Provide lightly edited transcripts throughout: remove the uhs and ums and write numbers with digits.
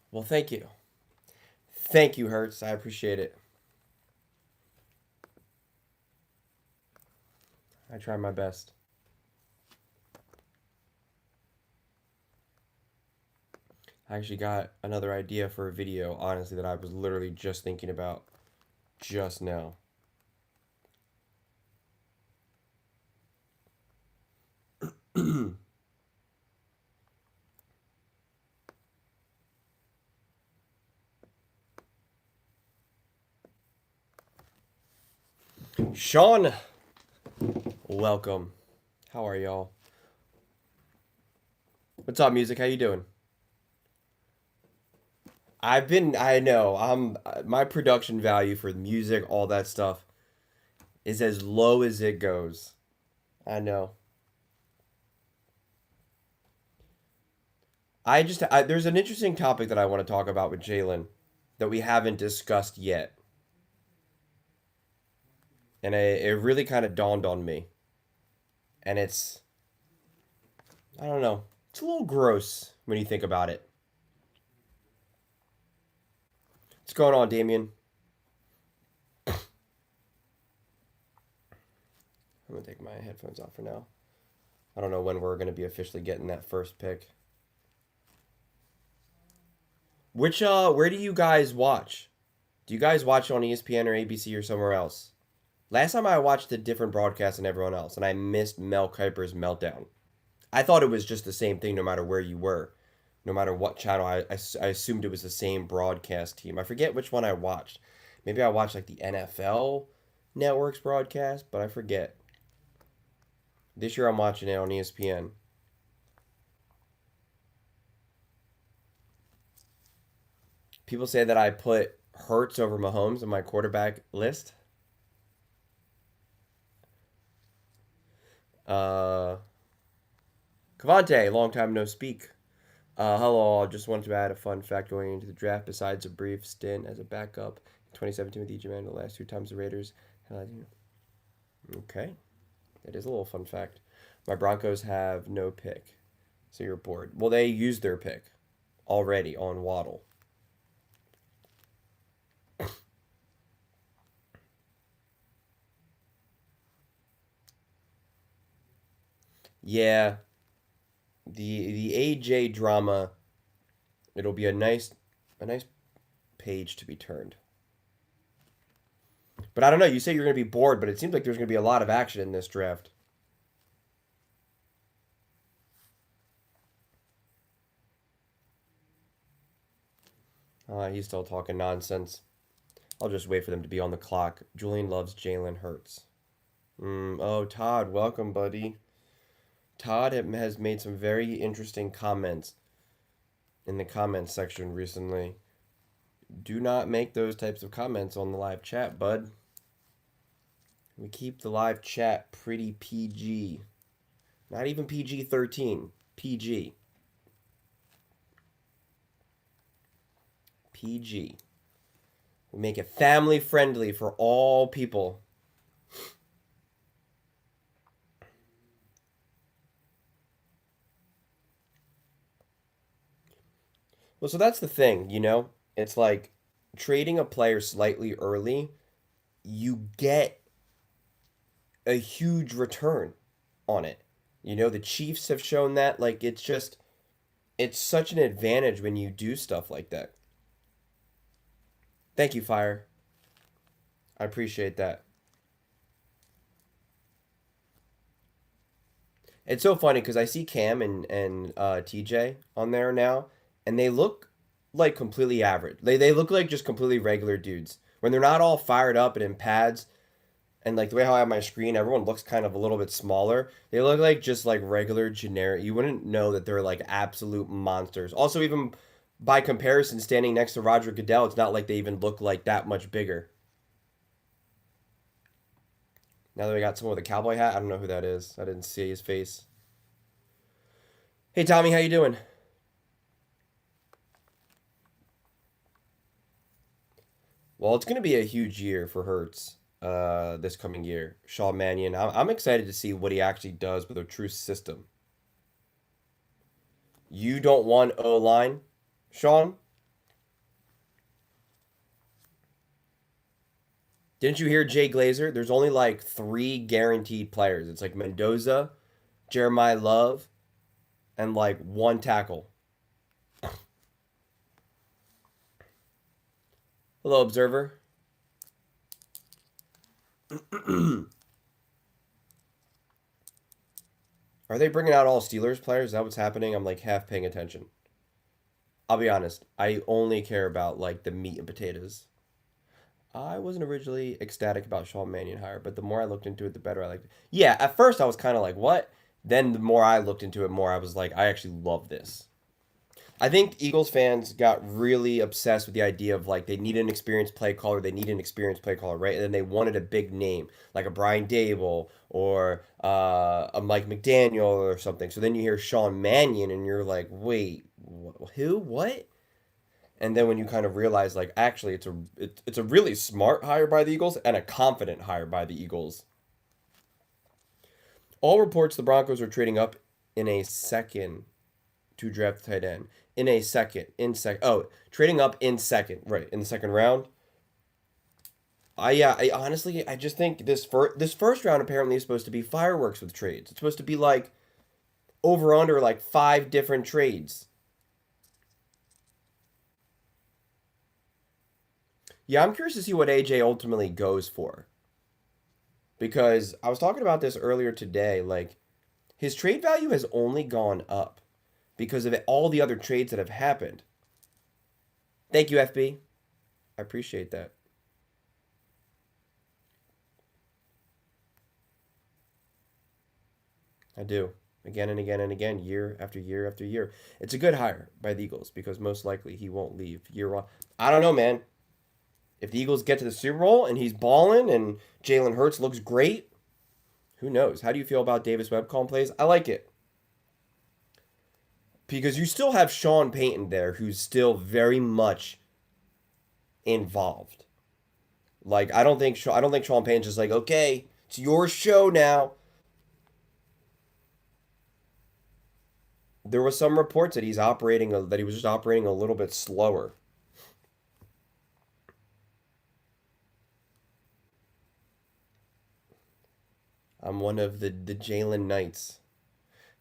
Well, thank you. Thank you, Hertz. I appreciate it. I try my best. I actually got another idea for a video, honestly, that I was literally just thinking about just now. Sean, welcome. How are y'all? What's up, music? How you doing? I know, my production value for music, all that stuff, is as low as it goes. I know. There's an interesting topic that I want to talk about with Jalen that we haven't discussed yet. And it really kind of dawned on me. And I don't know, it's a little gross when you think about it. What's going on, Damien? I'm going to take my headphones off for now. I don't know when we're going to be officially getting that first pick. Where do you guys watch? Do you guys watch on ESPN or ABC or somewhere else? Last time I watched a different broadcast than everyone else, and I missed Mel Kiper's meltdown. I thought it was just the same thing no matter where you were. No matter what channel, I assumed it was the same broadcast team. I forget which one I watched. Maybe I watched like the NFL Network's broadcast, but I forget. This year I'm watching it on ESPN. People say that I put Hurts over Mahomes in my quarterback list. Uh, Cavante, long time no speak. Hello, I just wanted to add a fun fact going into the draft. Besides a brief stint as a backup in 2017 with EJ Man, the last two times the Raiders. Okay, that is a little fun fact. My Broncos have no pick, so you're bored. Well, they used their pick already on Waddle. Yeah, the AJ drama. It'll be a nice page to be turned. But I don't know. You say you're going to be bored, but it seems like there's going to be a lot of action in this draft. He's still talking nonsense. I'll just wait for them to be on the clock. Julian loves Jalen Hurts. Oh, Todd, welcome, buddy. Todd has made some very interesting comments in the comments section recently. Do not make those types of comments on the live chat, bud. We keep the live chat pretty PG. Not even PG 13. PG. PG. We make it family friendly for all people. Well, so that's the thing, you know? It's like trading a player slightly early, you get a huge return on it. You know, the Chiefs have shown that. Like, it's such an advantage when you do stuff like that. Thank you, Fire. I appreciate that. It's so funny because I see Cam and TJ on there now, and they look like completely average. They look like just completely regular dudes when they're not all fired up and in pads. And like the way how I have my screen, everyone looks kind of a little bit smaller. They look like just like regular generic. You wouldn't know that they're like absolute monsters. Also, even by comparison, standing next to Roger Goodell, it's not like they even look like that much bigger. Now that we got someone with a cowboy hat, I don't know who that is. I didn't see his face. Hey Tommy, how you doing? Well, it's going to be a huge year for Hertz this coming year. Sean Mannion. I'm excited to see what he actually does with a true system. You don't want O line, Sean? Didn't you hear Jay Glazer? There's only like three guaranteed players. It's like Mendoza, Jeremiah Love, and like one tackle. Hello, observer. Are they bringing out all Steelers players? Is that what's happening? I'm like half paying attention. I'll be honest. I only care about like the meat and potatoes. I wasn't originally ecstatic about Sean Mannion hire, but the more I looked into it, the better I liked it. Yeah, at first I was kind of like, what? Then the more I looked into it, more I was like, I actually love this. I think Eagles fans got really obsessed with the idea of like they need an experienced play caller, they need an experienced play caller, right? And then they wanted a big name like a Brian Dable or a Mike McDaniel or something. So then you hear Sean Mannion and you're like, wait, who? What? And then when you kind of realize like actually it's a really smart hire by the Eagles and a confident hire by the Eagles. All reports the Broncos are trading up in a second to draft tight end. In a second, in sec. Oh, trading up in second, right in the second round. I honestly I just think this first round apparently is supposed to be fireworks with trades. It's supposed to be like over under like five different trades. Yeah, I'm curious to see what AJ ultimately goes for because I was talking about this earlier today. Like his trade value has only gone up because of all the other trades that have happened. Thank you, FB. I appreciate that. I do. Again and again and again, year after year after year. It's a good hire by the Eagles because most likely he won't leave year one. I don't know, man. If the Eagles get to the Super Bowl and he's balling and Jalen Hurts looks great, who knows? How do you feel about Davis Webb calling plays? I like it. Because you still have Sean Payton there who's still very much involved. Like I don't think Sean Payton's just like, okay, it's your show now. There was some reports that that he was just operating a little bit slower. I'm one of the Jalen Knights.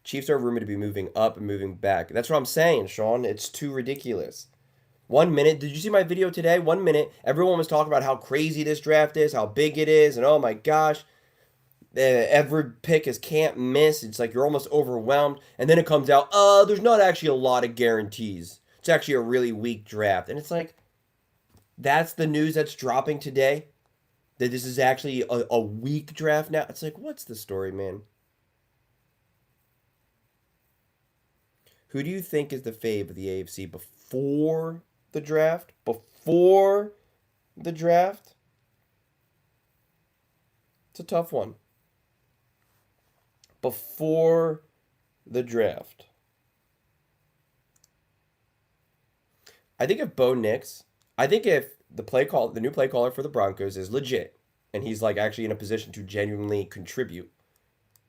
Chiefs are rumored to be moving up and moving back. That's what I'm saying, Sean. It's too ridiculous. 1 minute, did you see my video today? 1 minute, everyone was talking about how crazy this draft is, how big it is, and oh my gosh, every pick is can't miss. It's like you're almost overwhelmed. And then it comes out, there's not actually a lot of guarantees. It's actually a really weak draft. And it's like, that's the news that's dropping today? That this is actually a weak draft now? It's like, what's the story, man? Who do you think is the fave of the AFC before the draft? Before the draft? It's a tough one. Before the draft. I think if Bo Nix, I think if the new play caller for the Broncos is legit, and he's like actually in a position to genuinely contribute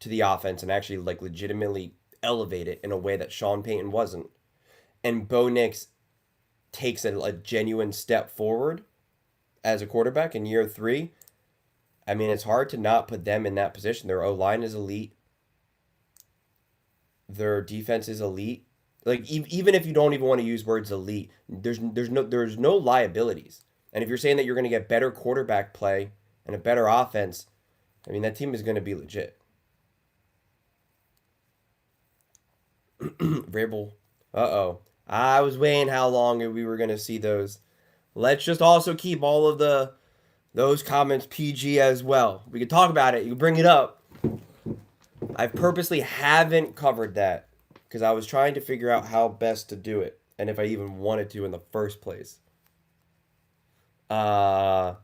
to the offense and actually like legitimately elevate it in a way that Sean Payton wasn't, and Bo Nix takes a genuine step forward as a quarterback in year three, I mean, it's hard to not put them in that position. Their O line is elite. Their defense is elite. Like even if you don't even want to use words elite, there's no liabilities. And if you're saying that you're going to get better quarterback play and a better offense, I mean that team is going to be legit. Variable. Uh-oh. I was weighing how long we were going to see those. Let's just also keep all of those comments PG as well. We can talk about it. You can bring it up. I purposely haven't covered that because I was trying to figure out how best to do it and if I even wanted to in the first place. Uh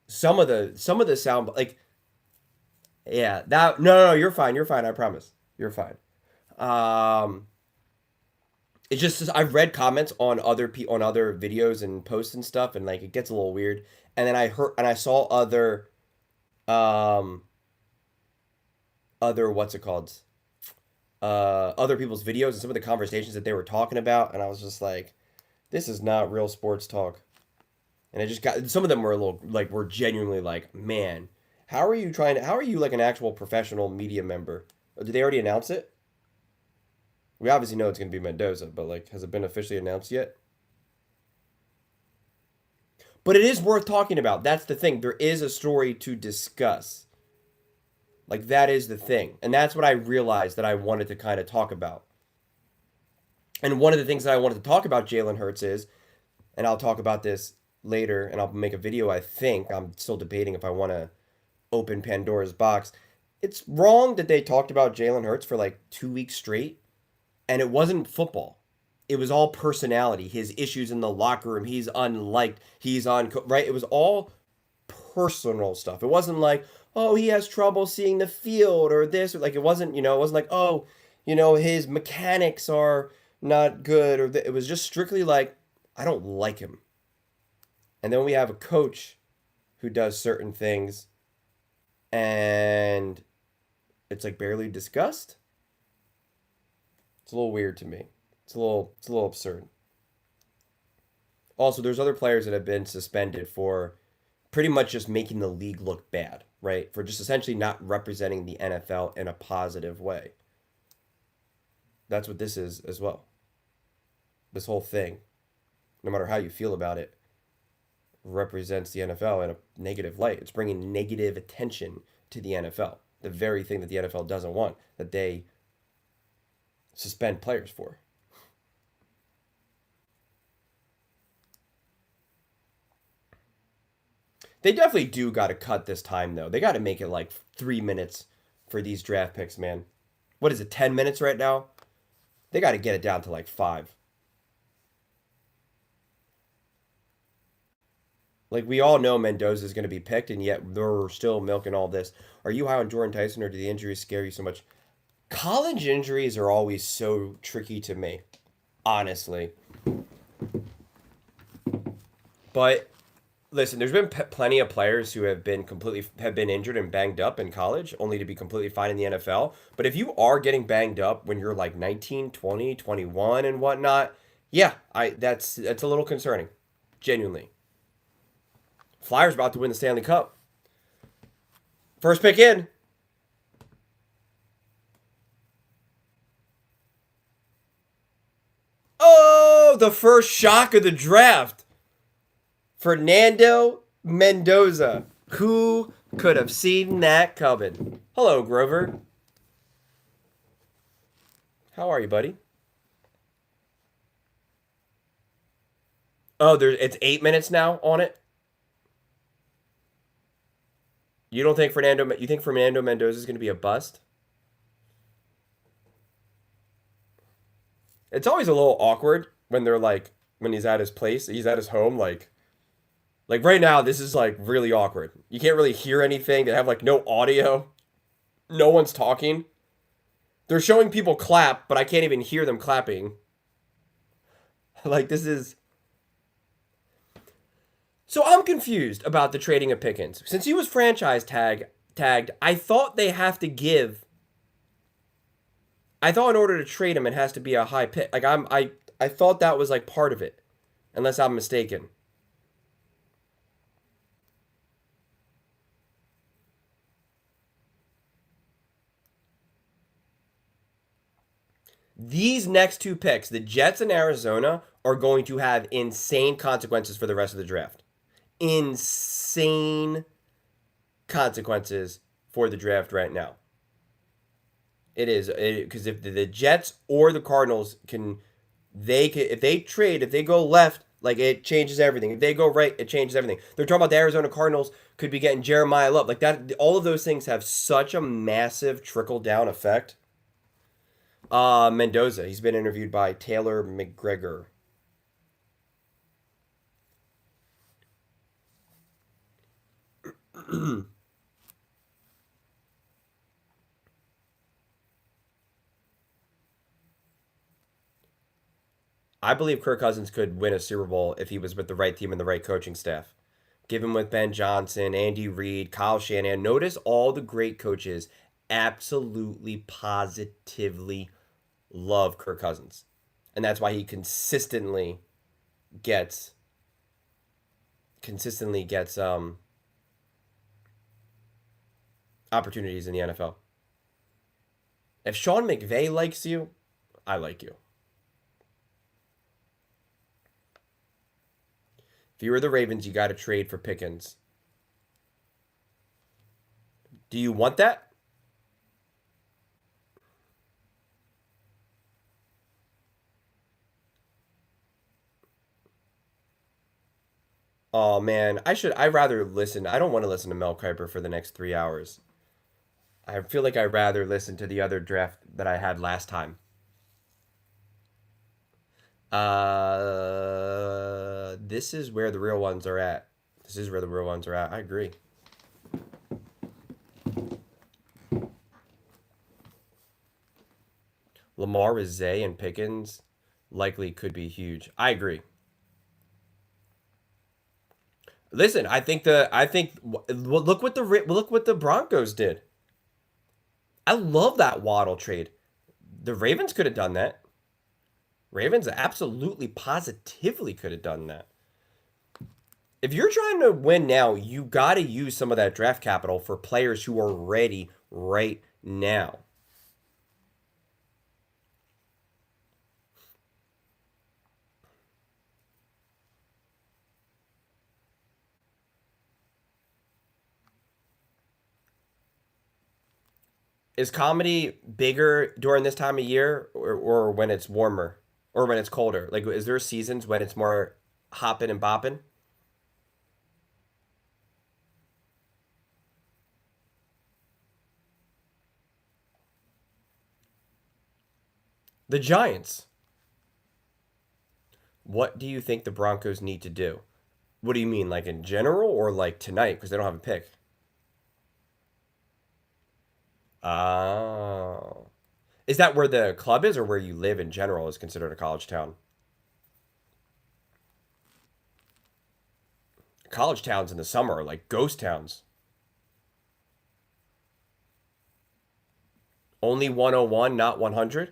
some of the sound, like, yeah, that, no, you're fine. You're fine. I promise. You're fine. Um it's just I've read comments on on other videos and posts and stuff, and like it gets a little weird. And then I saw um other what's it called, other people's videos and some of the conversations that they were talking about, and I was just like, this is not real sports talk. And it just got, some of them were a little like, were genuinely like, man, how are you like an actual professional media member? Did they already announce it? We obviously know it's going to be Mendoza, but like, has it been officially announced yet? But it is worth talking about. That's the thing. There is a story to discuss. Like, that is the thing. And that's what I realized that I wanted to kind of talk about. And one of the things that I wanted to talk about Jalen Hurts is, and I'll talk about this later, and I'll make a video, I think. I'm still debating if I want to open Pandora's box. It's wrong that they talked about Jalen Hurts for like 2 weeks straight, and it wasn't football. It was all personality, his issues in the locker room. He's unliked. He's on, right? It was all personal stuff. It wasn't like, oh, he has trouble seeing the field or this. Or like, it wasn't, it wasn't like, oh, his mechanics are not good. Or it was just strictly like, I don't like him. And then we have a coach who does certain things and it's like barely discussed. It's a little weird to me. It's a little absurd. Also, there's other players that have been suspended for pretty much just making the league look bad, right? For just essentially not representing the NFL in a positive way. That's what this is as well. This whole thing, no matter how you feel about it, represents the NFL in a negative light. It's bringing negative attention to the NFL, the very thing that the NFL doesn't want, that they suspend players for. They definitely do got to cut this time, though. They got to make it like 3 minutes for these draft picks, man. What is it, 10 minutes right now? They got to get it down to like 5. Like, we all know Mendoza is going to be picked, and yet they're still milking all this. Are you high on Jordan Tyson, or do the injuries scare you so much? College injuries are always so tricky to me, honestly. But listen, there's been plenty of players who have been injured and banged up in college, only to be completely fine in the NFL. But if you are getting banged up when you're like 19, 20, 21 and whatnot, yeah, that's a little concerning, genuinely. Flyers about to win the Stanley Cup. First pick in. Oh, the first shock of the draft. Fernando Mendoza. Who could have seen that coming? Hello, Grover. How are you, buddy? Oh, it's 8 minutes now on it. You think Fernando Mendoza is going to be a bust? It's always a little awkward when they're like, when he's at his place, he's at his home, like right now, this is like really awkward. You can't really hear anything. They have like no audio. No one's talking. They're showing people clap, but I can't even hear them clapping. Like, this is. So I'm confused about the trading of Pickens. Since he was tagged, I thought they have to give. I thought in order to trade him, it has to be a high pick. Like, I thought that was like part of it, unless I'm mistaken. These next two picks, the Jets and Arizona, are going to have insane consequences for the rest of the draft. Insane consequences for the draft right now. It is because if the Jets or the Cardinals can if they trade if they go left, like it changes everything. If they go right, it changes everything. They're talking about the Arizona Cardinals could be getting Jeremiah Love like that. All of those things have such a massive trickle down effect. Mendoza. He's been interviewed by Taylor McGregor. I believe Kirk Cousins could win a Super Bowl if he was with the right team and the right coaching staff. Give him with Ben Johnson, Andy Reid, Kyle Shanahan. Notice all the great coaches absolutely positively love Kirk Cousins. And that's why he gets consistently gets opportunities in the NFL. If Sean McVay likes you, I like you. If you were the Ravens, you got to trade for Pickens. Do you want that? Oh man, I'd rather listen. I don't want to listen to Mel Kiper for the next 3 hours. I feel like I'd rather listen to the other draft that I had last time. This is where the real ones are at. This is where the real ones are at. I agree. Lamar with Zay and Pickens likely could be huge. I agree. Listen, I think look what the Broncos did. I love that Waddle trade. The Ravens could have done that. Ravens absolutely positively could have done that. If you're trying to win now, you got to use some of that draft capital for players who are ready right now. Is comedy bigger during this time of year or when it's warmer or when it's colder? Like, is there seasons when it's more hopping and bopping? The Giants. What do you think the Broncos need to do? What do you mean, like in general or like tonight? Because they don't have a pick. Oh. Is that where the club is or where you live in general is considered a college town? College towns in the summer are like ghost towns. Only 101, not 100?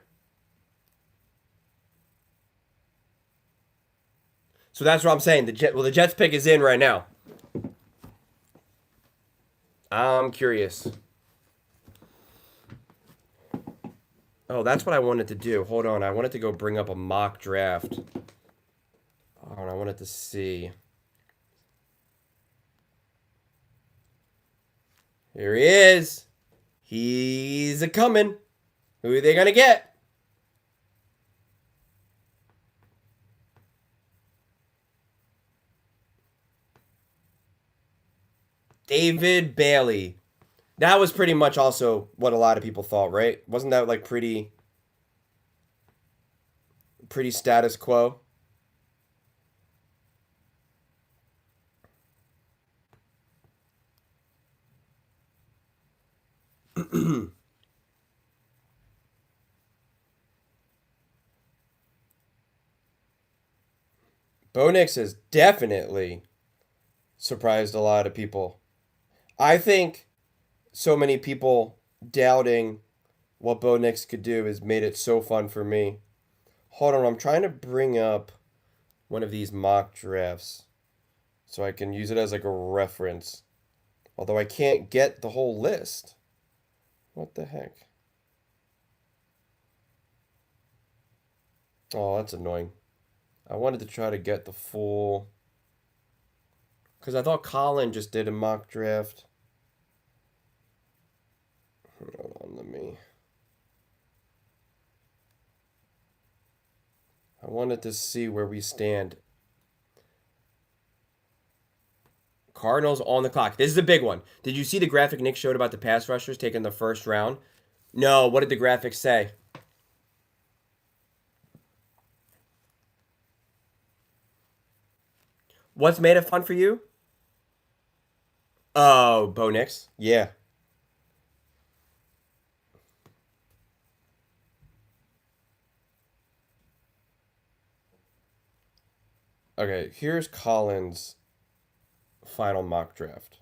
So that's what I'm saying. The Jets pick is in right now. I'm curious. Oh, that's what I wanted to do. Hold on. I wanted to go bring up a mock draft. Oh, I wanted to see. Here he is. He's a coming. Who are they gonna get? David Bailey. That was pretty much also what a lot of people thought, right? Wasn't that like pretty status quo? Bo Nix has definitely surprised a lot of people. I think so many people doubting what Bo Nix could do has made it so fun for me. Hold on, I'm trying to bring up one of these mock drafts so I can use it as like a reference. Although I can't get the whole list. What the heck? Oh, that's annoying. I wanted to try to get the full. Because I thought Colin just did a mock draft. Hold on, let me. I wanted to see where we stand. Cardinals on the clock. This is a big one. Did you see the graphic Nick showed about the pass rushers taking the first round? No. What did the graphic say? What's made it fun for you? Oh, Bo Nix. Yeah. Okay, here's Collins' final mock draft.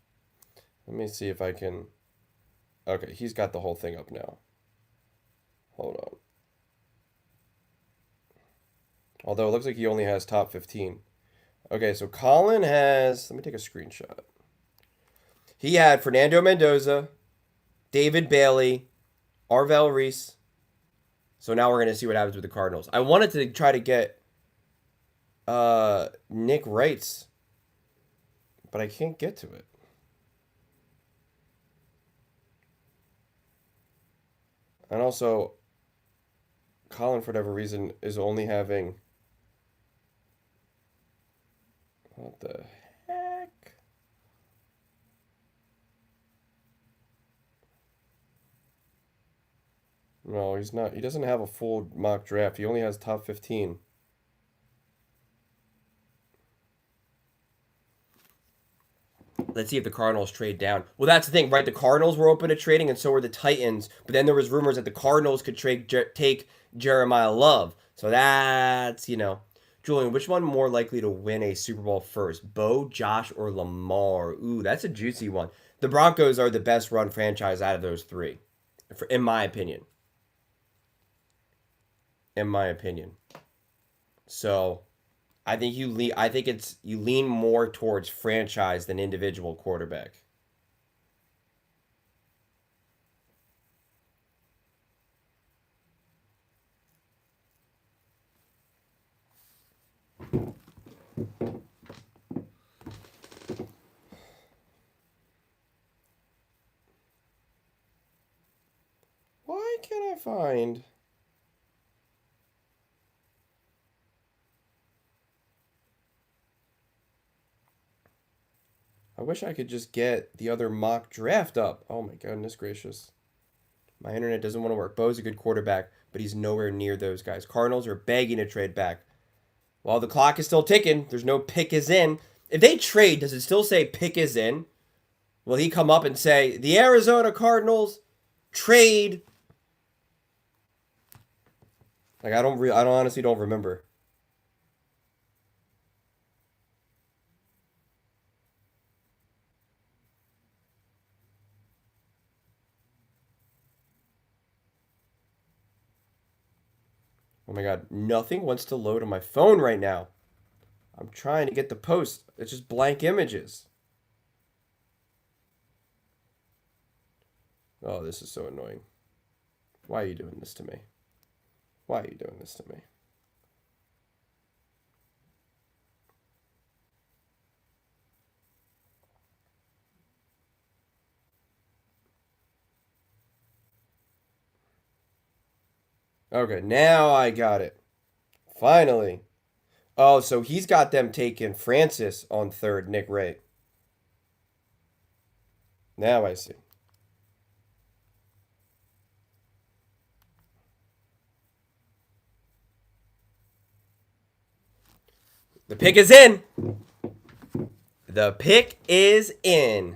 Let me see if I can. Okay, he's got the whole thing up now. Hold on. Although it looks like he only has top 15. Okay, so Colin has. Let me take a screenshot. He had Fernando Mendoza, David Bailey, Arvel Reese. So now we're going to see what happens with the Cardinals. I wanted to try to get Nick Wright's, but I can't get to it. And also, Colin, for whatever reason, is only having. What the heck? No, he's not. He doesn't have a full mock draft. He only has top 15. Let's see if the Cardinals trade down. Well, that's the thing, right? The Cardinals were open to trading, and so were the Titans. But then there was rumors that the Cardinals could take Jeremiah Love. So that's, Julian, which one more likely to win a Super Bowl first? Bo, Josh, or Lamar? Ooh, that's a juicy one. The Broncos are the best run franchise out of those three, in my opinion. In my opinion. So I think you lean more towards franchise than individual quarterback. Why can't I find? I wish I could just get the other mock draft up. Oh my goodness gracious. My internet doesn't want to work. Bo's a good quarterback, but he's nowhere near those guys. Cardinals are begging to trade back. While the clock is still ticking, there's no pick is in. If they trade, does it still say pick is in? Will he come up and say, the Arizona Cardinals trade? Like I don't honestly don't remember. Oh my god, nothing wants to load on my phone right now. I'm trying to get the post. It's just blank images. Oh, this is so annoying. Why are you doing this to me? Why are you doing this to me? Okay, now I got it. Finally. Oh, so he's got them taking Francis on third, Nick Wright. Now I see. The pick is in. The pick is in.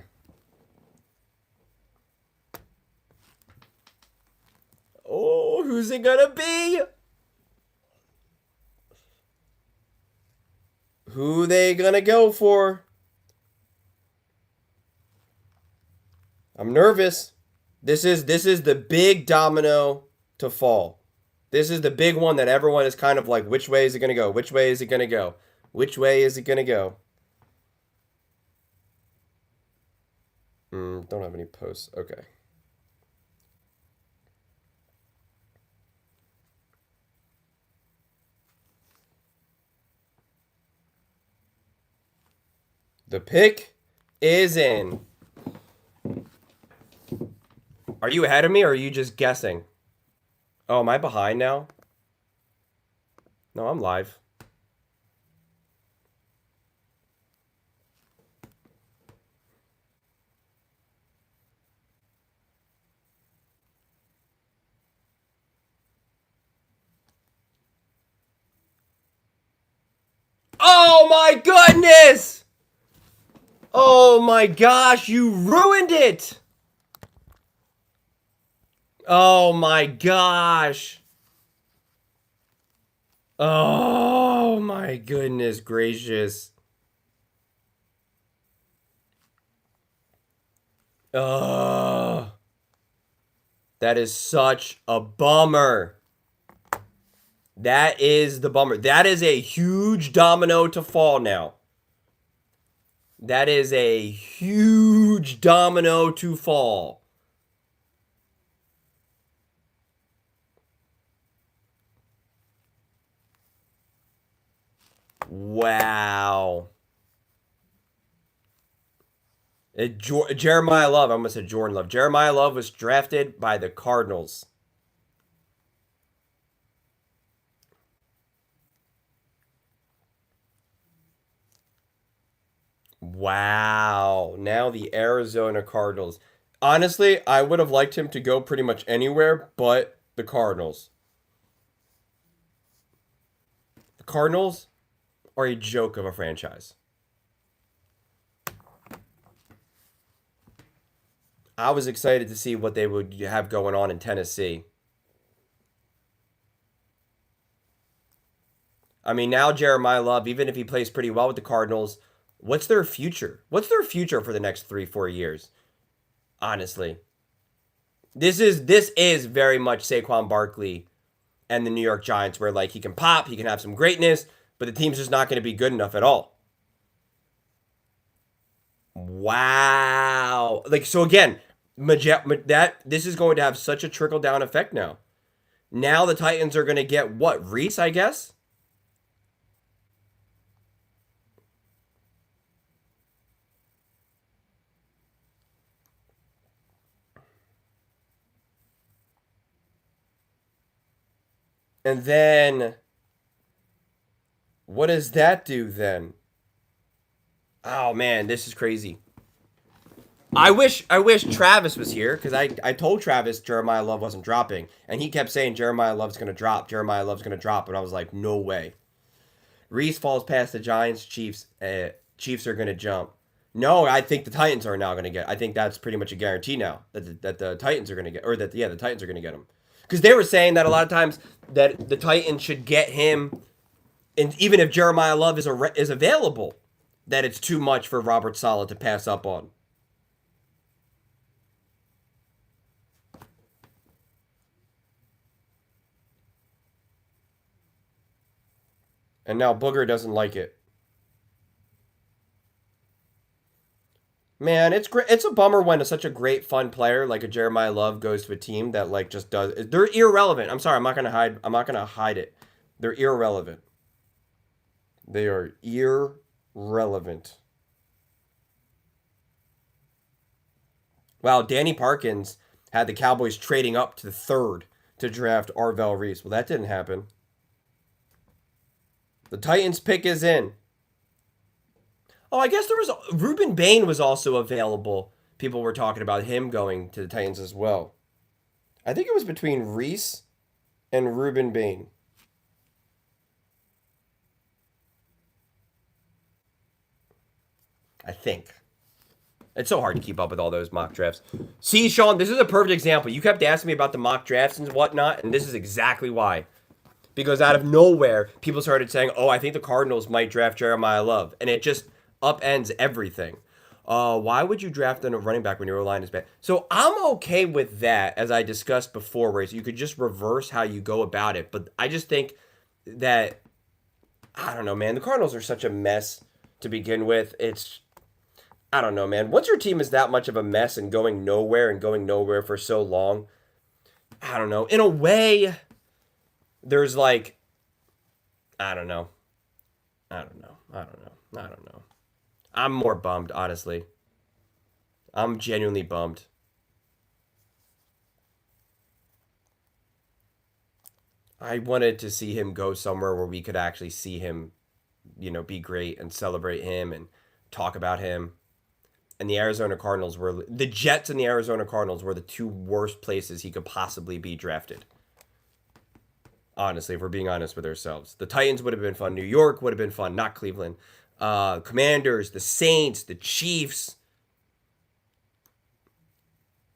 Oh, who's it gonna be? Who they gonna go for? I'm nervous. This is the big domino to fall. This is the big one that everyone is kind of like, which way is it gonna go? Which way is it gonna go? Which way is it gonna go? Don't have any posts. Okay. The pick is in. Are you ahead of me or are you just guessing? Oh, am I behind now? No, I'm live. Oh my goodness! Oh my gosh, you ruined it! Oh my gosh. Oh my goodness gracious. Oh, that is such a bummer. That is the bummer. That is a huge domino to fall now. That is a huge domino to fall. Wow. Jeremiah Love, I almost said Jordan Love. Jeremiah Love was drafted by the Cardinals. Wow. Now the Arizona Cardinals. Honestly, I would have liked him to go pretty much anywhere but the Cardinals. The Cardinals are a joke of a franchise. I was excited to see what they would have going on in Tennessee. I mean, now Jeremiah Love, even if he plays pretty well with the Cardinals, what's their future? What's their future for the next 3, 4 years? Honestly, this is very much Saquon Barkley and the New York Giants, where like he can pop, he can have some greatness, but the team's just not going to be good enough at all. Wow, like so again, that this is going to have such a trickle down effect now. Now the Titans are going to get what, Reese, I guess. And then what does that do then? Oh man, this is crazy. I wish Travis was here because I told Travis Jeremiah Love wasn't dropping, and he kept saying Jeremiah Love's gonna drop, Jeremiah Love's gonna drop, and I was like, no way. Reese falls past the Giants, Chiefs. Chiefs are gonna jump. No, I think the Titans are now gonna get. I think that's pretty much a guarantee now that the Titans are gonna get, or that yeah, the Titans are gonna get him, because they were saying that a lot of times that the Titans should get him, and even if Jeremiah Love is available, that it's too much for Robert Saleh to pass up on. And now Booger doesn't like it. Man, it's great. It's a bummer when such a great fun player like a Jeremiah Love goes to a team that like just does. They're irrelevant. I'm sorry. I'm not gonna hide. I'm not gonna hide it. They're irrelevant. They are irrelevant. Wow, Danny Parkins had the Cowboys trading up to the third to draft Arvell Reese. Well, that didn't happen. The Titans pick is in. Oh, I guess there was Ruben Bain was also available. People were talking about him going to the Titans as well. I think it was between Reese and Ruben Bain. I think. It's so hard to keep up with all those mock drafts. See, Sean, this is a perfect example. You kept asking me about the mock drafts and whatnot, and this is exactly why. Because out of nowhere, people started saying, "Oh, I think the Cardinals might draft Jeremiah Love," and it just upends everything. Why would you draft a running back when your line is bad? So I'm okay with that, as I discussed before, where you could just reverse how you go about it. But I just think that I don't know, man. The Cardinals are such a mess to begin with. It's I don't know, man. Once your team is that much of a mess and going nowhere for so long, I don't know. In a way, there's like I don't know. I don't know. I don't know. I don't know. I'm more bummed, honestly. I'm genuinely bummed. I wanted to see him go somewhere where we could actually see him, be great and celebrate him and talk about him. And the Jets and the Arizona Cardinals were the two worst places he could possibly be drafted. Honestly, if we're being honest with ourselves, the Titans would have been fun. New York would have been fun, not Cleveland. Commanders, the Saints, the Chiefs,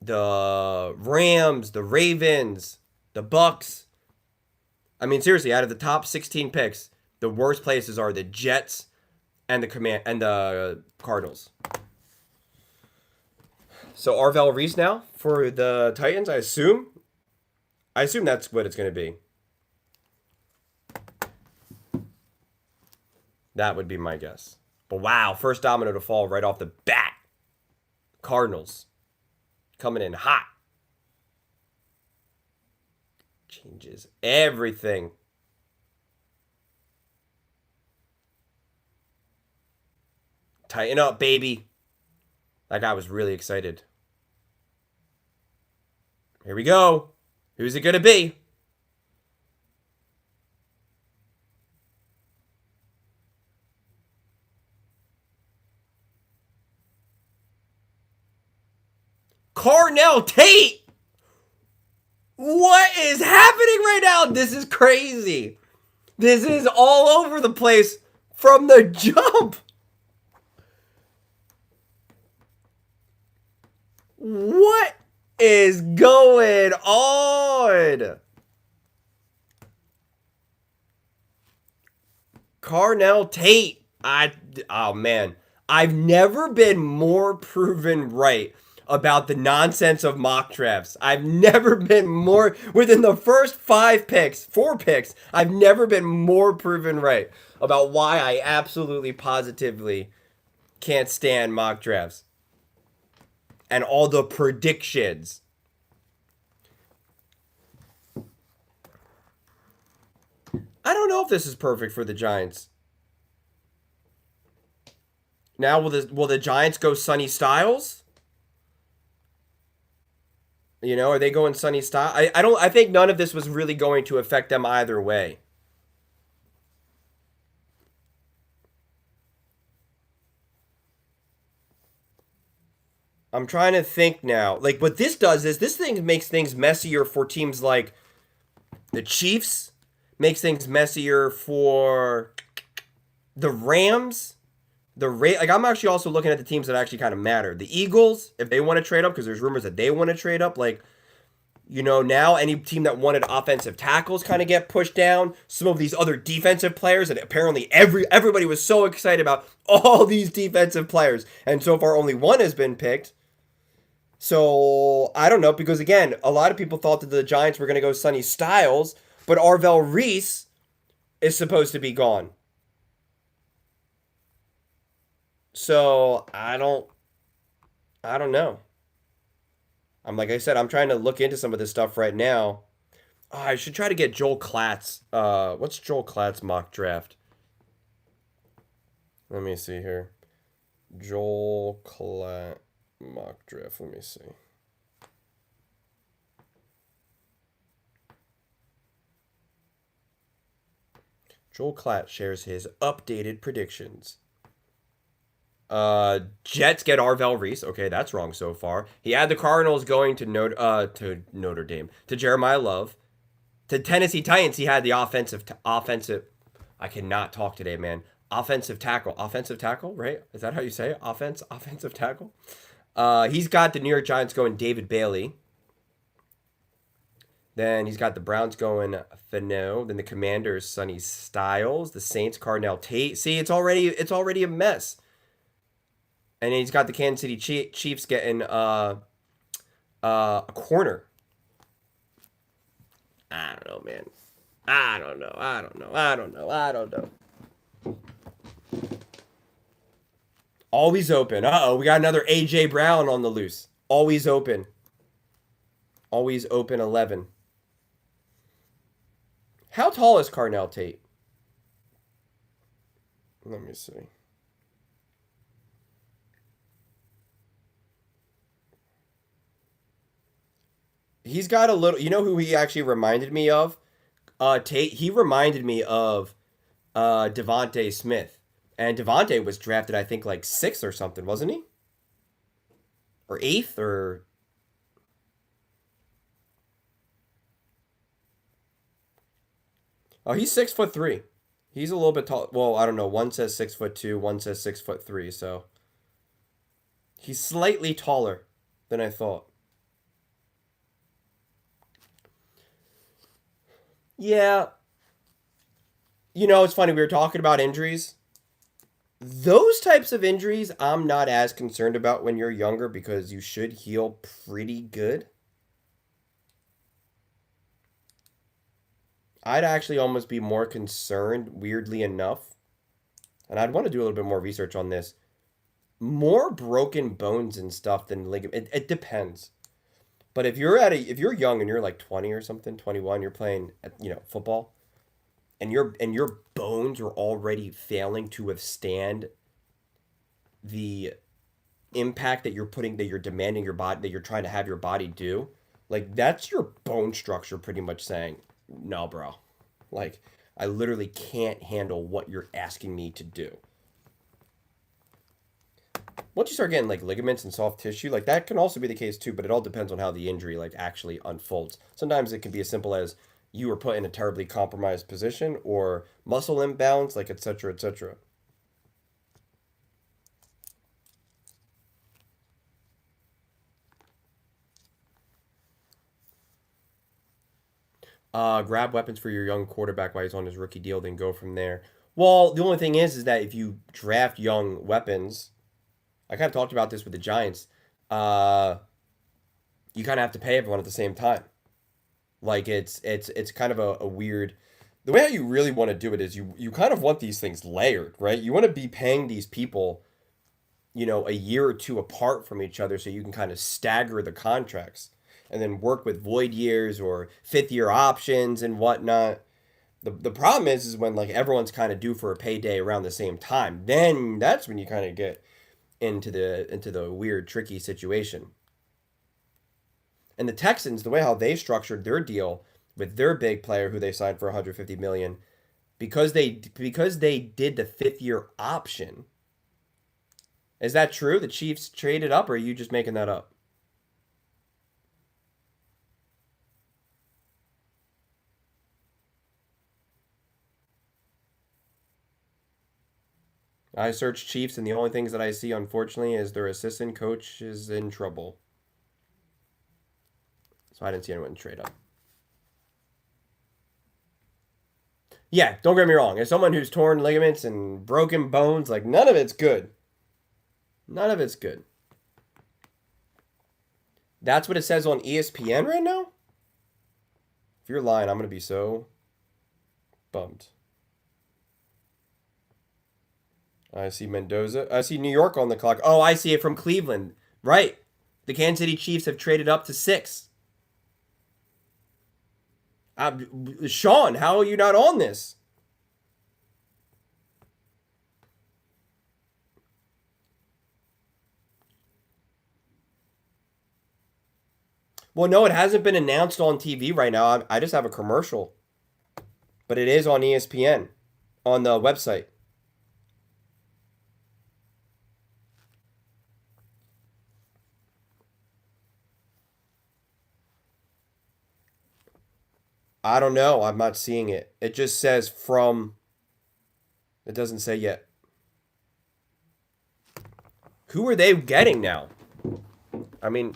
the Rams, the Ravens, the Bucks. I mean, seriously, out of the top 16 picks, the worst places are the Jets and the Cardinals. So Arvell Reese now for the Titans, I assume. I assume that's what it's going to be. That would be my guess. But wow, first domino to fall right off the bat. Cardinals coming in hot. Changes everything. Tighten up, baby. That guy was really excited. Here we go. Who's it going to be? Carnell Tate! What is happening right now? This is crazy. This is all over the place from the jump. What is going on? Carnell Tate. Oh man. I've never been more proven right about the nonsense of mock drafts. I've never been more, within the first 4 picks, I've never been more proven right about why I absolutely positively can't stand mock drafts. And all the predictions. I don't know if this is perfect for the Giants. Now will the Giants go Sonny Styles? Are they going Sonny Styles? I think none of this was really going to affect them either way. I'm trying to think now. Like, what this does is this thing makes things messier for teams like the Chiefs, makes things messier for the Rams. Like, I'm actually also looking at the teams that actually kind of matter. The Eagles, if they want to trade up, because there's rumors that they want to trade up, like, now any team that wanted offensive tackles kind of get pushed down. Some of these other defensive players that apparently everybody was so excited about, all these defensive players, and so far only one has been picked. So I don't know, because again, a lot of people thought that the Giants were going to go Sonny Styles, but Arvell Reese is supposed to be gone. So I don't know. Like I said, I'm trying to look into some of this stuff right now. Oh, I should try to get Joel Klatt's. What's Joel Klatt's mock draft? Let me see here. Joel Klatt mock draft. Let me see. Joel Klatt shares his updated predictions. Jets get Arvell Reese. Okay, that's wrong so far. He had the Cardinals going to Notre Dame, to Jeremiah Love, to Tennessee Titans. He had the offensive. I cannot talk today, man. Offensive tackle, right? Is that how you say it? Offensive tackle. He's got the New York Giants going David Bailey. Then he's got the Browns going Fano. Then the Commanders Sonny Styles. The Saints Carnell Tate. See, it's already a mess. And then he's got the Kansas City Chiefs getting a corner. I don't know, man. I don't know. Always open. We got another A.J. Brown on the loose. Always open. 11. How tall is Carnell Tate? Let me see. He's got a little. You know who he actually reminded me of? Tate, he reminded me of Devonte Smith. And Devonte was drafted, I think, like sixth or something, wasn't he? Or eighth, or oh, he's 6'3". He's a little bit tall. Well, I don't know. One says 6'2", one says 6'3". So he's slightly taller than I thought. Yeah, it's funny. We were talking about injuries. Those types of injuries, I'm not as concerned about when you're younger because you should heal pretty good. I'd actually almost be more concerned, weirdly enough, and I'd want to do a little bit more research on this. More broken bones and stuff than ligament. It depends. But if you're young and you're like 20 or something, 21, you're playing football, and your bones are already failing to withstand the impact that you're demanding your body, that you're trying to have your body do, like that's your bone structure pretty much saying, no, bro. Like, I literally can't handle what you're asking me to do. Once you start getting like ligaments and soft tissue, like that can also be the case too, but it all depends on how the injury like actually unfolds. Sometimes it can be as simple as you were put in a terribly compromised position or muscle imbalance, like etc. etc. Grab weapons for your young quarterback while he's on his rookie deal, then go from there. Well, the only thing is that if you draft young weapons, I kind of talked about this with the Giants. Uh, you kind of have to pay everyone at the same time. Like it's kind of a weird. The way how you really want to do it is you kind of want these things layered, right? You want to be paying these people, a year or two apart from each other, so you can kind of stagger the contracts and then work with void years or fifth year options and whatnot. The problem is when like everyone's kind of due for a payday around the same time. Then that's when you kind of get into the weird tricky situation. And the Texans, the way how they structured their deal with their big player who they signed for 150 million, because they did the fifth year option. Is that true? The Chiefs traded up, or are you just making that up? I search Chiefs, and the only things that I see, unfortunately, is their assistant coach is in trouble. So I didn't see anyone trade up. Yeah, don't get me wrong. As someone who's torn ligaments and broken bones, like none of it's good. None of it's good. That's what it says on ESPN right now? If you're lying, I'm going to be so bummed. I see Mendoza. I see New York on the clock. Oh, I see it from Cleveland. Right. The Kansas City Chiefs have traded up to 6. Sean, how are you not on this? Well, no, it hasn't been announced on TV right now. I just have a commercial, but it is on ESPN on the website. I don't know. I'm not seeing it. It just says from. It doesn't say yet. Who are they getting now? I mean,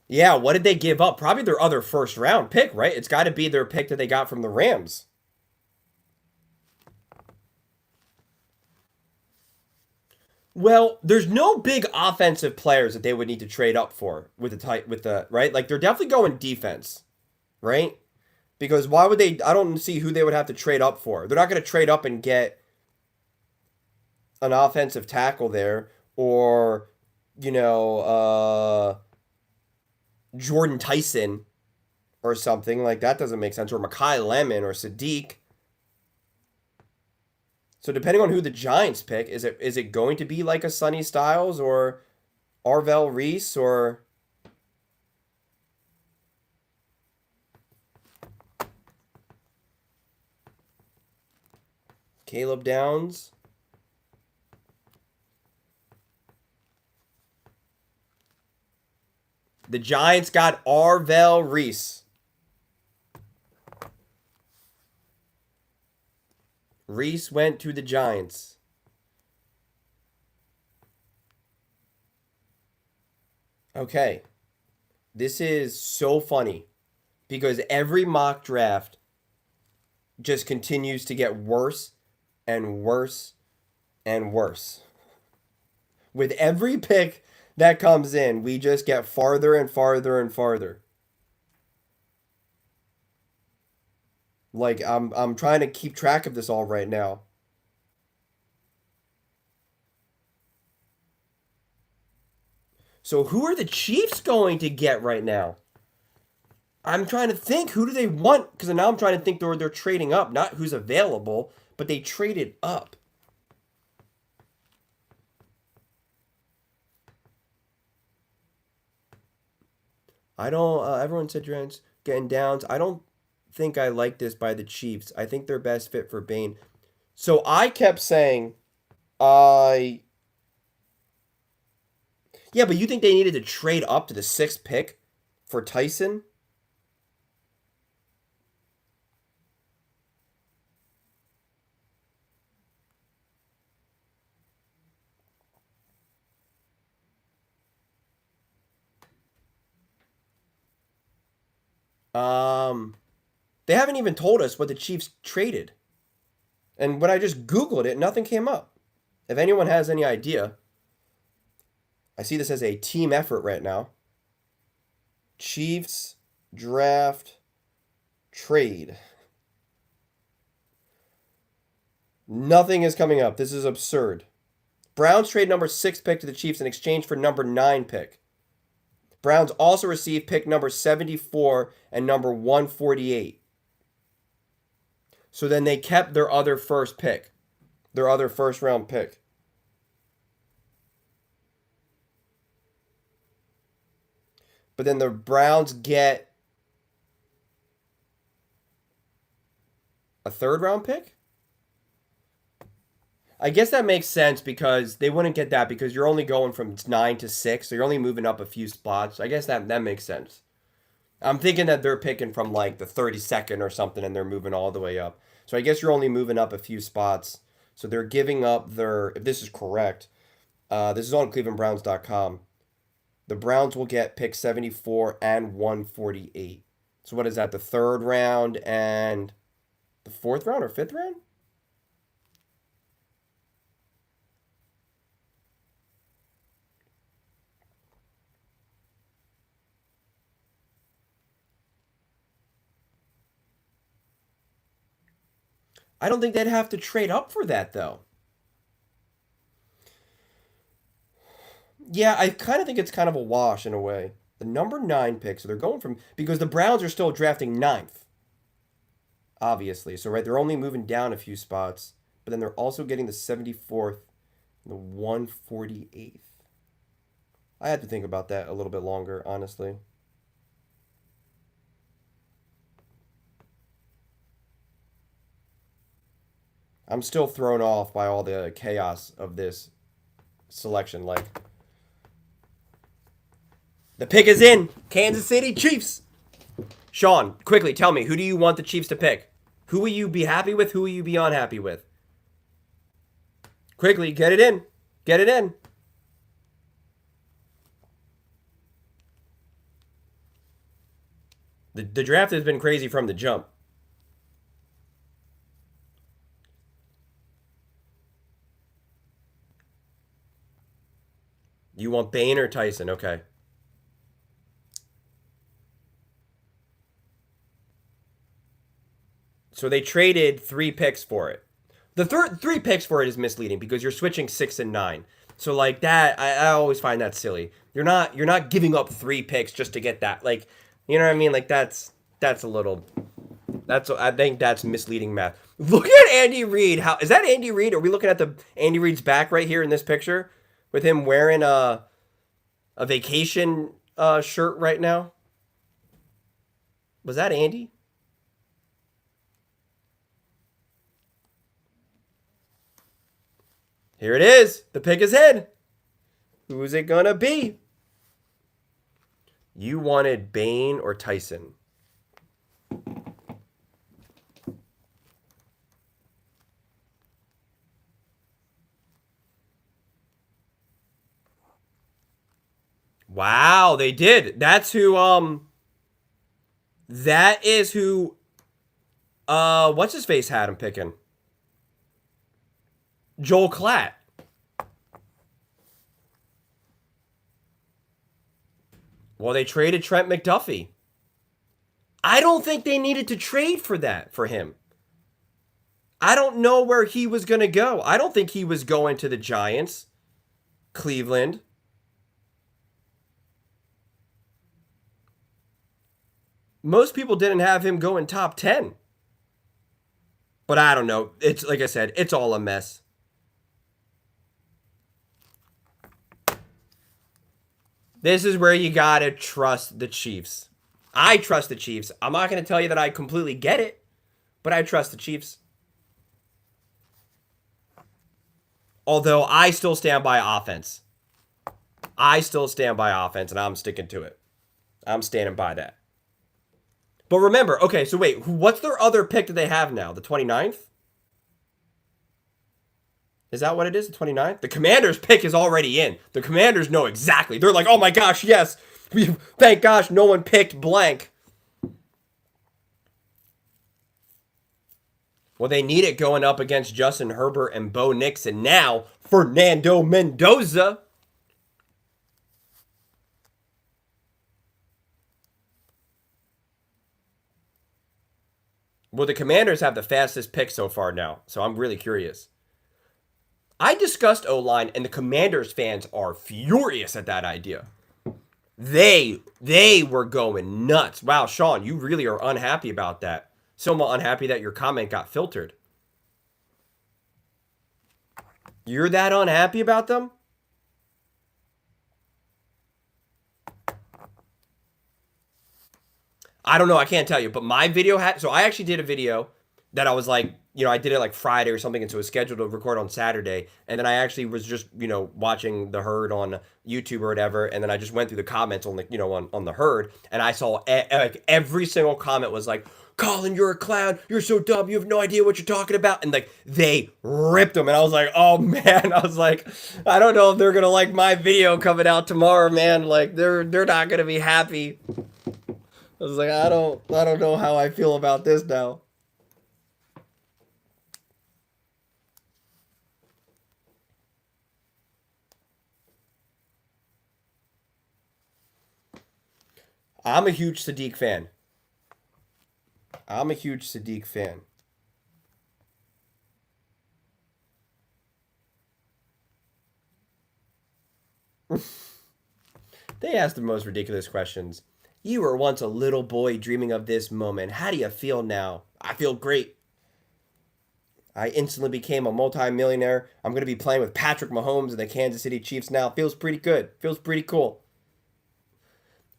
yeah, what did they give up? Probably their other first round pick, right? It's got to be their pick that they got from the Rams. Well, there's no big offensive players that they would need to trade up for with the type with the right. Like they're definitely going defense, right? Because why would they? I don't see who they would have to trade up for. They're not going to trade up and get an offensive tackle there, or you know, Jordan Tyson or something like that. Doesn't make sense. Or Makai Lemon or Sadiq. So depending on who the Giants pick, is it going to be like a Sunny Styles or Arvell Reese or Caleb Downs? The Giants got Arvell Reese. Reese went to the Giants. Okay. This is so funny because every mock draft just continues to get worse and worse and worse. With every pick that comes in, we just get farther and farther and farther. Like I'm trying to keep track of this all right now. So who are the Chiefs going to get right now? I'm trying to think, who do they want? Because now I'm trying to think they're trading up, not who's available, but they traded up. I don't. Everyone said Giants getting Downs. I don't think I like this by the Chiefs. I think they're best fit for Bane. So I kept saying, I. Yeah, but you think they needed to trade up to the sixth pick for Tyson? Um, they haven't even told us what the Chiefs traded. And when I just Googled it, nothing came up. If anyone has any idea, I see this as a team effort right now. Chiefs draft trade. Nothing is coming up. This is absurd. Browns trade number 6 pick to the Chiefs in exchange for number 9 pick. Browns also received pick number 74 and number 148. So then they kept their other first pick, their other first round pick. But then the Browns get a third round pick? I guess that makes sense because they wouldn't get that because you're only going from 9 to 6, so you're only moving up a few spots. I guess that makes sense. I'm thinking that they're picking from like the 32nd or something and they're moving all the way up. So I guess you're only moving up a few spots. So they're giving up their, if this is correct, this is on clevelandbrowns.com. The Browns will get pick 74 and 148. So what is that, the third round and the fourth round or fifth round? I don't think they'd have to trade up for that, though. Yeah, I kind of think it's kind of a wash in a way. The number 9 pick, so they're going from, because the Browns are still drafting ninth, obviously. So, right, they're only moving down a few spots, but then they're also getting the 74th and the 148th. I had to think about that a little bit longer, honestly. I'm still thrown off by all the chaos of this selection. Like, the pick is in. Kansas City Chiefs. Sean, quickly tell me, who do you want the Chiefs to pick? Who will you be happy with? Who will you be unhappy with? Quickly, get it in. Get it in. The draft has been crazy from the jump. You want Bane or Tyson? Okay. So they traded 3 picks for it. The 3 picks for it is misleading because you're switching 6 and 9. So like that, I always find that silly. You're not giving up 3 picks just to get that. Like, you know what I mean? Like that's a little. I think that's misleading math. Look at Andy Reid. How is that Andy Reid? Are we looking at the Andy Reid's back right here in this picture with him wearing a a vacation shirt right now. Was that Andy? Here it is. The pick is in. Who's it gonna be? You wanted Bane or Tyson? Wow, they did. That's who that is who what's his face had him picking? Joel Klatt. Well, they traded Trent McDuffie. I don't think they needed to trade for that for him. I don't know where he was going to go. I don't think he was going to the Giants, Cleveland. Most people didn't have him going top 10. But I don't know. It's like I said, it's all a mess. This is where you got to trust the Chiefs. I trust the Chiefs. I'm not going to tell you that I completely get it, but I trust the Chiefs. Although I still stand by offense. I still stand by offense, and I'm sticking to it. I'm standing by that. But remember, okay, so wait, what's their other pick that they have now? The 29th? Is that what it is? The 29th? The Commanders' pick is already in. The Commanders know exactly. They're like, oh my gosh, yes. Thank gosh no one picked blank. Well, they need it going up against Justin Herbert and Bo Nix, and now Fernando Mendoza. Well, the Commanders have the fastest pick so far now, so I'm really curious. I discussed O-line, and the Commanders fans are furious at that idea. They were going nuts. Wow, Sean, you really are unhappy about that. So unhappy that your comment got filtered. You're that unhappy about them? I don't know. I can't tell you. But my video had... So I actually did a video that I was like... I did it like Friday or something, and so it was scheduled to record on Saturday. And then I actually was just, watching the herd on YouTube or whatever. And then I just went through the comments on the, on the herd. And I saw like every single comment was like, Colin, you're a clown. You're so dumb. You have no idea what you're talking about. And like they ripped them. And I was like, oh man. I was like, I don't know if they're going to like my video coming out tomorrow, man. Like they're not going to be happy. I was like, I don't know how I feel about this now. I'm a huge Sadiq fan. They ask the most ridiculous questions. You were once a little boy dreaming of this moment. How do you feel now? I feel great. I instantly became a multi-millionaire. I'm going to be playing with Patrick Mahomes and the Kansas City Chiefs now. Feels pretty good. Feels pretty cool.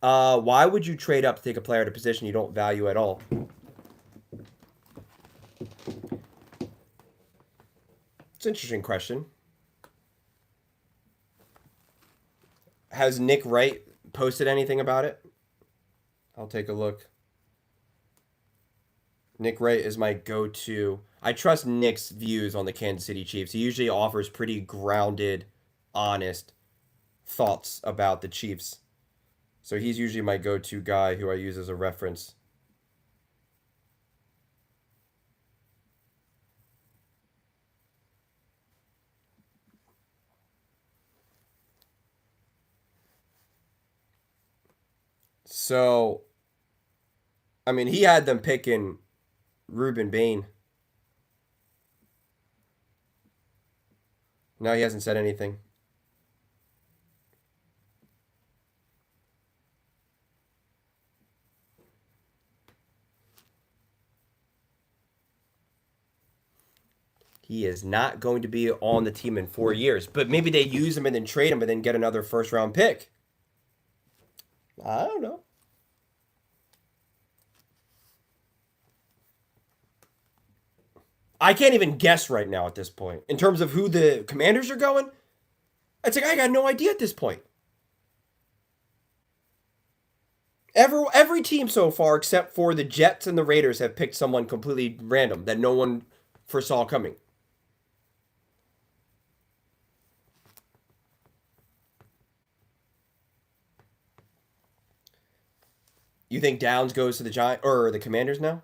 Why would you trade up to take a player at a position you don't value at all? It's an interesting question. Has Nick Wright posted anything about it? I'll take a look. Nick Wright is my go-to. I trust Nick's views on the Kansas City Chiefs. He usually offers pretty grounded, honest thoughts about the Chiefs. So he's usually my go-to guy who I use as a reference. So, I mean, he had them picking Ruben Bain. No, he hasn't said anything. He is not going to be on the team in 4 years. But maybe they use him and then trade him and then get another first-round pick. I don't know. I can't even guess right now at this point in terms of who the Commanders are going. It's like I got no idea at this point. Every team so far, except for the Jets and the Raiders, have picked someone completely random that no one foresaw coming. You think Downs goes to the Giant or the Commanders now?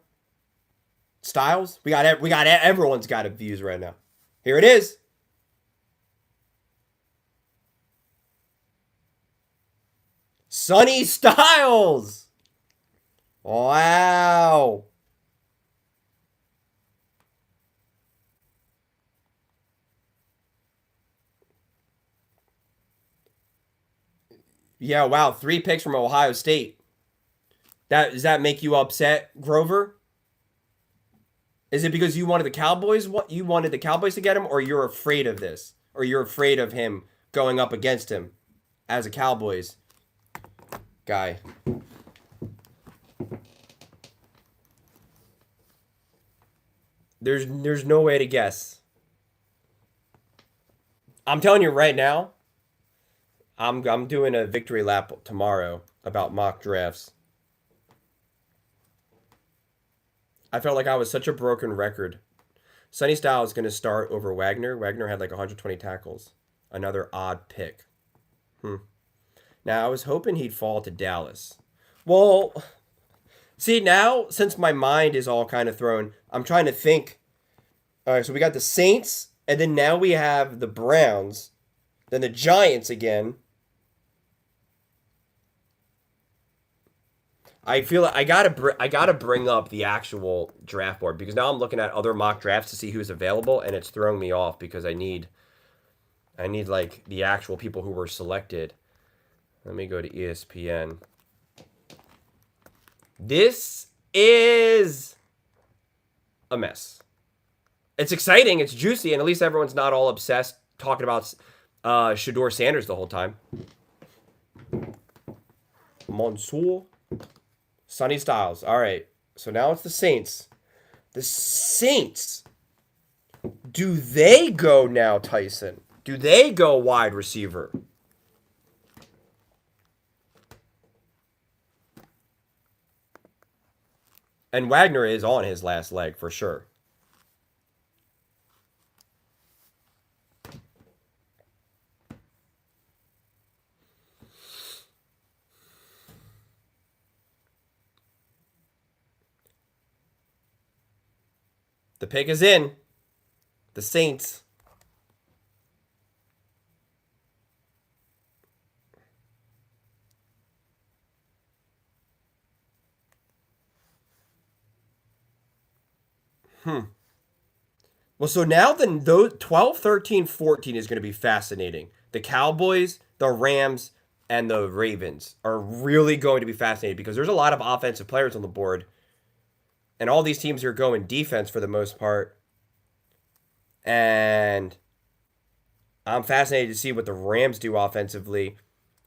Styles, we got everyone's got views right now. Here it is. Sonny Styles. Wow. Yeah, wow. 3 picks from Ohio State. Does that make you upset, Grover? Is it because you wanted the Cowboys? What you wanted the Cowboys to get him, or you're afraid of this, or you're afraid of him going up against him as a Cowboys guy? There's no way to guess. I'm telling you right now. I'm doing a victory lap tomorrow about mock drafts. I felt like I was such a broken record. Sonny Styles is going to start over Wagner. Wagner had like 120 tackles. Another odd pick. Now, I was hoping he'd fall to Dallas. Well, see, now, since my mind is all kind of thrown, I'm trying to think. All right, so we got the Saints, and then now we have the Browns, then the Giants again. I feel like I gotta bring up the actual draft board because now I'm looking at other mock drafts to see who's available, and it's throwing me off because I need like the actual people who were selected. Let me go to ESPN. This is a mess. It's exciting, it's juicy, and at least everyone's not all obsessed talking about Shador Sanders the whole time. Mansour. Sonny Styles. All right. So now it's the Saints. The Saints. Do they go now, Tyson? Do they go wide receiver? And Wagner is on his last leg for sure. The pick is in. The Saints. Well, so now those 12, 13, 14 is going to be fascinating. The Cowboys, the Rams, and the Ravens are really going to be fascinating because there's a lot of offensive players on the board. And all these teams are going defense for the most part. And I'm fascinated to see what the Rams do offensively,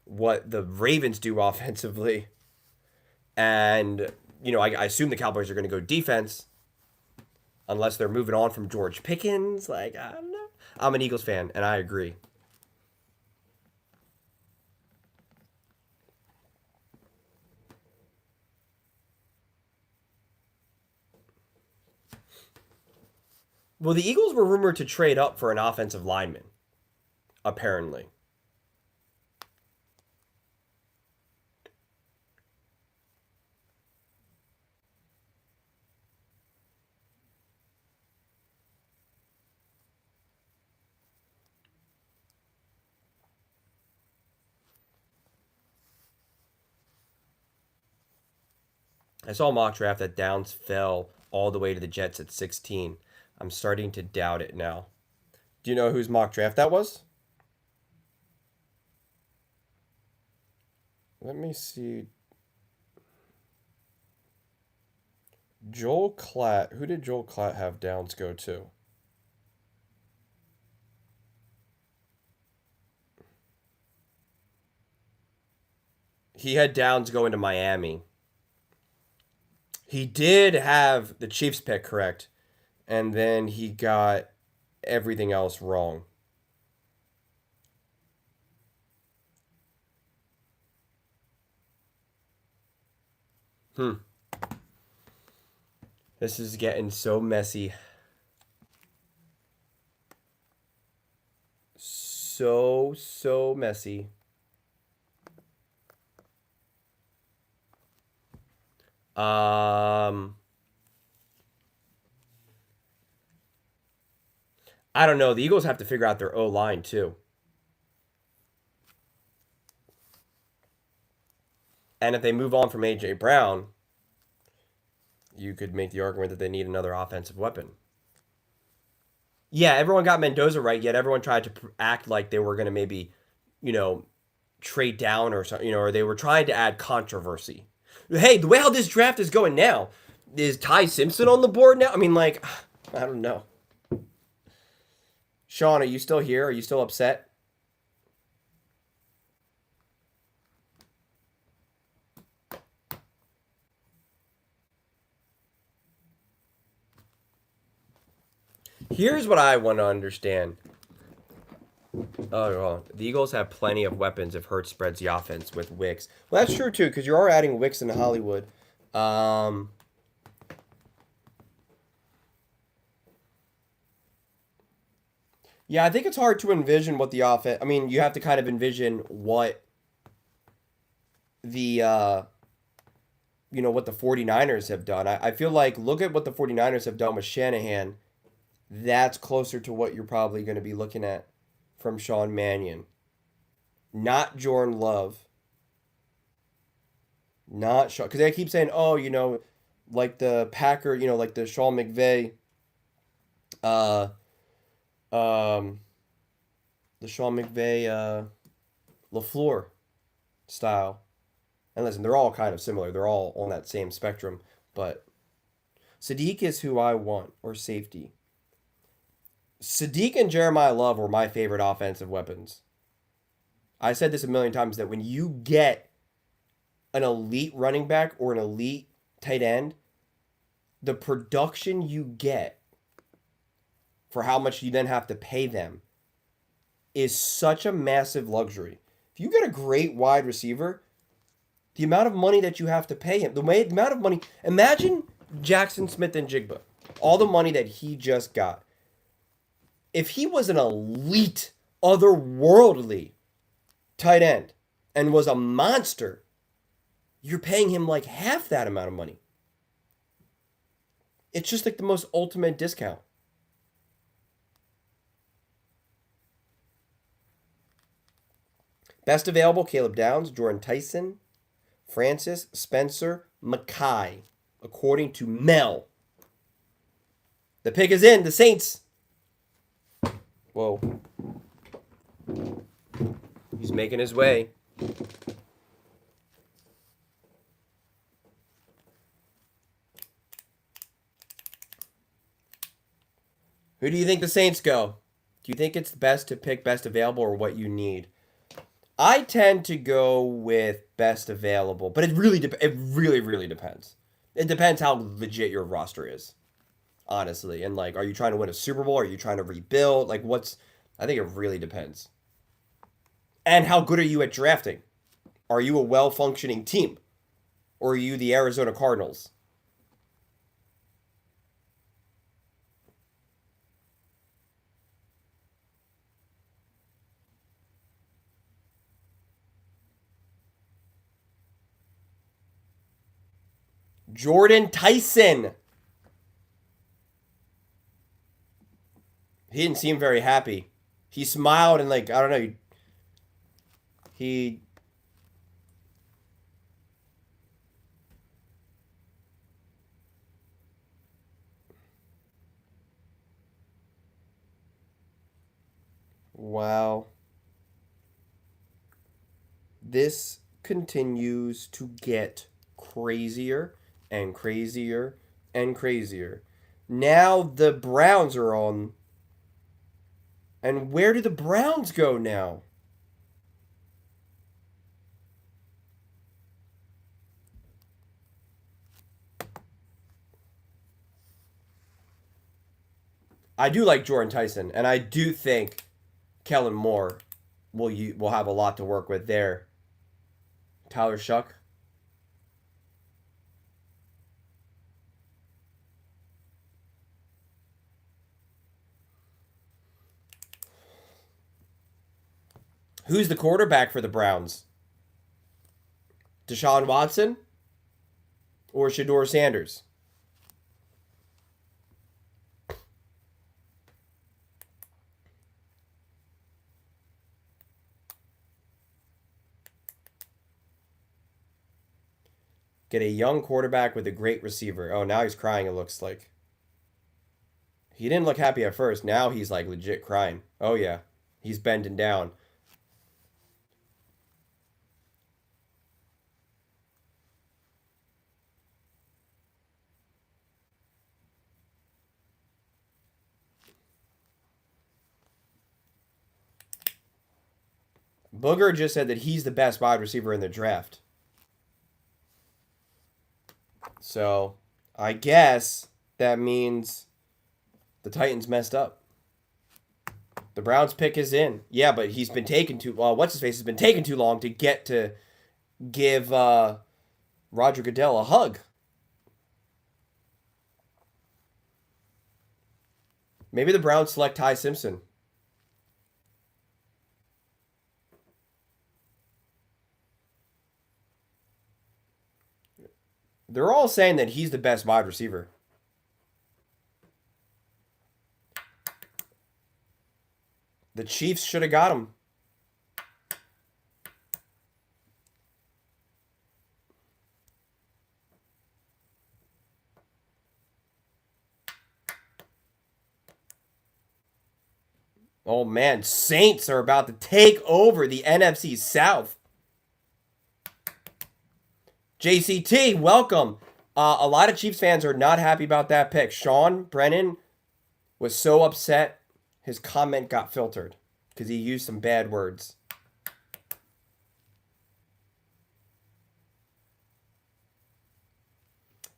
what the Ravens do offensively. And, I assume the Cowboys are going to go defense unless they're moving on from George Pickens. Like, I don't know. I'm an Eagles fan, and I agree. Well, the Eagles were rumored to trade up for an offensive lineman, apparently. I saw a mock draft that Downs fell all the way to the Jets at 16. I'm starting to doubt it now. Do you know whose mock draft that was? Let me see. Joel Klatt. Who did Joel Klatt have Downs go to? He had Downs going to Miami. He did have the Chiefs pick correct, and then he got everything else wrong. Hmm. This is getting so messy. So messy. Um I don't know. The Eagles have to figure out their O line too. And if they move on from AJ Brown, you could make the argument that they need another offensive weapon. Yeah, everyone got Mendoza right, yet everyone tried to act like they were going to maybe, you know, trade down or something, or they were trying to add controversy. Hey, the way how this draft is going now, is Ty Simpson on the board now? I mean, like, I don't know. Sean, are you still here? Are you still upset? Here's what I want to understand. Oh, well, the Eagles have plenty of weapons if Hurts spreads the offense with Wicks. Well, that's true too, because you are adding Wicks into Hollywood. Um, yeah, I think it's hard to envision what the offense. I mean, you have to kind of envision what the what the 49ers have done. I feel like look at what the 49ers have done with Shanahan. That's closer to what you're probably going to be looking at from Sean Mannion. Not Jordan Love. Not Sean. Because they keep saying, oh, like the Packer, like the Sean McVay, uh, um, the Sean McVay, LaFleur style. And listen, they're all kind of similar. They're all on that same spectrum. But Sadiq is who I want, or safety. Sadiq and Jeremiah Love were my favorite offensive weapons. I said this a million times that when you get an elite running back or an elite tight end, the production you get for how much you then have to pay them is such a massive luxury. If you get a great wide receiver, the amount of money that you have to pay him, the amount of money, imagine Jackson Smith and Jigba, all the money that he just got. If he was an elite, otherworldly tight end and was a monster, you're paying him like half that amount of money. It's just like the most ultimate discount. Best available, Caleb Downs, Jordan Tyson, Francis, Spencer, Mackay, according to Mel. The pick is in, the Saints. Whoa. He's making his way. Who do you think the Saints go? Do you think it's best to pick best available or what you need? I tend to go with best available, but it really depends. It depends how legit your roster is, honestly. And like, are you trying to win a Super Bowl? Are you trying to rebuild? Like, I think it really depends. And how good are you at drafting? Are you a well-functioning team? Or are you the Arizona Cardinals? Jordan Tyson. He didn't seem very happy. He smiled and like, I don't know. He wow. This continues to get crazier and crazier and crazier. Now the Browns are on. And where do the Browns go now? I do like Jordan Tyson, and I do think Kellen Moore will have a lot to work with there. Tyler Shuck. Who's the quarterback for the Browns? Deshaun Watson or Shedeur Sanders? Get a young quarterback with a great receiver. Oh, now he's crying, it looks like. He didn't look happy at first. Now he's like legit crying. Oh, yeah. He's bending down. Booger just said that he's the best wide receiver in the draft. So I guess that means the Titans messed up. The Browns pick is in. Yeah, but he's been taken too. Well, what's his face has been taking too long to get to give Roger Goodell a hug. Maybe the Browns select Ty Simpson. They're all saying that he's the best wide receiver. The Chiefs should have got him. Oh man, Saints are about to take over the NFC South. JCT, welcome. A lot of Chiefs fans are not happy about that pick. Sean Brennan was so upset his comment got filtered because he used some bad words.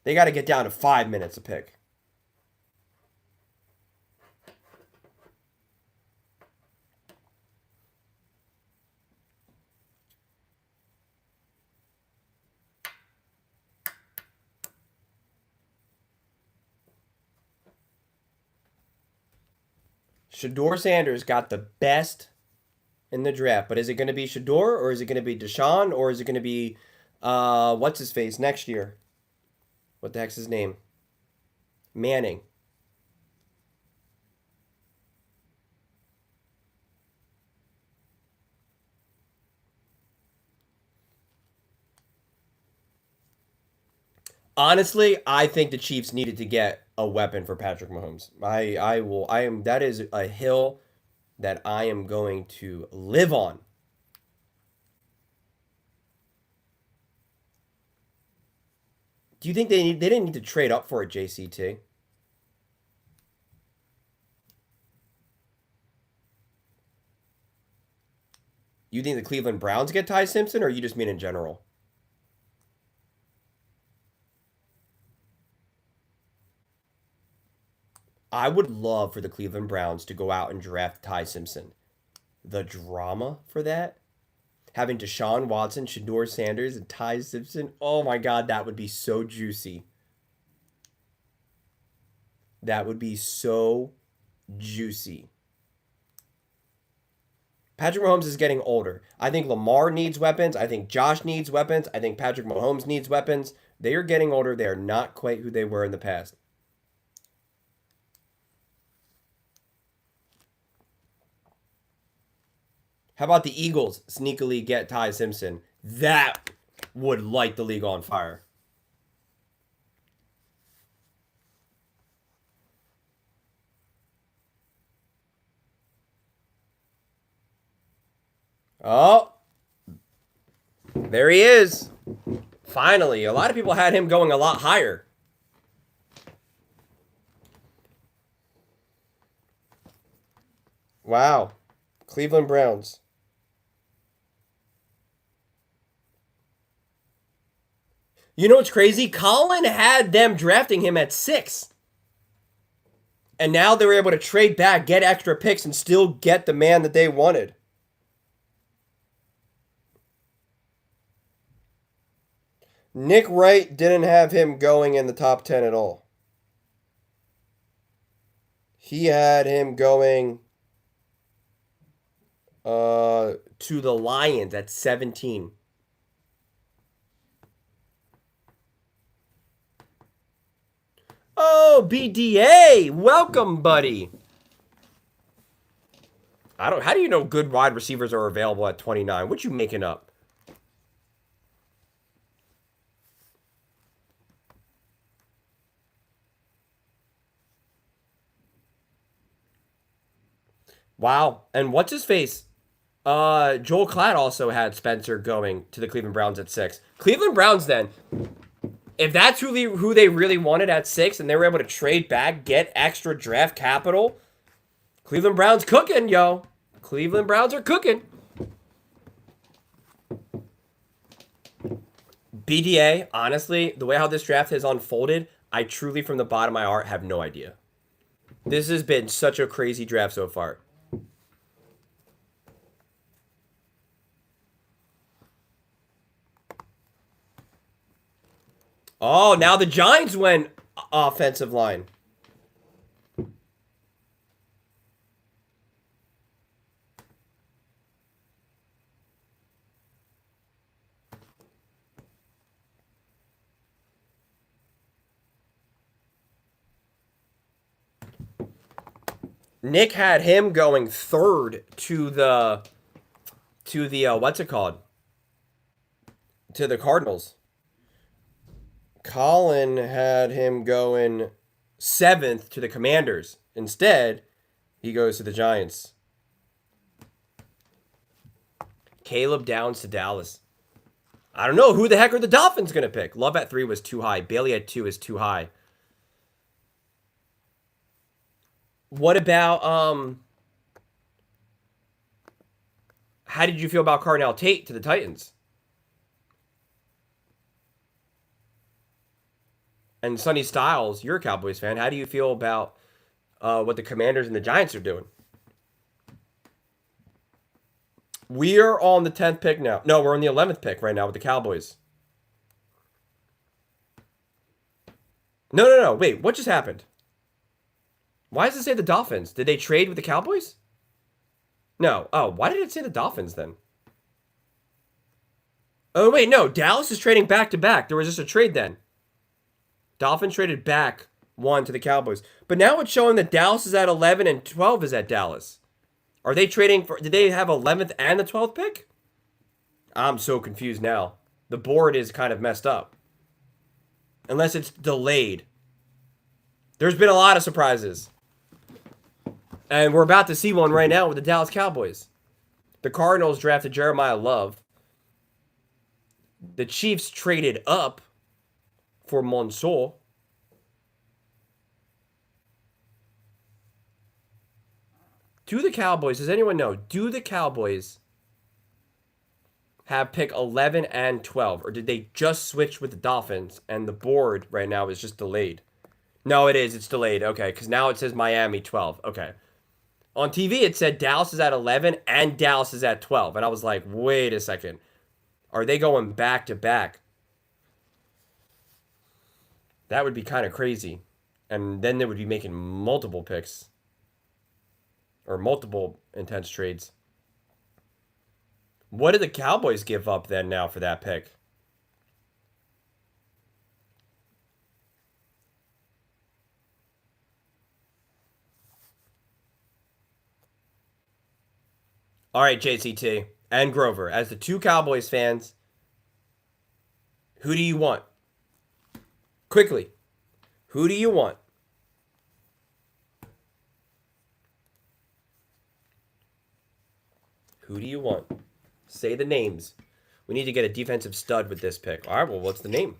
They got to get down to 5 minutes a pick. Shedeur Sanders got the best in the draft, but is it going to be Shedeur or is it going to be Deshaun or is it going to be what's his face next year? What the heck's his name? Manning. Honestly, I think the Chiefs needed to get a weapon for Patrick Mahomes. That is a hill that I am going to live on. Do you think they didn't need to trade up for it, JCT? You think the Cleveland Browns get Ty Simpson, or you just mean in general? I would love for the Cleveland Browns to go out and draft Ty Simpson. The drama for that? Having Deshaun Watson, Shedeur Sanders, and Ty Simpson. Oh my God, that would be so juicy. That would be so juicy. Patrick Mahomes is getting older. I think Lamar needs weapons. I think Josh needs weapons. I think Patrick Mahomes needs weapons. They are getting older. They are not quite who they were in the past. How about the Eagles sneakily get Ty Simpson? That would light the league on fire. Oh, there he is. Finally, a lot of people had him going a lot higher. Wow. Cleveland Browns. You know what's crazy? Colin had them drafting him at 6. And now they were able to trade back, get extra picks, and still get the man that they wanted. Nick Wright didn't have him going in the top 10 at all. He had him going to the Lions at 17. Oh, BDA, welcome, buddy. How do you know good wide receivers are available at 29? What you making up? Wow. And what's his face? Joel Klatt also had Spencer going to the Cleveland Browns at 6. Cleveland Browns then, if that's who they really wanted at 6 and they were able to trade back, get extra draft capital, Cleveland Browns cooking, yo. Cleveland Browns are cooking. BDA, honestly, the way how this draft has unfolded, I truly, from the bottom of my heart, have no idea. This has been such a crazy draft so far. Oh, now the Giants went offensive line. Nick had him going third to the what's it called? To the Cardinals. Colin had him going 7th to the Commanders. Instead, he goes to the Giants. Caleb Downs to Dallas. I don't know who the heck are the Dolphins going to pick. Love at 3 was too high. Bailey at 2 is too high. What about how did you feel about Carnell Tate to the Titans? And Sonny Styles, you're a Cowboys fan. How do you feel about what the Commanders and the Giants are doing? We are on the 10th pick now. No, we're on the 11th pick right now with the Cowboys. No. Wait, what just happened? Why does it say the Dolphins? Did they trade with the Cowboys? No. Oh, why did it say the Dolphins then? Oh, wait, no. Dallas is trading back to back. There was just a trade then. Dolphins traded back 1 to the Cowboys. But now it's showing that Dallas is at 11 and 12 is at Dallas. Are they trading for... Did they have 11th and the 12th pick? I'm so confused now. The board is kind of messed up. Unless it's delayed. There's been a lot of surprises. And we're about to see one right now with the Dallas Cowboys. The Cardinals drafted Jeremiah Love. The Chiefs traded up for Mansour. Do the Cowboys, does anyone know, do the Cowboys have pick 11 and 12? Or did they just switch with the Dolphins and the board right now is just delayed? No, it is. It's delayed. Okay, because now it says Miami 12. Okay. On TV, it said Dallas is at 11 and Dallas is at 12. And I was like, wait a second. Are they going back to back? That would be kind of crazy. And then they would be making multiple picks. Or multiple intense trades. What did the Cowboys give up then now for that pick? All right, JCT and Grover, as the 2 Cowboys fans, who do you want? Quickly, who do you want? Who do you want? Say the names. We need to get a defensive stud with this pick. All right, well, what's the name?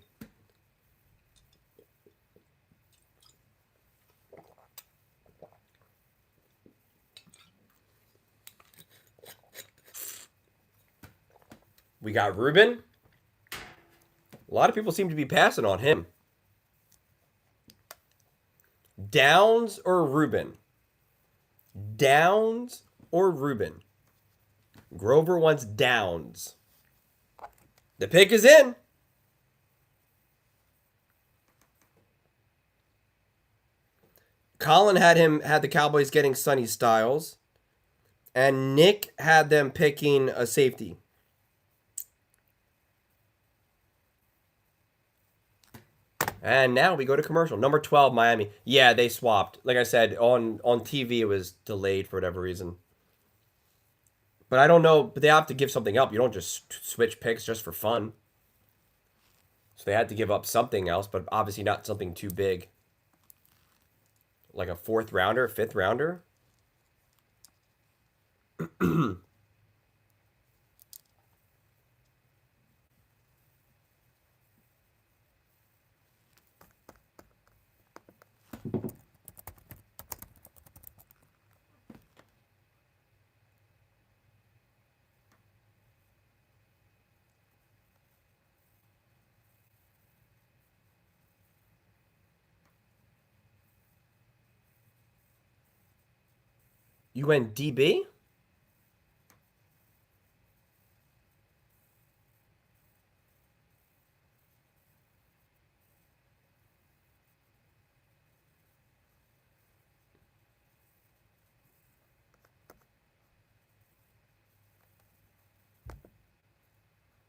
We got Ruben. A lot of people seem to be passing on him. Downs or Rubin? Downs or Rubin? Grover wants Downs. The pick is in. Colin had the Cowboys getting Sonny Styles, and Nick had them picking a safety. And now we go to commercial. Number 12, Miami. Yeah, they swapped. Like I said, on TV it was delayed for whatever reason. But I don't know. But they have to give something up. You don't just switch picks just for fun. So they had to give up something else, but obviously not something too big. Like a 4th rounder, 5th rounder. You went DB?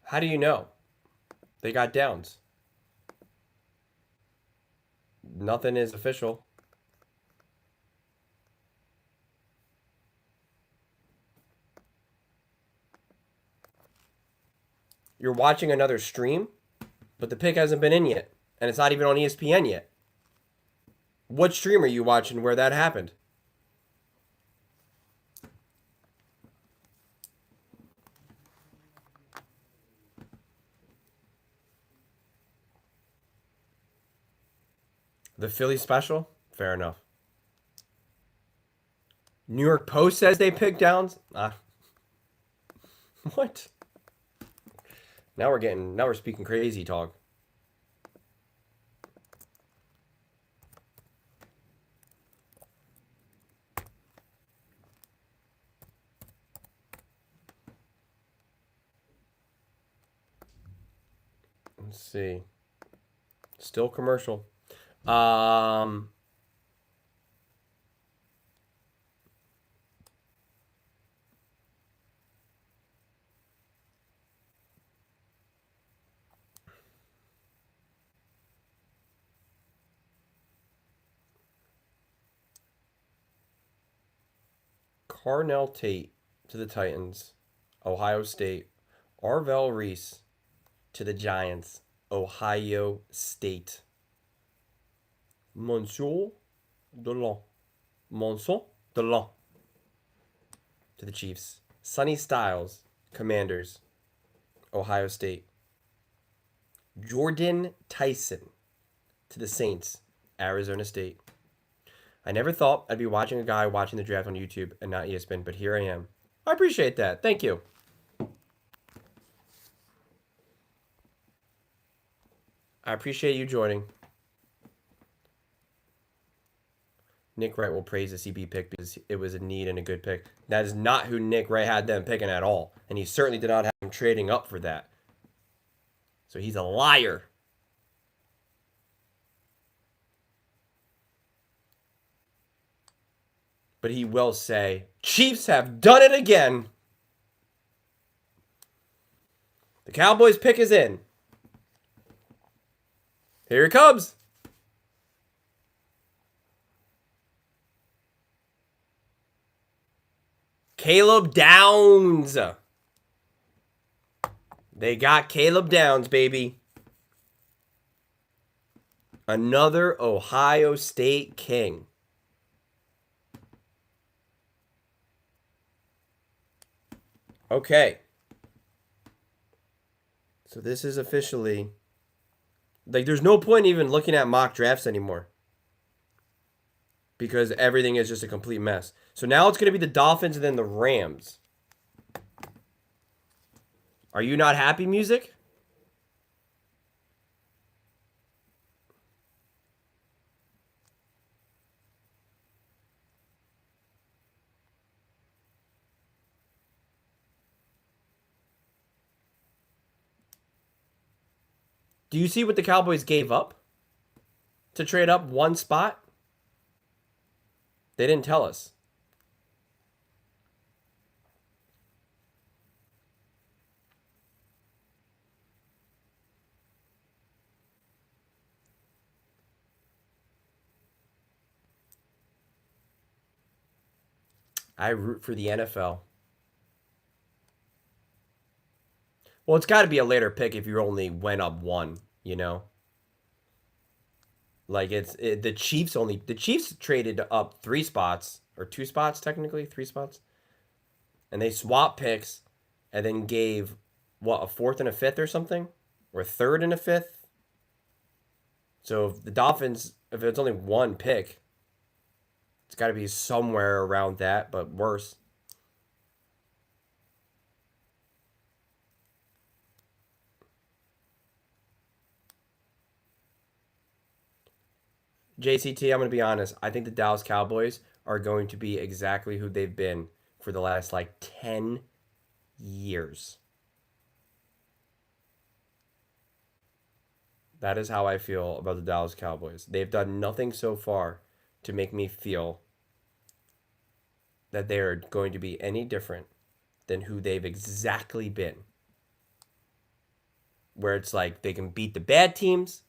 How do you know? They got Downs. Nothing is official. You're watching another stream, but the pick hasn't been in yet. And it's not even on ESPN yet. What stream are you watching where that happened? The Philly special? Fair enough. New York Post says they picked Downs? What? Now we're speaking crazy talk. Let's see. Still commercial. Carnell Tate to the Titans, Ohio State. Arvell Reese to the Giants, Ohio State. Monsieur Delon. Monson Delon to the Chiefs. Sonny Styles, Commanders, Ohio State. Jordan Tyson to the Saints, Arizona State. I never thought I'd be watching a guy watching the draft on YouTube and not ESPN, but here I am. I appreciate that. Thank you. I appreciate you joining. Nick Wright will praise the CB pick because it was a need and a good pick. That is not who Nick Wright had them picking at all. And he certainly did not have them trading up for that. So he's a liar. But he will say, Chiefs have done it again. The Cowboys pick is in. Here it comes. Caleb Downs. They got Caleb Downs, baby. Another Ohio State King. Okay. So this is officially... Like, there's no point even looking at mock drafts anymore. Because everything is just a complete mess. So now it's going to be the Dolphins and then the Rams. Are you not happy, music? Do you see what the Cowboys gave up to trade up one spot? They didn't tell us. I root for the NFL. Well, it's got to be a later pick if you only went up one, you know? Like the Chiefs traded up 3 spots or 2 spots technically, 3 spots. And they swapped picks and then gave what, a fourth and a fifth or something? Or a third and a fifth? So if the Dolphins, if it's only one pick, it's got to be somewhere around that, but worse. JCT, I'm going to be honest. I think the Dallas Cowboys are going to be exactly who they've been for the last like 10 years. That is how I feel about the Dallas Cowboys. They've done nothing so far to make me feel that they are going to be any different than who they've exactly been. Where it's like they can beat the bad teams.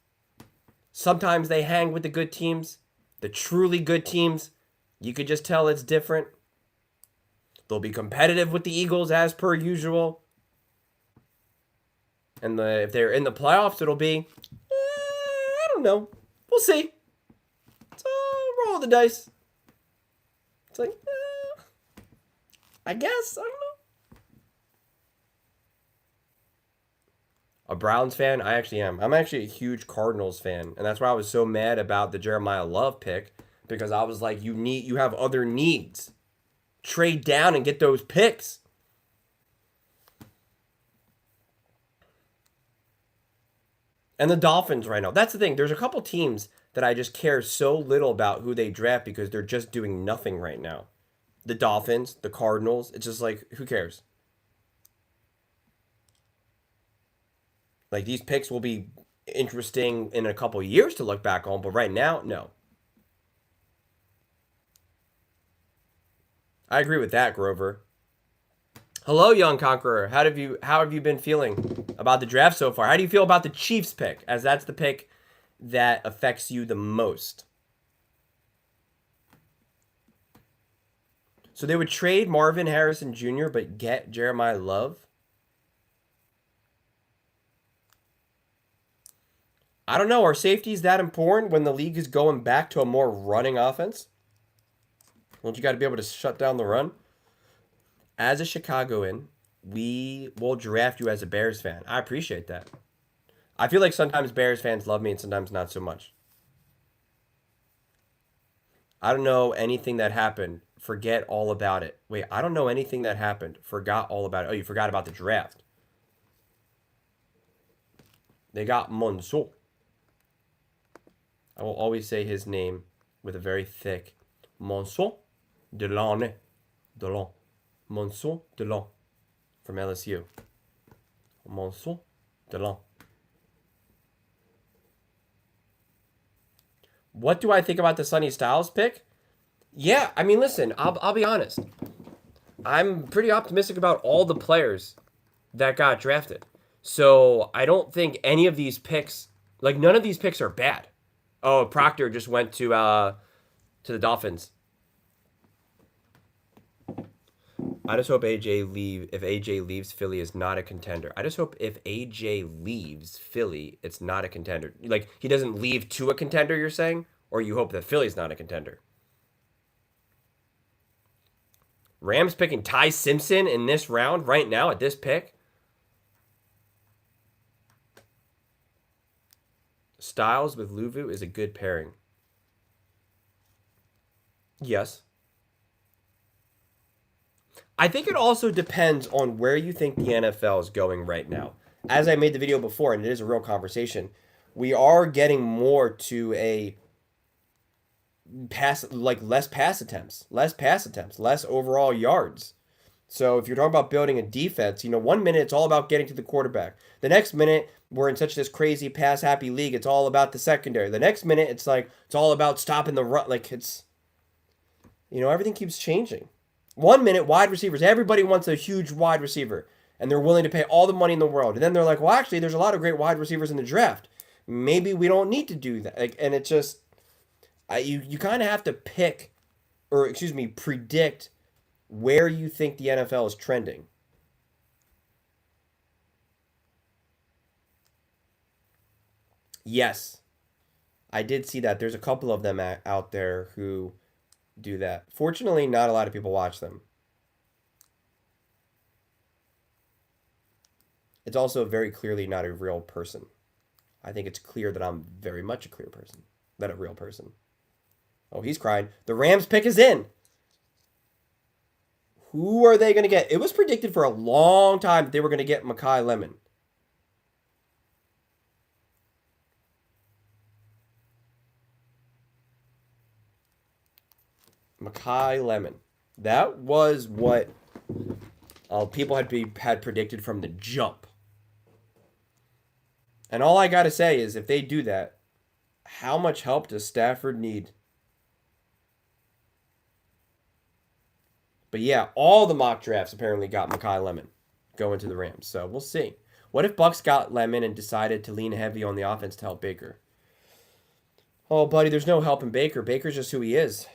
Sometimes they hang with the good teams. The truly good teams, you could just tell it's different. They'll be competitive with the Eagles as per usual. And if they're in the playoffs, it'll be, I don't know. We'll see. It's roll the dice. It's like, I guess. I don't know. A Browns fan? I actually am. I'm actually a huge Cardinals fan. And that's why I was so mad about the Jeremiah Love pick. Because I was like, you have other needs. Trade down and get those picks. And the Dolphins right now. That's the thing. There's a couple teams that I just care so little about who they draft because they're just doing nothing right now. The Dolphins, the Cardinals. It's just like, who cares? Like, these picks will be interesting in a couple years to look back on, but right now, no. I agree with that, Grover. Hello, Young Conqueror. How have you been feeling about the draft so far? How do you feel about the Chiefs pick, as that's the pick that affects you the most? So they would trade Marvin Harrison Jr. but get Jeremiah Love? I don't know. Are safeties that important when the league is going back to a more running offense? Don't you got to be able to shut down the run? As a Chicagoan, we will draft you as a Bears fan. I appreciate that. I feel like sometimes Bears fans love me and sometimes not so much. I don't know anything that happened. Forget all about it. Wait, I don't know anything that happened. Forgot all about it. Oh, you forgot about the draft. They got Monceau. I will always say his name with a very thick Monceau Delon. Delon. Monceau Delon from LSU. Monceau Delon. What do I think about the Sonny Styles pick? Yeah, I mean, listen, I'll be honest. I'm pretty optimistic about all the players that got drafted. So I don't think any of these picks, like none of these picks are bad. Oh, Proctor just went to the Dolphins. I just hope if AJ leaves, Philly is not a contender. I just hope if AJ leaves Philly, it's not a contender. Like, he doesn't leave to a contender, you're saying? Or you hope that Philly's not a contender? Rams picking Ty Simpson in this round right now at this pick? Styles with Luvu is a good pairing. Yes. I think it also depends on where you think the NFL is going right now. As I made the video before, and it is a real conversation, we are getting more to a less pass attempts, less overall yards. So if you're talking about building a defense, 1 minute it's all about getting to the quarterback. The next minute we're in such this crazy pass happy league, it's all about the secondary. The next minute it's like it's all about stopping the run. Like everything keeps changing. 1 minute wide receivers, everybody wants a huge wide receiver, and they're willing to pay all the money in the world. And then they're like, well, actually, there's a lot of great wide receivers in the draft. Maybe we don't need to do that. And it's just, you kind of have to pick, or excuse me, predict where you think the NFL is trending. Yes, I did see that. There's a couple of them out there who do that. Fortunately, not a lot of people watch them. It's also very clearly not a real person. I think it's clear that I'm very much a clear person, not a real person. Oh, he's crying. The Rams pick is in. Who are they going to get? It was predicted for a long time that they were going to get Makai Lemon. Makai Lemon. That was what people had predicted from the jump. And all I got to say is if they do that, how much help does Stafford need? But yeah, all the mock drafts apparently got Makai Lemon going to the Rams. So we'll see. What if Bucks got Lemon and decided to lean heavy on the offense to help Baker? Oh, buddy, there's no helping Baker. Baker's just who he is.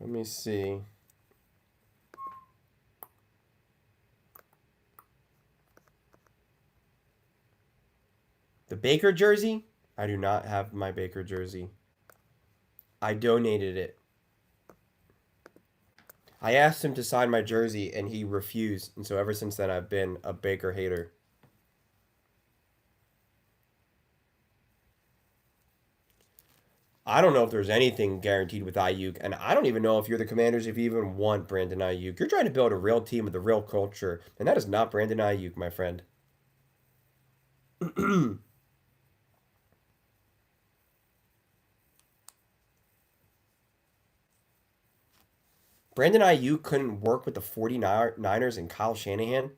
Let me see. The Baker jersey? I do not have my Baker jersey. I donated it. I asked him to sign my jersey and he refused. And so ever since then, I've been a Baker hater. I don't know if there's anything guaranteed with Ayuk. And I don't even know if you're the Commanders if you even want Brandon Ayuk. You're trying to build a real team with a real culture. And that is not Brandon Ayuk, my friend. Brandon Ayuk couldn't work with the 49ers and Kyle Shanahan,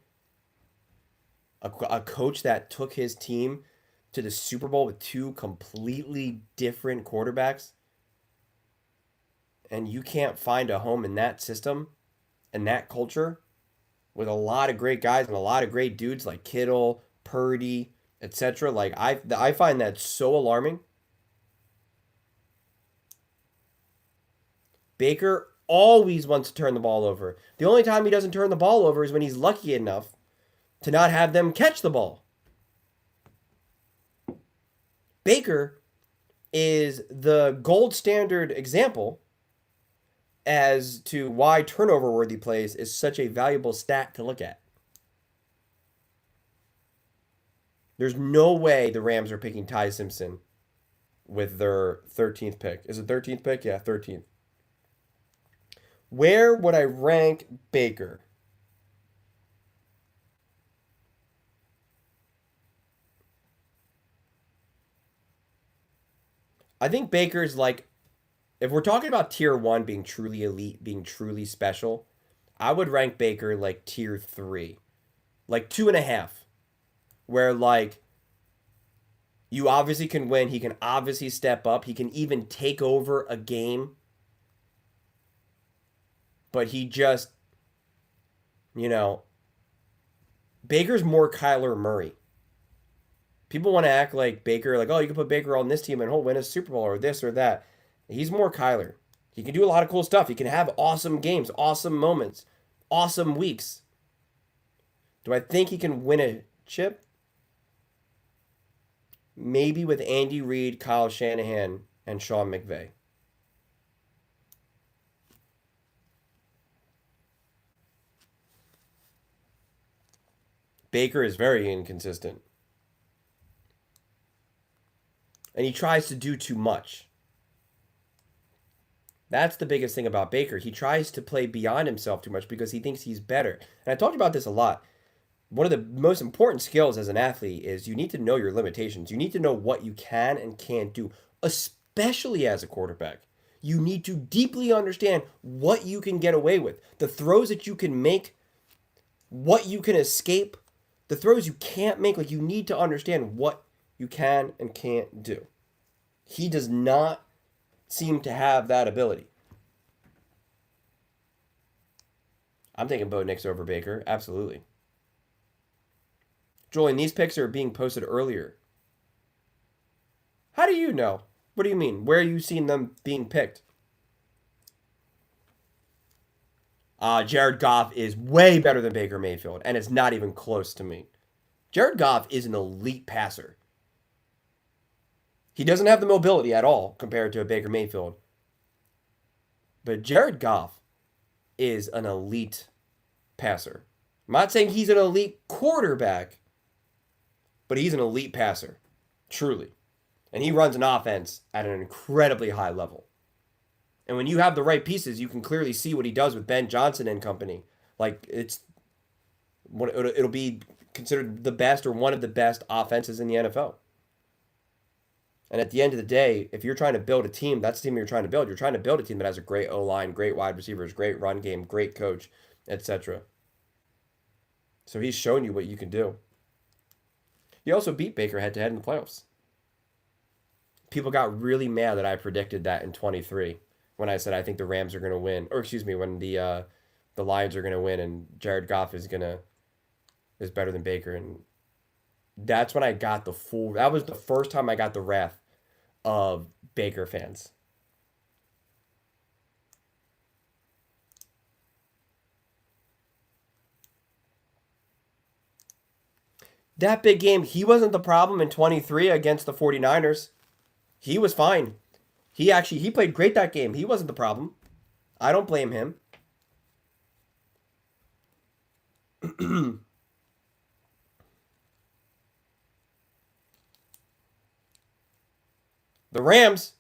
a coach that took his team to the Super Bowl with two completely different quarterbacks. And you can't find a home in that system and that culture with a lot of great guys and a lot of great dudes like Kittle, Purdy, etc. Like I find that so alarming. Baker always wants to turn the ball over. The only time he doesn't turn the ball over is when he's lucky enough to not have them catch the ball. Baker is the gold standard example as to why turnover worthy plays is such a valuable stat to look at. There's no way the Rams are picking Ty Simpson with their 13th pick. Is it 13th pick? Yeah, 13th. Where would I rank Baker? I think Baker's like, if we're talking about tier one being truly elite, being truly special, I would rank Baker like tier three, like 2.5, where like you obviously can win. He can obviously step up. He can even take over a game. But he just, you know, Baker's more Kyler Murray. People want to act like Baker, like, oh, you can put Baker on this team and he'll win a Super Bowl or this or that. He's more Kyler. He can do a lot of cool stuff. He can have awesome games, awesome moments, awesome weeks. Do I think he can win a chip? Maybe with Andy Reid, Kyle Shanahan, and Sean McVay. Baker is very inconsistent. And he tries to do too much. That's the biggest thing about Baker. He tries to play beyond himself too much because he thinks he's better. And I talked about this a lot. one of the most important skills as an athlete is you need to know your limitations. You need to know what you can and can't do, especially as a quarterback. You need to deeply understand what you can get away with, the throws that you can make, what you can escape, the throws you can't make. Like, you need to understand what you can and can't do. He does not seem to have that ability. I'm taking Bo Nix over Baker, absolutely. Julian, these picks are being posted earlier. How do you know? What do you mean? Where are you seeing them being picked? Jared Goff is way better than Baker Mayfield, and it's not even close to me. Jared Goff is an elite passer. He doesn't have the mobility at all compared to a Baker Mayfield. But Jared Goff is an elite passer. I'm not saying he's an elite quarterback, but he's an elite passer, truly. And he runs an offense at an incredibly high level. And when you have the right pieces, you can clearly see what he does with Ben Johnson and company. Like, it'll be considered the best or one of the best offenses in the NFL. And at the end of the day, if you're trying to build a team, that's the team you're trying to build. You're trying to build a team that has a great O-line, great wide receivers, great run game, great coach, etc. So he's shown you what you can do. He also beat Baker head-to-head in the playoffs. People got really mad that I predicted that in 23 when I said I think the Rams are going to win. Or excuse me, when the Lions are going to win and Jared Goff is better than Baker. And that's when I got that was the first time I got the wrath of Baker fans. That big game, he wasn't the problem in 23 against the 49ers. He was fine. He played great that game. He wasn't the problem. I don't blame him. The Rams.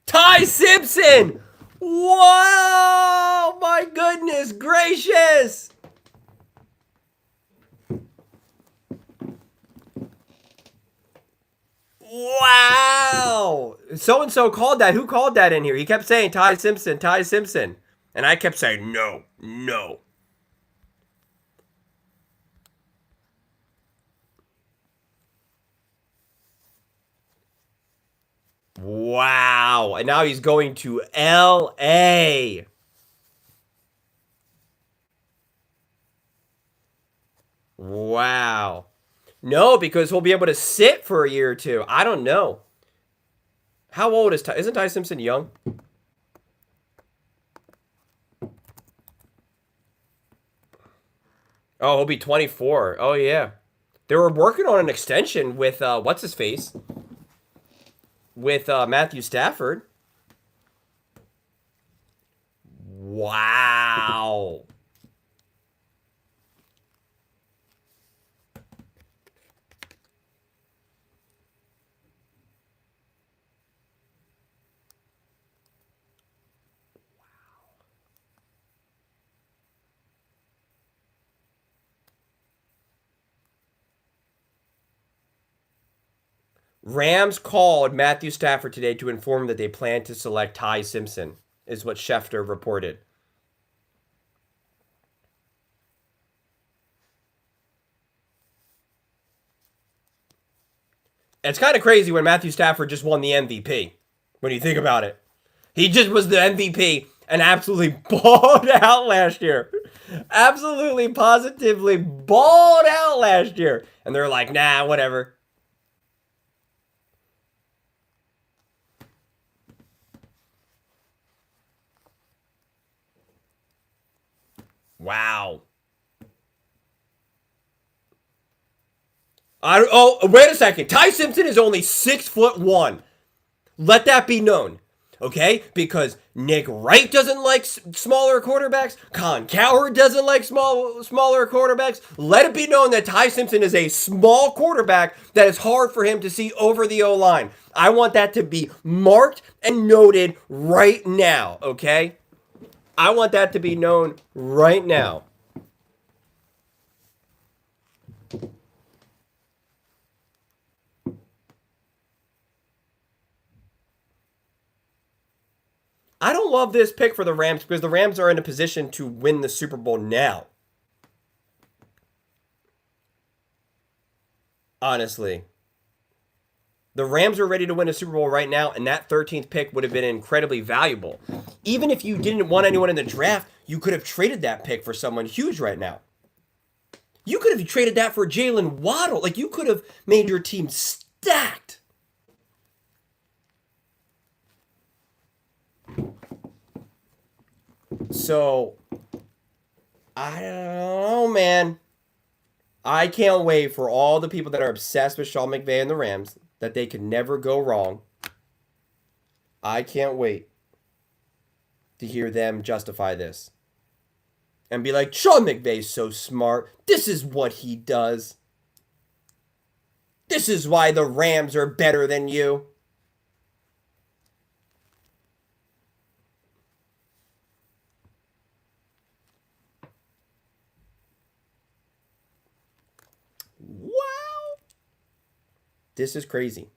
Ty Simpson! Whoa! My goodness gracious! Wow! So-and-so called that. Who called that in here? He kept saying Ty Simpson, Ty Simpson. And I kept saying, no, no. Wow. And now he's going to L.A. Wow. No, because he'll be able to sit for a year or two. I don't know. How old is Ty? Isn't Ty Simpson young? Oh, he'll be 24. Oh, yeah. They were working on an extension with, what's-his-face? With Matthew Stafford. Wow. Rams called Matthew Stafford today to inform that they plan to select Ty Simpson, is what Schefter reported. It's kind of crazy when Matthew Stafford just won the MVP, when you think about it. He just was the MVP and absolutely balled out last year. Absolutely, positively balled out last year. And they're like, nah, whatever. Wow. Wait a second. Ty Simpson is only 6'1". Let that be known. okay? Because Nick Wright doesn't like smaller quarterbacks. Colin Cowherd doesn't like smaller quarterbacks. Let it be known that Ty Simpson is a small quarterback that is hard for him to see over the O-line. I want that to be marked and noted right now, okay? I want that to be known right now. I don't love this pick for the Rams because the Rams are in a position to win the Super Bowl now. Honestly. The Rams are ready to win a Super Bowl right now, and that 13th pick would have been incredibly valuable. Even if you didn't want anyone in the draft, you could have traded that pick for someone huge right now. You could have traded that for Jalen Waddle. Like, you could have made your team stacked. So, I don't know, man. I can't wait for all the people that are obsessed with Sean McVay and the Rams, that they can never go wrong. I can't wait to hear them justify this. And be like, Sean McVay's so smart. This is what he does. This is why the Rams are better than you. Wow. This is crazy.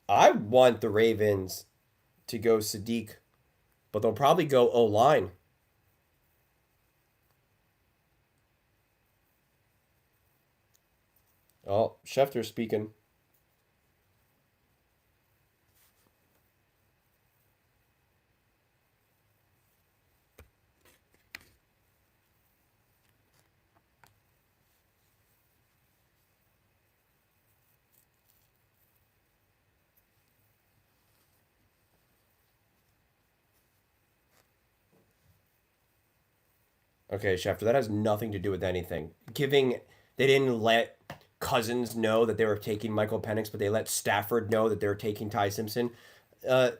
I want the Ravens to go Sadiq, but they'll probably go O-line. Oh, Schefter's speaking. Okay, Schefter, that has nothing to do with anything. They didn't let Cousins know that they were taking Michael Penix, but they let Stafford know that they were taking Ty Simpson. Uh,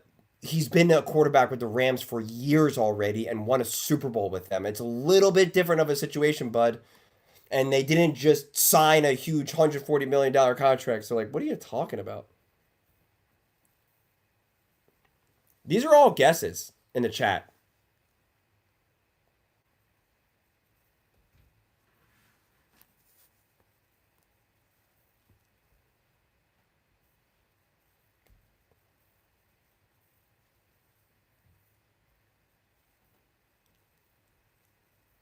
he's been a quarterback with the Rams for years already and won a Super Bowl with them. It's a little bit different of a situation, bud. And they didn't just sign a huge $140 million contract. So, like, what are you talking about? These are all guesses in the chat.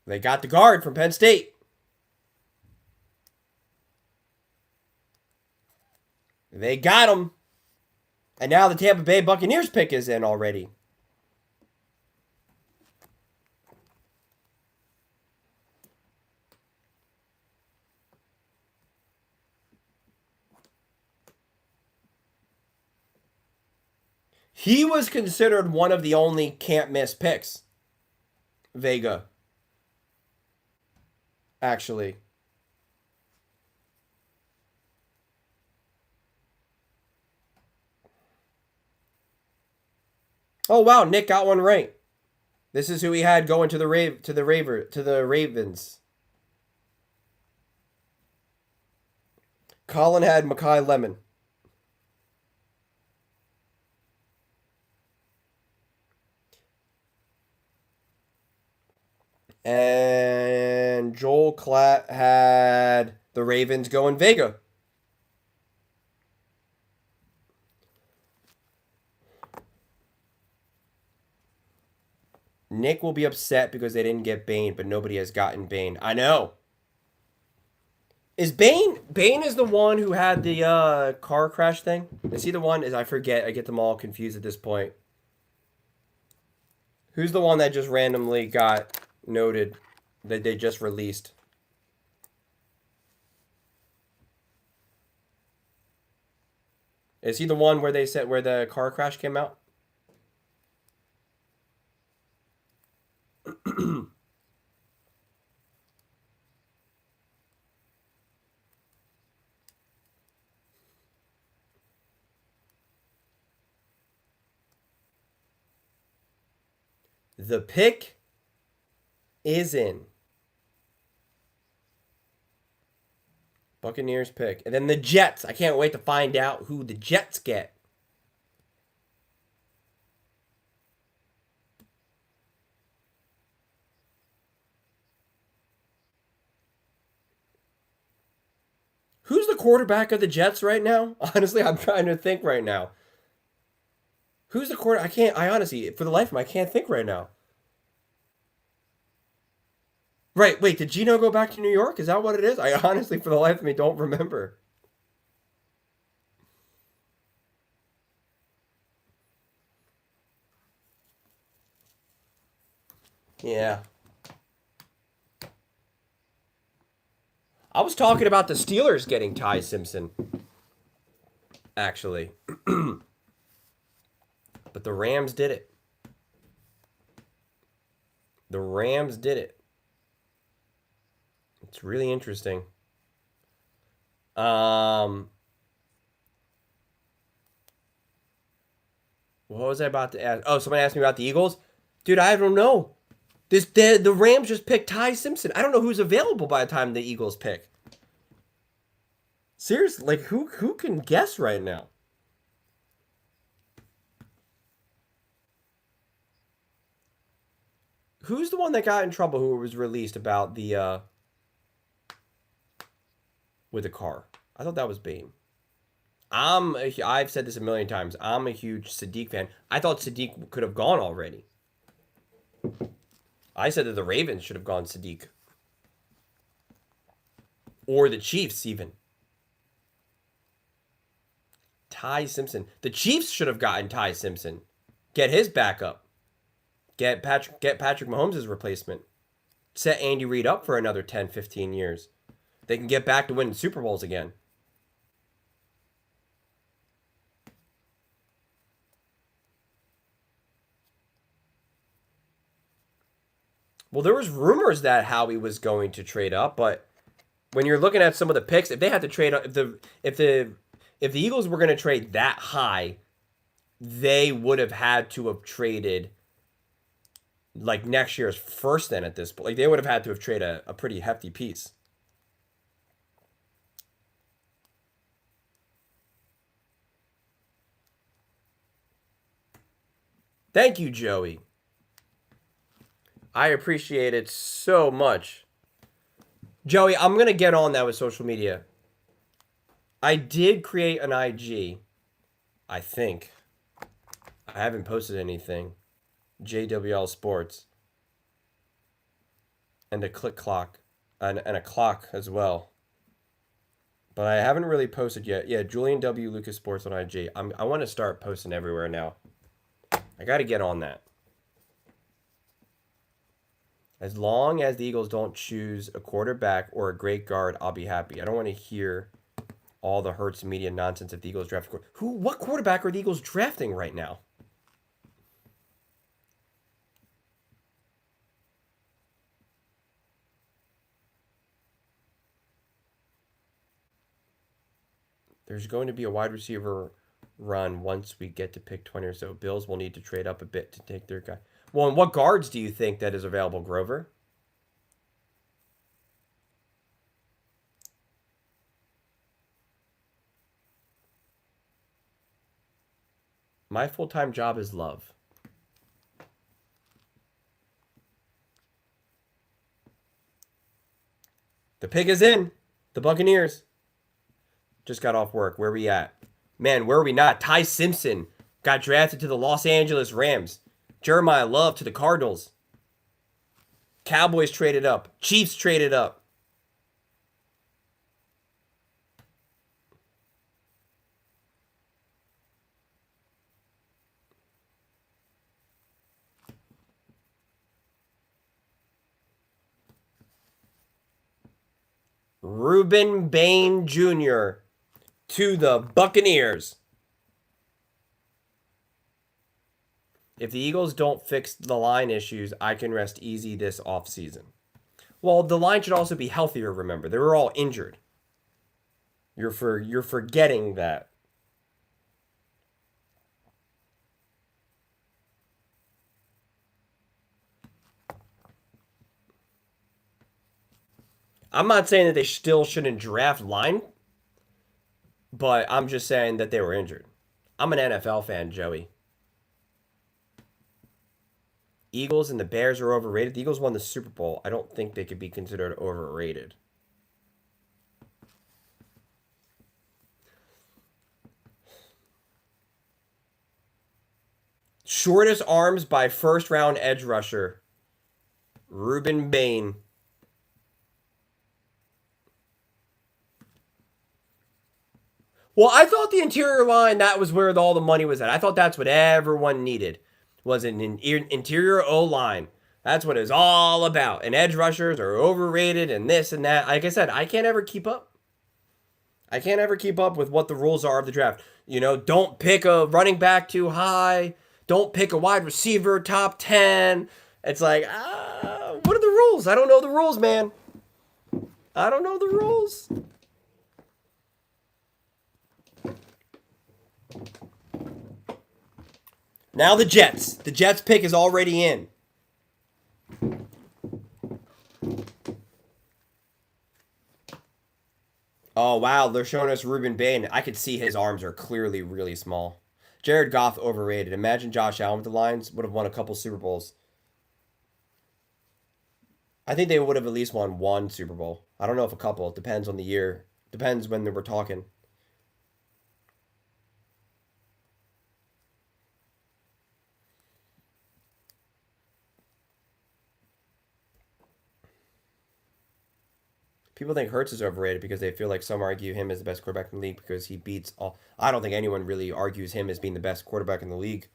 They got the guard from Penn State. They got him. And now the Tampa Bay Buccaneers pick is in already. He was considered one of the only can't miss picks. Vega. Actually. Oh wow, Nick got one right. This is who he had going to the Ravens. Colin had Makai Lemon. And Joel Klatt had the Ravens going Vega. Nick will be upset because they didn't get Bane, but nobody has gotten Bane. I know. Is Bane is the one who had the car crash thing? Is he the one? I forget. I get them all confused at this point. Who's the one that just randomly got noted that they just released? Is he the one where they said where the car crash came out? The pick is in. Buccaneers pick. And then the Jets. I can't wait to find out who the Jets get. Who's the quarterback of the Jets right now? Honestly, I'm trying to think right now. Who's the quarter? I honestly, for the life of me, I can't think right now. Right, wait, did Gino go back to New York? Is that what it is? I honestly, for the life of me, don't remember. Yeah. I was talking about the Steelers getting Ty Simpson, actually. But the Rams did it. The Rams did it. It's really interesting. What was I about to ask? Oh, someone asked me about the Eagles. Dude, I don't know. The Rams just picked Ty Simpson. I don't know who's available by the time the Eagles pick. Seriously, like who can guess right now? Who's the one that got in trouble who was released about the with the car? I thought that was Bane. I've said this a million times. I'm a huge Sadiq fan. I thought Sadiq could have gone already. I said that the Ravens should have gone Sadiq. Or the Chiefs, even. Ty Simpson. The Chiefs should have gotten Ty Simpson. Get his backup. Get Patrick Mahomes' replacement. Set Andy Reid up for another 10, 15 years. They can get back to winning Super Bowls again. Well, there was rumors that Howie was going to trade up, but when you're looking at some of the picks, if they had to trade up, if the Eagles were going to trade that high, they would have had to have traded like next year's first. Then at this point, like they would have had to have traded a pretty hefty piece. Thank you, Joey. I appreciate it so much. Joey, I'm going to get on that with social media. I did create an IG, I think. I haven't posted anything. JWL Sports. And a click clock. And a clock as well. But I haven't really posted yet. Yeah, Julian W. Lucas Sports on IG. I want to start posting everywhere now. I got to get on that. As long as the Eagles don't choose a quarterback or a great guard, I'll be happy. I don't want to hear all the Hurts media nonsense if the Eagles draft what quarterback are the Eagles drafting right now? There's going to be a wide receiver run once we get to pick 20 or so. Bills will need to trade up a bit to take their guy. Well, and what guards do you think that is available, Grover? My full-time job is love. The pig is in. The Buccaneers just got off work. Where we at? Man, where are we not? Ty Simpson got drafted to the Los Angeles Rams. Jeremiah Love to the Cardinals. Cowboys traded up. Chiefs traded up. Reuben Bain Jr. to the Buccaneers. If the Eagles don't fix the line issues, I can rest easy this offseason. Well, the line should also be healthier, remember. They were all injured. You're forgetting that. I'm not saying that they still shouldn't draft line, but I'm just saying that they were injured. I'm an NFL fan, Joey. Eagles and the Bears are overrated. The Eagles won the Super Bowl. I don't think they could be considered overrated. Shortest arms by first round edge rusher. Ruben Bain. Well, I thought the interior line, that was where all the money was at. I thought that's what everyone needed, was an interior O-line. That's what it's all about. And edge rushers are overrated and this and that. Like I said, I can't ever keep up. I can't ever keep up with what the rules are of the draft. You know, don't pick a running back too high. Don't pick a wide receiver top 10. It's like, what are the rules? I don't know the rules, man. I don't know the rules. Now the Jets. The Jets pick is already in. Oh, wow. They're showing us Ruben Bain. I could see his arms are clearly really small. Jared Goff overrated. Imagine Josh Allen with the Lions would have won a couple Super Bowls. I think they would have at least won one Super Bowl. I don't know if a couple. It depends on the year. Depends when they were talking. People think Hurts is overrated because they feel like some argue him as the best quarterback in the league because he beats all. I don't think anyone really argues him as being the best quarterback in the league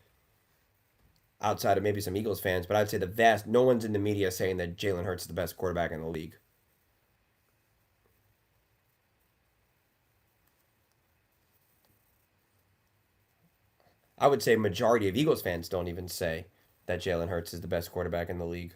outside of maybe some Eagles fans, but I'd say no one's in the media saying that Jalen Hurts is the best quarterback in the league. I would say majority of Eagles fans don't even say that Jalen Hurts is the best quarterback in the league.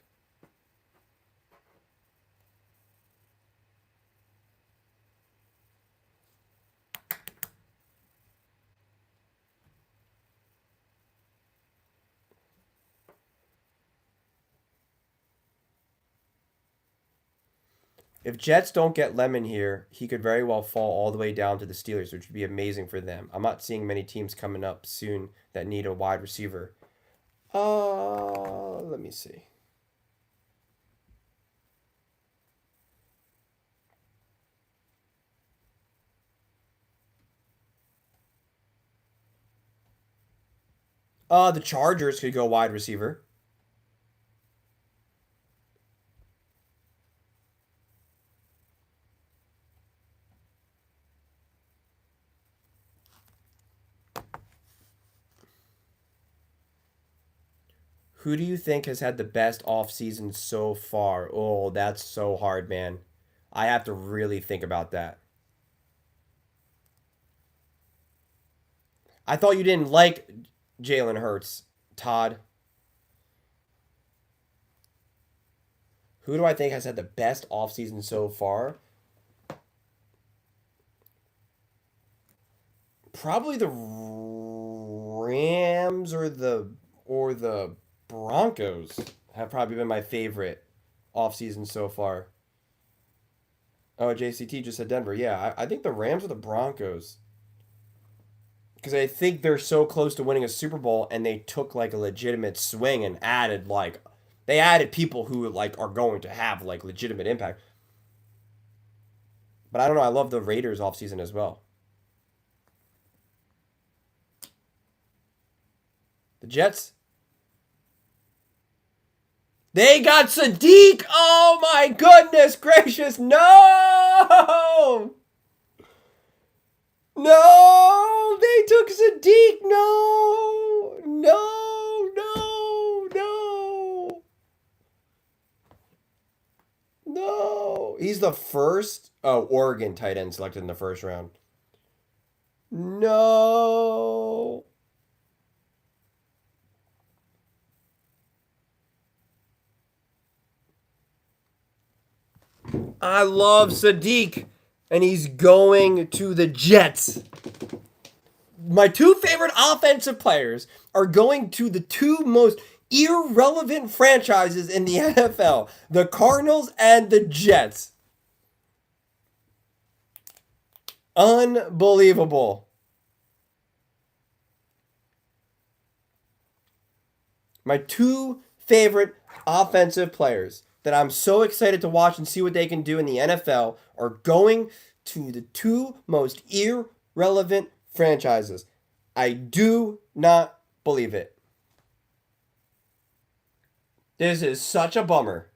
If Jets don't get Lemon here, he could very well fall all the way down to the Steelers, which would be amazing for them. I'm not seeing many teams coming up soon that need a wide receiver. Let me see. The Chargers could go wide receiver. Who do you think has had the best offseason so far? Oh, that's so hard, man. I have to really think about that. I thought you didn't like Jalen Hurts, Todd. Who do I think has had the best offseason so far? Probably the Rams or the Broncos have probably been my favorite offseason so far. Oh, JCT just said Denver. Yeah, I think the Rams or the Broncos. Because I think they're so close to winning a Super Bowl and they took like a legitimate swing and added they added people who like are going to have like legitimate impact. But I don't know, I love the Raiders offseason as well. The Jets, they got Sadiq. Oh my goodness gracious. No! No! They took Sadiq. No! No! No! No! No! He's the first Oregon tight end selected in the first round. No! I love Sadiq, and he's going to the Jets. My two favorite offensive players are going to the two most irrelevant franchises in the NFL, the Cardinals and the Jets. Unbelievable. My two favorite offensive players that I'm so excited to watch and see what they can do in the NFL are going to the two most irrelevant franchises. I do not believe it. This is such a bummer.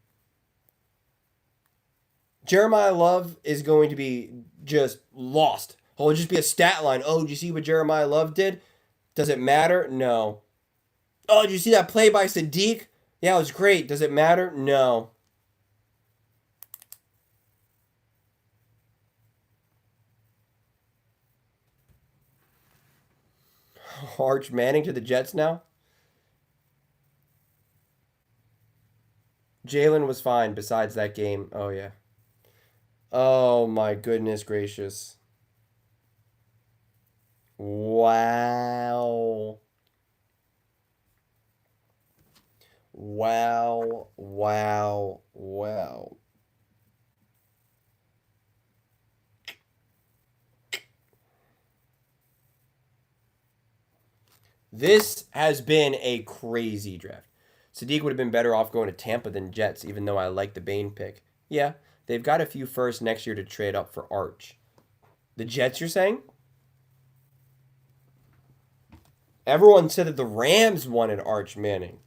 Jeremiah Love is going to be just lost. It'll just be a stat line. Oh, did you see what Jeremiah Love did? Does it matter? No. Oh, did you see that play by Sadiq? Yeah, it was great. Does it matter? No. Arch Manning to the Jets now? Jalen was fine besides that game. Oh, yeah. Oh, my goodness gracious. Wow. Wow. Wow. Wow. This has been a crazy draft. Sadiq would have been better off going to Tampa than Jets, even though I like the Bane pick. Yeah, they've got a few firsts next year to trade up for Arch. The Jets, you're saying? Everyone said that the Rams wanted Arch Manning.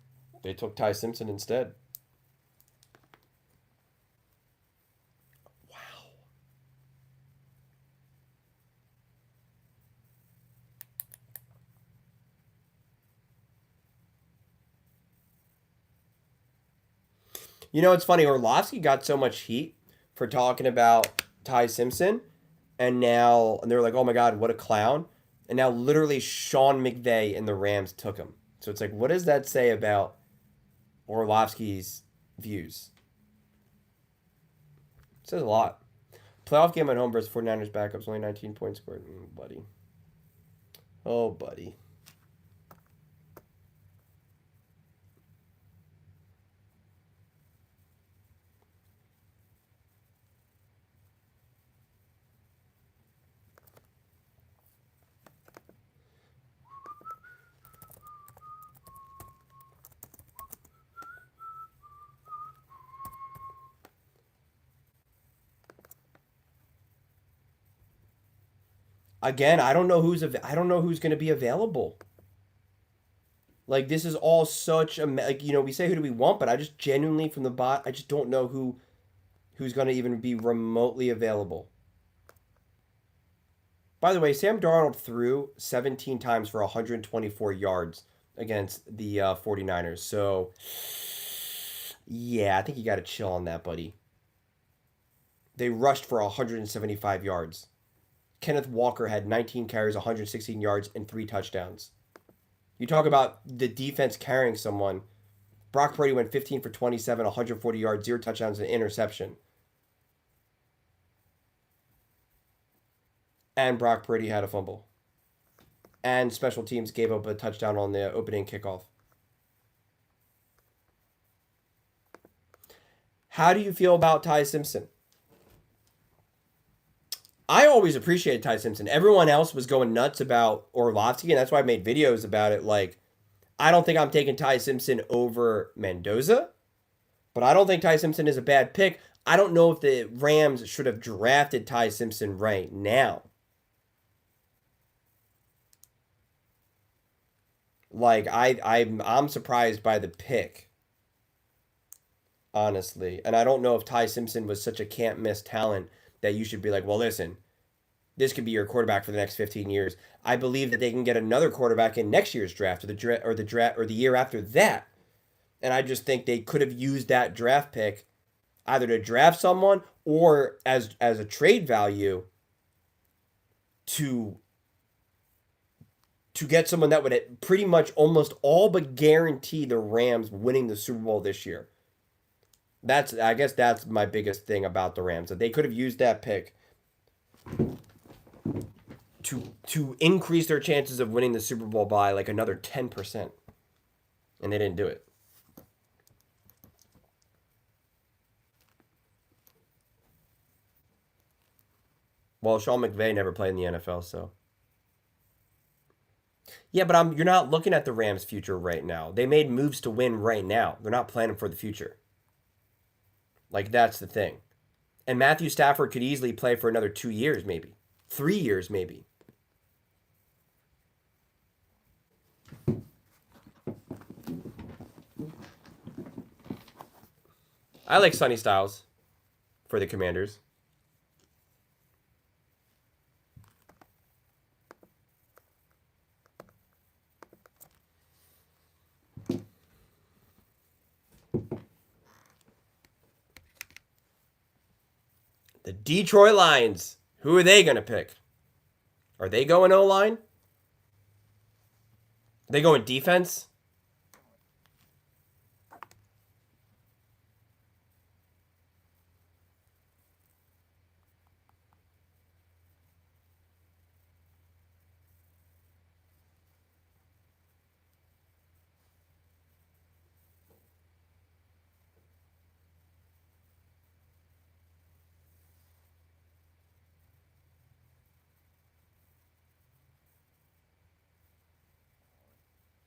They took Ty Simpson instead. Wow. You know, it's funny. Orlovsky got so much heat for talking about Ty Simpson, and now and they're like, "Oh my God, what a clown!" And now, literally, Sean McVay and the Rams took him. So it's like, what does that say about Orlovsky's views? It says a lot. Playoff game at home versus 49ers backups, only 19 points scored. Buddy. Oh, buddy. Again, I don't know who's going to be available. Like this is all such a like we say who do we want, but I just genuinely from the bot I just don't know who's going to even be remotely available. By the way, Sam Darnold threw 17 times for 124 yards against the 49ers. So, yeah, I think you got to chill on that, buddy. They rushed for 175 yards. Kenneth Walker had 19 carries, 116 yards, and 3 touchdowns. You talk about the defense carrying someone. Brock Purdy went 15 for 27, 140 yards, 0 touchdowns, and an interception. And Brock Purdy had a fumble. And special teams gave up a touchdown on the opening kickoff. How do you feel about Ty Simpson? I always appreciated Ty Simpson. Everyone else was going nuts about Orlovsky, and that's why I made videos about it. Like, I don't think I'm taking Ty Simpson over Mendoza, but I don't think Ty Simpson is a bad pick. I don't know if the Rams should have drafted Ty Simpson right now. Like, I'm surprised by the pick, honestly. And I don't know if Ty Simpson was such a can't miss talent that you should be like, well, listen, this could be your quarterback for the next 15 years. I believe that they can get another quarterback in next year's draft or the year after that. And I just think they could have used that draft pick either to draft someone or as a trade value to to get someone that would pretty much almost all but guarantee the Rams winning the Super Bowl this year. I guess that's my biggest thing about the Rams, that they could have used that pick to increase their chances of winning the Super Bowl by like another 10%. And they didn't do it. Well, Sean McVay never played in the NFL, so. Yeah, but you're not looking at the Rams' future right now. They made moves to win right now. They're not planning for the future. Like that's the thing. And Matthew Stafford could easily play for another 2 years, maybe 3 years, maybe. I like Sonny Styles for the Commanders. The Detroit Lions. Who are they going to pick? Are they going O line? They going defense?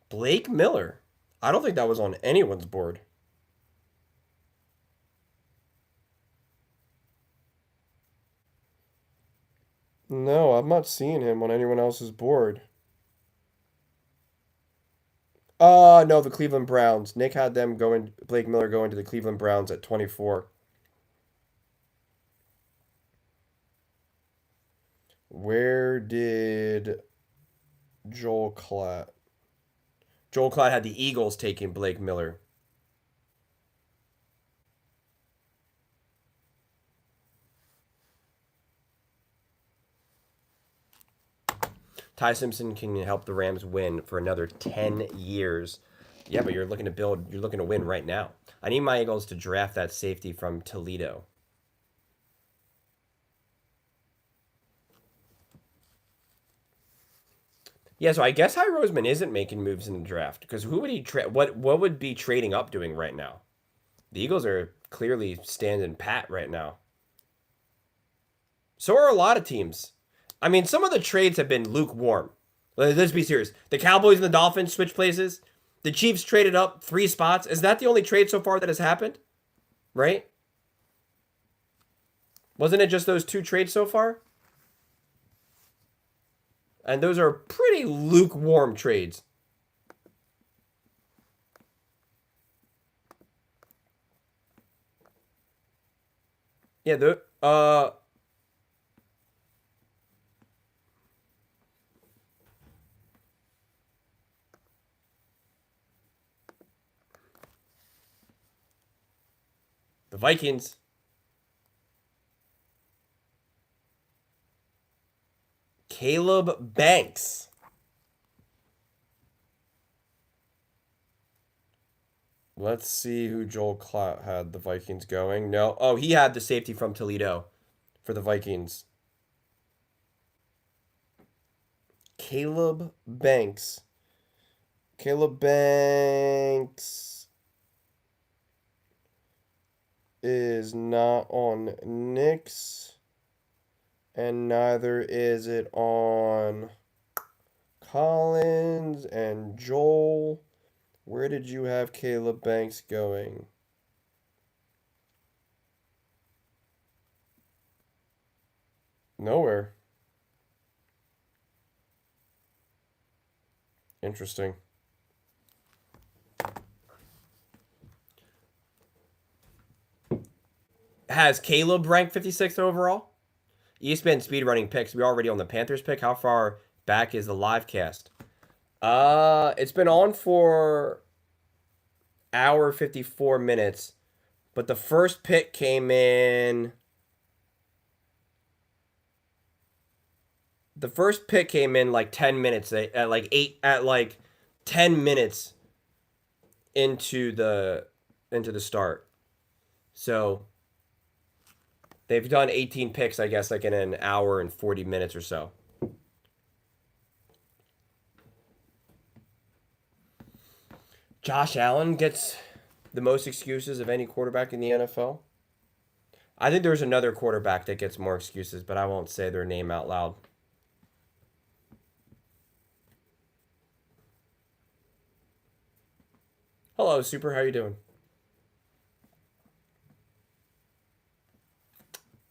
Blake Miller. I don't think that was on anyone's board. No, I'm not seeing him on anyone else's board. No, the Cleveland Browns. Nick had them going. Blake Miller going to the Cleveland Browns at 24. Where did Joel Klatt? Joel Klatt had the Eagles taking Blake Miller. Ty Simpson can help the Rams win for another 10 years. Yeah, but you're looking to build, you're looking to win right now. I need my Eagles to draft that safety from Toledo. Yeah, so I guess High Roseman isn't making moves in the draft because who would he what would be trading up doing right now? The Eagles are clearly standing pat right now. So are a lot of teams. I mean, some of the trades have been lukewarm. Let's be serious. The Cowboys and the Dolphins switch places. The Chiefs traded up 3 spots. Is that the only trade so far that has happened? Right? Wasn't it just those 2 trades so far? And those are pretty lukewarm trades. Yeah, the Vikings. Caleb Banks. Let's see who Joel Klatt had the Vikings going. No. Oh, he had the safety from Toledo for the Vikings. Caleb Banks. Caleb Banks is not on Nick's, and neither is it on Collins and Joel. Where did you have Caleb Banks going? Nowhere. Interesting. Has Caleb ranked 56th overall? ESPN speedrunning picks. We already on the Panthers pick. How far back is the live cast? It's been on for hour 54 minutes, but the first pick came in. The first pick came in like 10 minutes at like 8 at like 10 minutes into the start. So they've done 18 picks, I guess, like in an hour and 40 minutes or so. Josh Allen gets the most excuses of any quarterback in the NFL. I think there's another quarterback that gets more excuses, but I won't say their name out loud. Hello, Super. How you doing?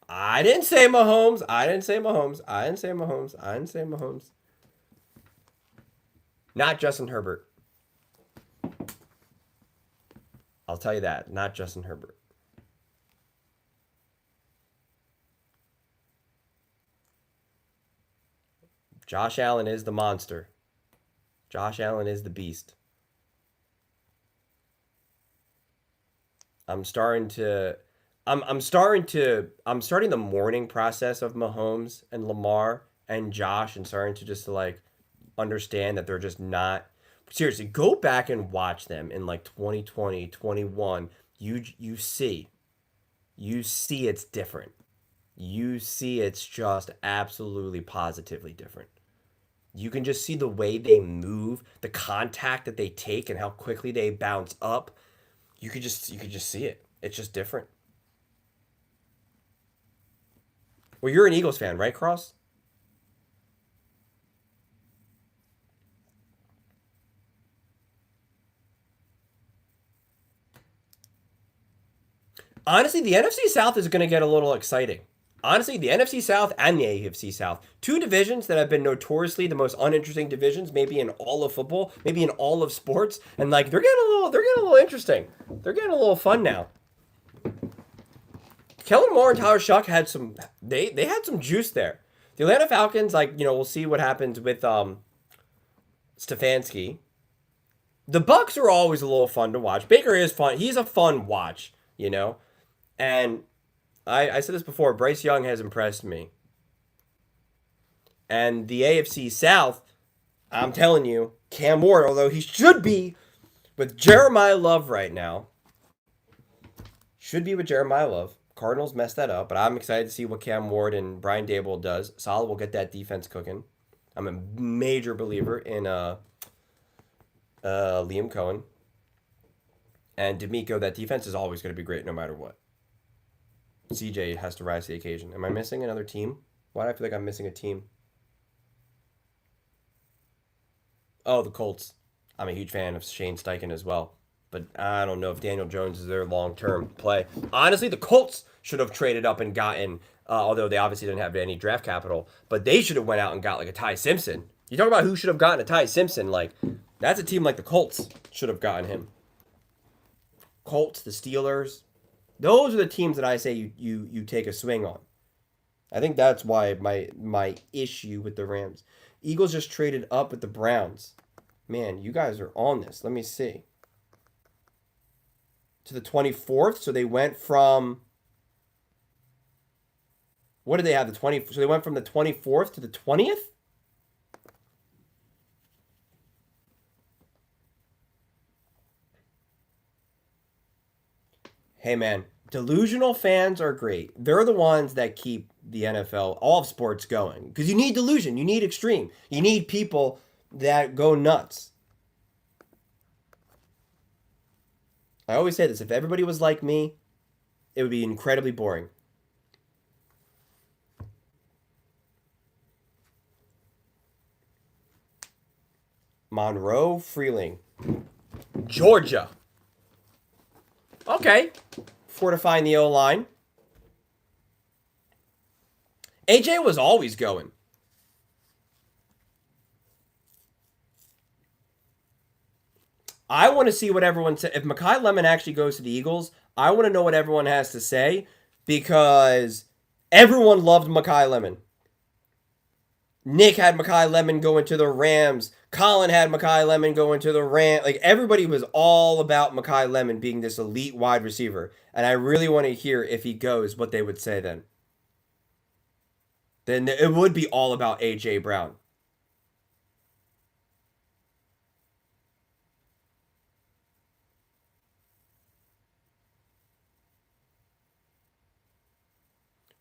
I didn't say Mahomes. I didn't say Mahomes. I didn't say Mahomes. I didn't say Mahomes. Not Justin Herbert. I'll tell you that. Not Justin Herbert. Josh Allen is the monster. Josh Allen is the beast. I'm starting to I'm starting the mourning process of Mahomes and Lamar and Josh and starting to just like understand that they're just not seriously go back and watch them in like 2020, 21. You see it's different. You see it's just absolutely positively different. You can just see the way they move, the contact that they take and how quickly they bounce up. You could just see it. It's just different. Well, you're an Eagles fan, right, Cross? Honestly, the NFC South is going to get a little exciting. Honestly, the NFC South and the AFC South, two divisions that have been notoriously the most uninteresting divisions, maybe in all of football, maybe in all of sports, and like they're getting a little interesting. They're getting a little fun now. Kellen Moore and Tyler Shuck had some they had some juice there. The Atlanta Falcons, like we'll see what happens with Stefanski. The Bucks are always a little fun to watch. Baker is fun. He's a fun watch. And I said this before. Bryce Young has impressed me. And the AFC South, I'm telling you, Cam Ward, although he should be with Jeremiah Love right now, should be with Jeremiah Love. Cardinals messed that up, but I'm excited to see what Cam Ward and Brian Dable does. Solid will get that defense cooking. I'm a major believer in Liam Cohen. And D'Amico, that defense is always going to be great no matter what. CJ has to rise to the occasion. Am I missing another team? Why do I feel like I'm missing a team? Oh, the Colts. I'm a huge fan of Shane Steichen as well. But I don't know if Daniel Jones is their long-term play. Honestly, the Colts should have traded up and gotten, although they obviously didn't have any draft capital, but they should have went out and got like a Ty Simpson. You talk about who should have gotten a Ty Simpson, like that's a team like the Colts should have gotten him. Colts, the Steelers, those are the teams that I say you take a swing on. I think that's why my issue with the Rams. Eagles just traded up with the Browns. Man, you guys are on this. Let me see. To the 24th, so they went from what did they have? The 20 so they went from the 24th to the 20th? Hey man, delusional fans are great. They're the ones that keep the NFL, all of sports going. Because you need delusion, you need extreme. You need people that go nuts. I always say this, if everybody was like me, it would be incredibly boring. Monroe Freeling. Georgia. Okay. Fortifying the O line. AJ was always going. I want to see what everyone says. If Makai Lemon actually goes to the Eagles, I want to know what everyone has to say because everyone loved Makai Lemon. Nick had Makai Lemon going to the Rams. Colin had Makai Lemon going to the Rams. Like everybody was all about Makai Lemon being this elite wide receiver. And I really want to hear if he goes what they would say then. Then it would be all about AJ Brown.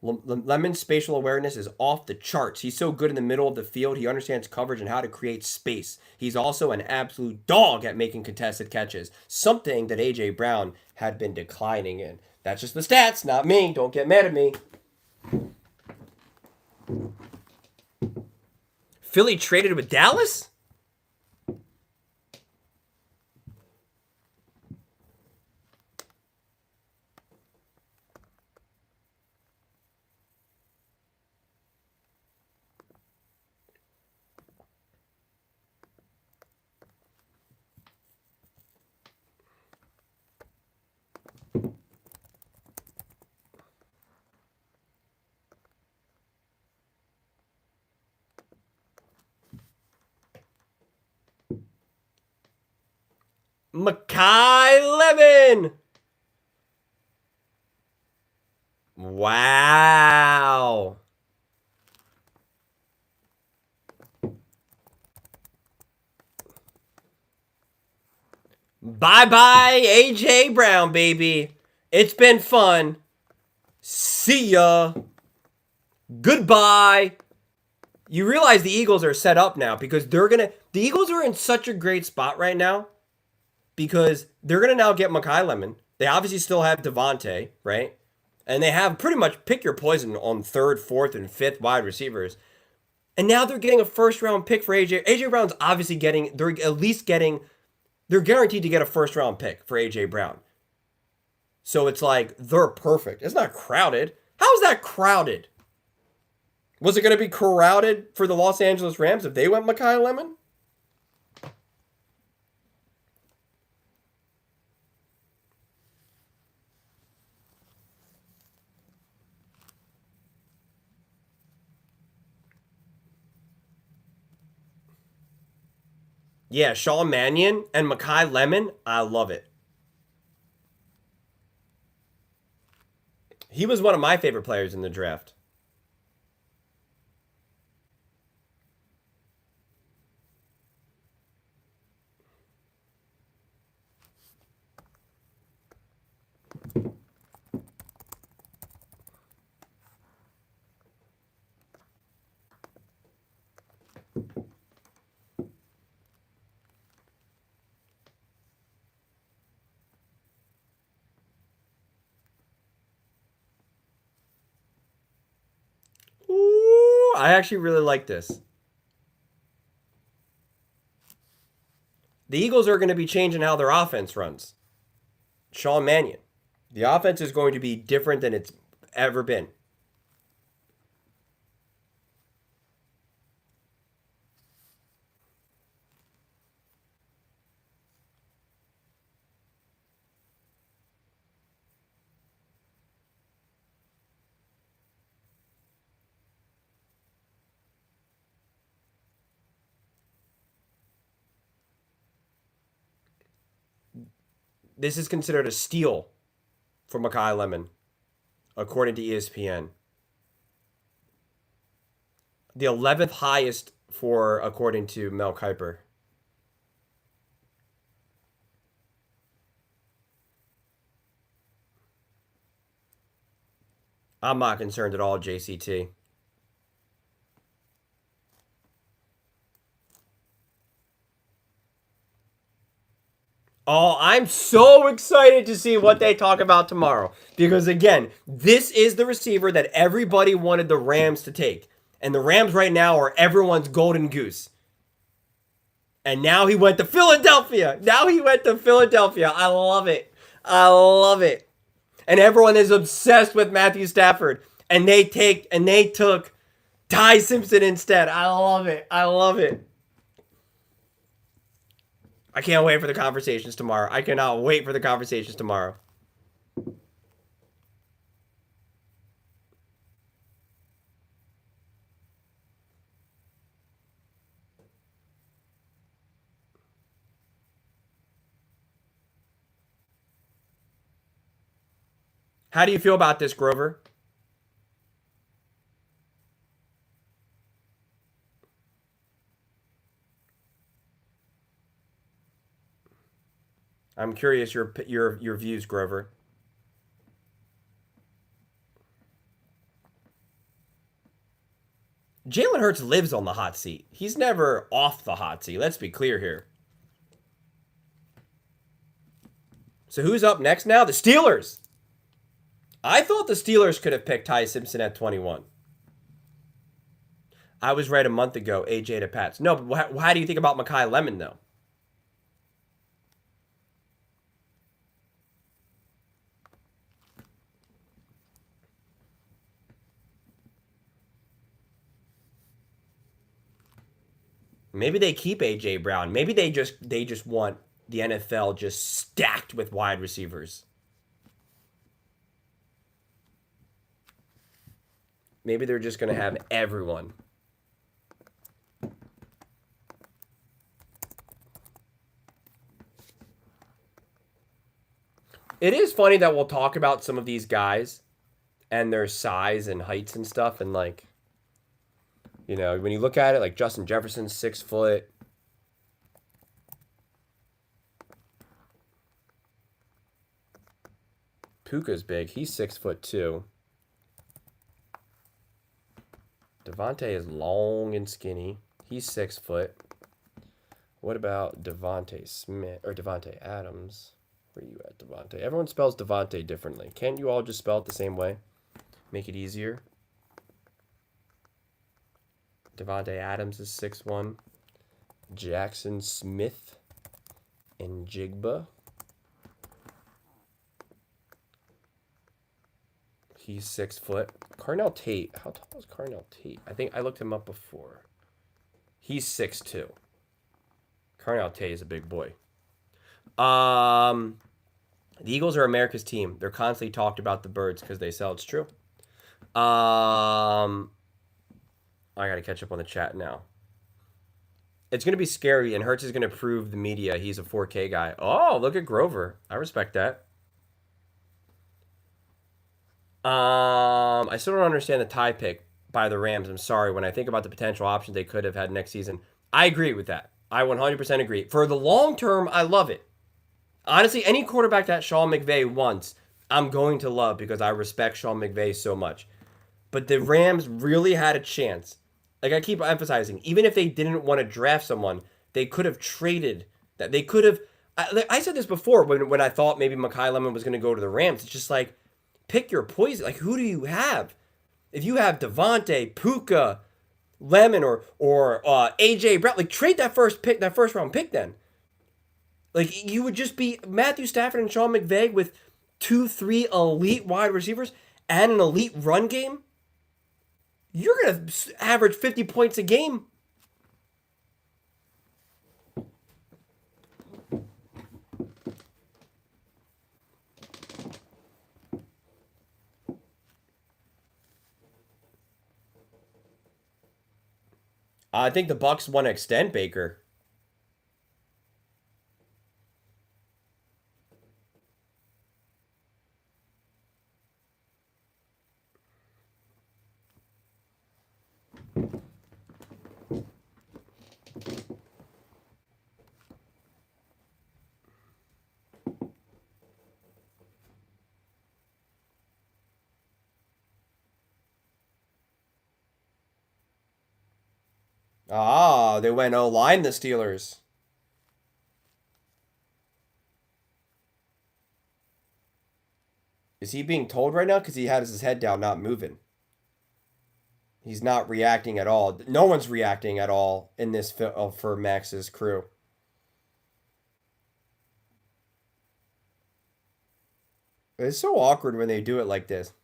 Lemon's spatial awareness is off the charts. He's so good in the middle of the field. He understands coverage and how to create space. He's also an absolute dog at making contested catches, something that A.J. Brown had been declining in. That's just the stats, not me. Don't get mad at me. Philly traded with Dallas? Makai Lemon! Wow. Bye-bye, A.J. Brown, baby. It's been fun. See ya. Goodbye. You realize the Eagles are set up now because the Eagles are in such a great spot right now because they're going to now get Makai Lemon. They obviously still have Devontae, right? And they have pretty much pick your poison on third, fourth, and fifth wide receivers. And now they're getting a first-round pick for A.J. A.J. Brown's obviously they're guaranteed to get a first-round pick for A.J. Brown. So it's like, they're perfect. It's not crowded. How is that crowded? Was it going to be crowded for the Los Angeles Rams if they went Makai Lemon? Yeah, Sean Mannion and Makai Lemon, I love it. He was one of my favorite players in the draft. Ooh, I actually really like this. The Eagles are going to be changing how their offense runs. Sean Mannion. The offense is going to be different than it's ever been. This is considered a steal for Makai Lemon, according to ESPN. The 11th highest according to Mel Kiper. I'm not concerned at all, JCT. Oh, I'm so excited to see what they talk about tomorrow. Because again, this is the receiver that everybody wanted the Rams to take. And the Rams right now are everyone's golden goose. And now he went to Philadelphia. I love it. I love it. And everyone is obsessed with Matthew Stafford. And they took Ty Simpson instead. I love it. I love it. I can't wait for the conversations tomorrow. I cannot wait for the conversations tomorrow. How do you feel about this, Grover? I'm curious your views, Grover. Jalen Hurts lives on the hot seat. He's never off the hot seat. Let's be clear here. So who's up next now? The Steelers. I thought the Steelers could have picked Ty Simpson at 21. I was right a month ago, AJ to Pats. No, but how do you think about Makai Lemon, though? Maybe they keep AJ Brown. Maybe they just want the NFL just stacked with wide receivers. Maybe they're just going to have everyone. It is funny that we'll talk about some of these guys and their size and heights and stuff, and like, when you look at it, like Justin Jefferson's 6 foot. Puka's big. He's 6 foot too. Devontae is long and skinny. He's 6 foot. What about Devontae Smith or Devontae Adams? Where are you at, Devontae? Everyone spells Devontae differently. Can't you all just spell it the same way? Make it easier. Devontae Adams is 6'1". Jackson Smith and Jigba. He's 6 foot. Carnell Tate. How tall is Carnell Tate? I think I looked him up before. He's 6'2". Carnell Tate is a big boy. The Eagles are America's team. They're constantly talked about the birds because they sell. It's true. I gotta catch up on the chat now. It's gonna be scary, and Hertz is gonna prove the media he's a 4K guy. Oh, look at Grover. I respect that. I still don't understand the tie pick by the Rams. I'm sorry. When I think about the potential options they could have had next season, I agree with that. I 100% agree. For the long term, I love it. Honestly, any quarterback that Sean McVay wants, I'm going to love because I respect Sean McVay so much. But the Rams really had a chance. Like I keep emphasizing, even if they didn't want to draft someone, they could have traded that. They could have. I said this before when I thought maybe Makai Lemon was going to go to the Rams. It's just like, pick your poison. Like, who do you have? If you have Devontae, Puka, Lemon, or AJ Brown, like trade that first round pick then. Like you would just be Matthew Stafford and Sean McVay with 2-3 elite wide receivers and an elite run game. You're gonna average 50 points a game. I think the Bucks want to extend Baker. Ah, they went O-line, the Steelers. Is he being told right now? Because he has his head down, not moving. He's not reacting at all. No one's reacting at all in this for Max's crew. It's so awkward when they do it like this.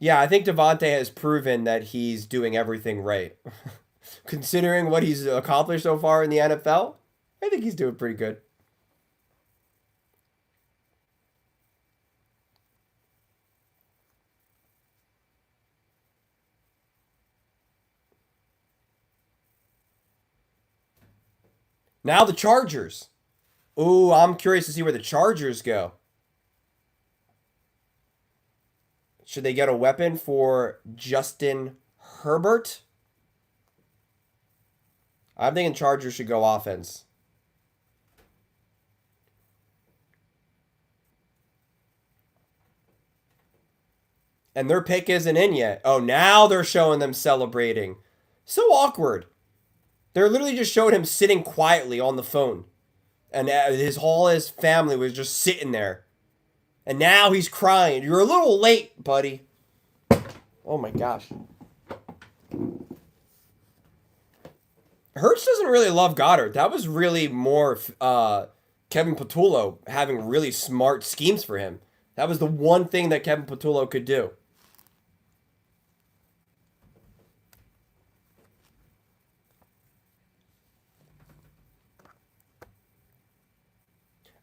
Yeah, I think Devontae has proven that he's doing everything right. Considering what he's accomplished so far in the NFL, I think he's doing pretty good. Now the Chargers. Ooh, I'm curious to see where the Chargers go. Should they get a weapon for Justin Herbert? I'm thinking Chargers should go offense. And their pick isn't in yet. Oh, now they're showing them celebrating. So awkward. They're literally just showed him sitting quietly on the phone, and his family was just sitting there, and now he's crying. You're a little late, buddy. Oh my gosh. Hurts doesn't really love Goddard. That was really more Kevin Patullo having really smart schemes for him. That was the one thing that Kevin Patullo could do.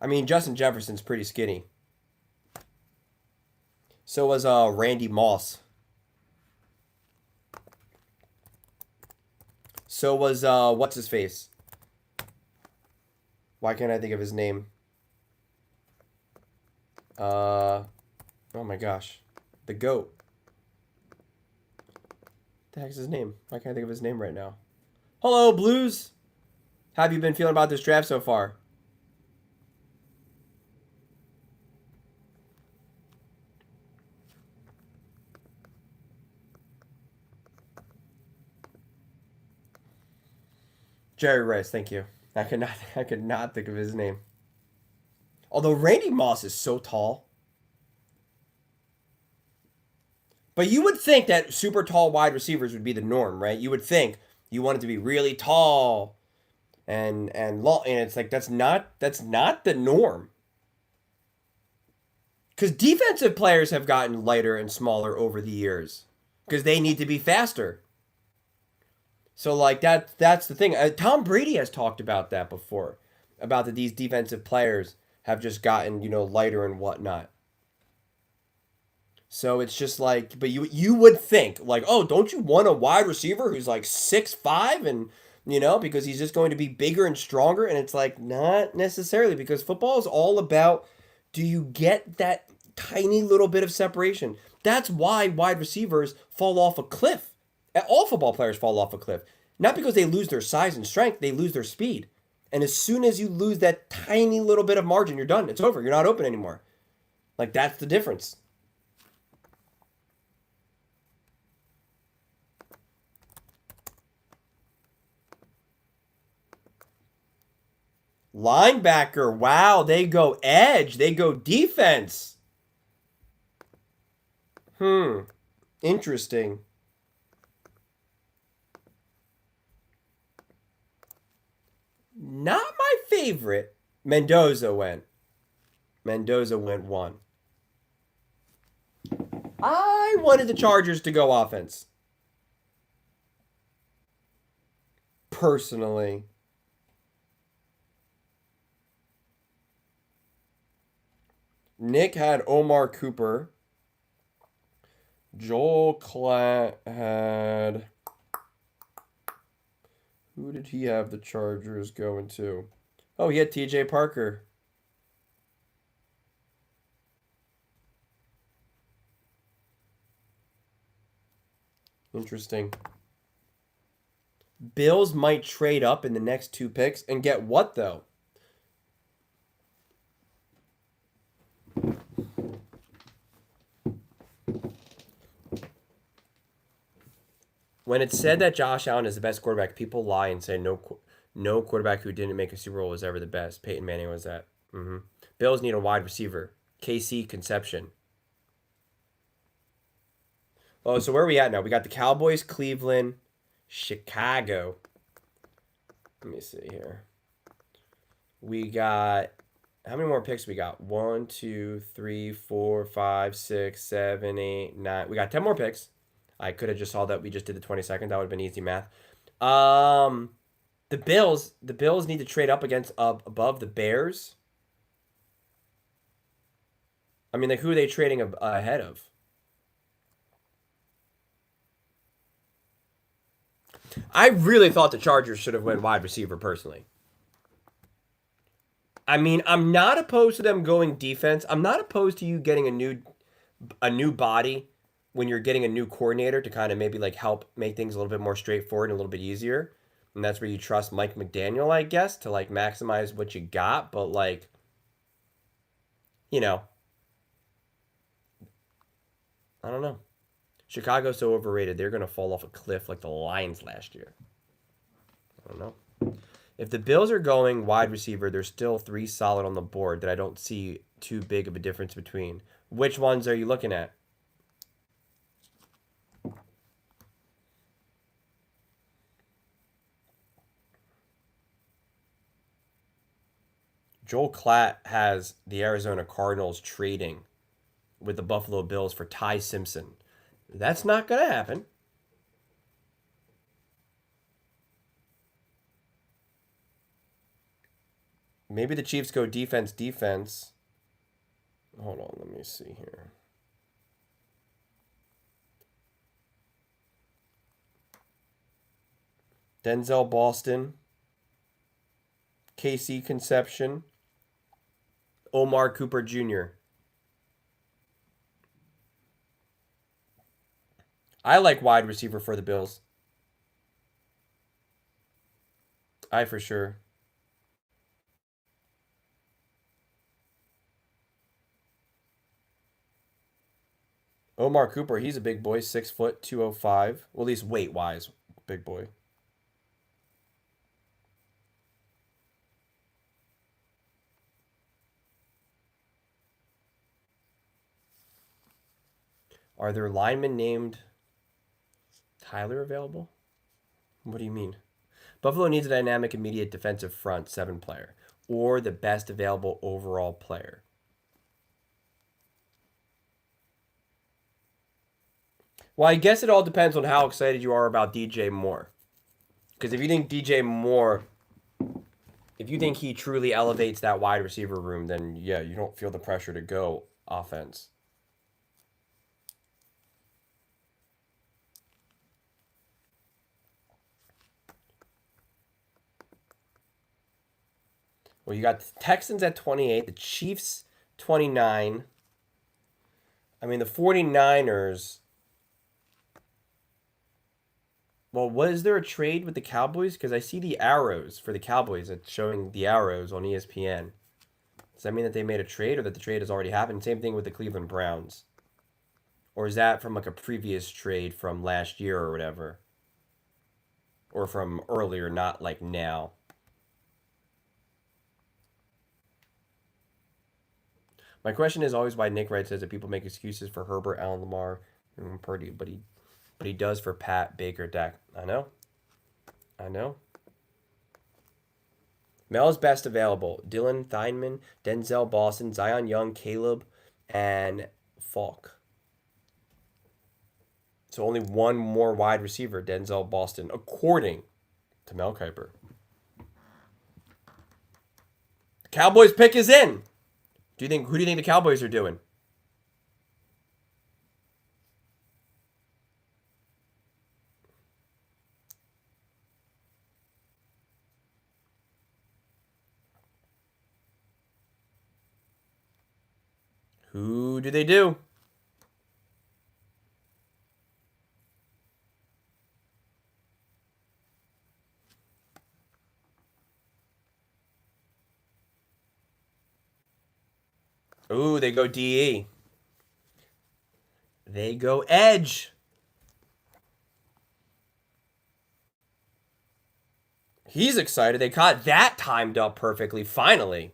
I mean, Justin Jefferson's pretty skinny. So was Randy Moss. So was what's his face? Why can't I think of his name? Oh my gosh, the goat. The heck's his name? Why can't I think of his name right now? Hello, Blues. How have you been feeling about this draft so far? Jerry Rice, thank you. I could not think of his name. Although Randy Moss is so tall. But you would think that super tall wide receivers would be the norm, right? You would think you want it to be really tall and long, and it's like that's not the norm. Because defensive players have gotten lighter and smaller over the years because they need to be faster. So like that's the thing. Tom Brady has talked about that before, about that these defensive players have just gotten lighter and whatnot. So it's just like, but you would think like, oh, don't you want a wide receiver who's like 6'5" and because he's just going to be bigger and stronger, and it's like not necessarily, because football is all about, do you get that tiny little bit of separation? That's why wide receivers fall off a cliff. All football players fall off a cliff. Not because they lose their size and strength, they lose their speed. And as soon as you lose that tiny little bit of margin, you're done. It's over. You're not open anymore. Like, that's the difference. Linebacker. Wow, they go edge. They go defense. Interesting. Not my favorite. Mendoza went. Mendoza went one. I wanted the Chargers to go offense. Personally. Nick had Omar Cooper. Joel Klatt had... Who did he have the Chargers going to? Oh, he had TJ Parker. Interesting. Bills might trade up in the next two picks and get what, though? When it's said that Josh Allen is the best quarterback, people lie and say no quarterback who didn't make a Super Bowl was ever the best. Peyton Manning was that. Bills need a wide receiver. KC Conception. Oh, so where are we at now? We got the Cowboys, Cleveland, Chicago. Let me see here. We got, how many more picks we got? 1, 2, 3, 4, 5, 6, 7, 8, 9. We got 10 more picks. I could have just saw that we just did the 22nd. That would have been easy math. The Bills need to trade up above the Bears. I mean, like, who are they trading ahead of? I really thought the Chargers should have went wide receiver, personally. I mean, I'm not opposed to them going defense. I'm not opposed to you getting a new body when you're getting a new coordinator to kind of maybe like help make things a little bit more straightforward and a little bit easier. And that's where you trust Mike McDaniel, I guess, to like maximize what you got. But like, I don't know. Chicago's so overrated. They're going to fall off a cliff like the Lions last year. I don't know. If the Bills are going wide receiver, there's still 3 solid on the board that I don't see too big of a difference between. Which ones are you looking at? Joel Klatt has the Arizona Cardinals trading with the Buffalo Bills for Ty Simpson. That's not going to happen. Maybe the Chiefs go defense. Hold on, let me see here. Denzel Boston, KC Conception, Omar Cooper Jr. I like wide receiver for the Bills. I for sure. Omar Cooper, he's a big boy, 6 foot, 205. Well, at least weight wise, big boy. Are there linemen named Tyler available? What do you mean? Buffalo needs a dynamic, immediate defensive front 7 player or the best available overall player. Well, I guess it all depends on how excited you are about DJ Moore. Because if you think DJ Moore, if you think he truly elevates that wide receiver room, then yeah, you don't feel the pressure to go offense. Well, you got the Texans at 28, the Chiefs 29. I mean, the 49ers. Well, was there a trade with the Cowboys? Because I see the arrows for the Cowboys. It's showing the arrows on ESPN. Does that mean that they made a trade or that the trade has already happened? Same thing with the Cleveland Browns. Or is that from like a previous trade from last year or whatever? Or from earlier, not like now? My question is always why Nick Wright says that people make excuses for Herbert, Allen Lamar, and Purdy, but he does for Pat, Baker, Dak. I know. Mel's best available: Dylan Theinman, Denzel Boston, Zion Young, Caleb, and Falk. So only one more wide receiver, Denzel Boston, according to Mel Kiper. The Cowboys pick is in. Who do you think the Cowboys are doing? Who do they do? Ooh, they go DE. They go edge. He's excited. They got that timed up perfectly, finally.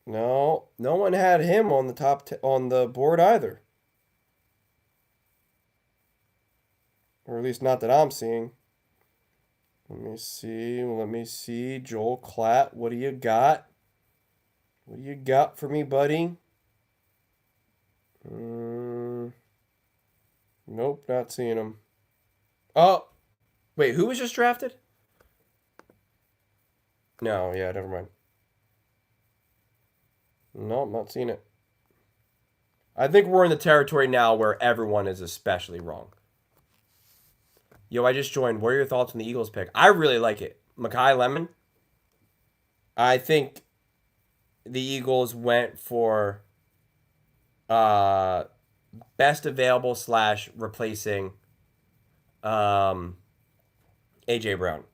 No, no one had him on the on the board either. Or at least not that I'm seeing. Let me see. Let me see. Joel Klatt, what do you got? What do you got for me, buddy? Nope, not seeing him. Oh, wait, who was just drafted? No, yeah, never mind. No, I'm not seeing it. I think we're in the territory now where everyone is especially wrong. Yo, I just joined. What are your thoughts on the Eagles pick? I really like it. Makai Lemon. I think the Eagles went for uh best available / replacing AJ Brown.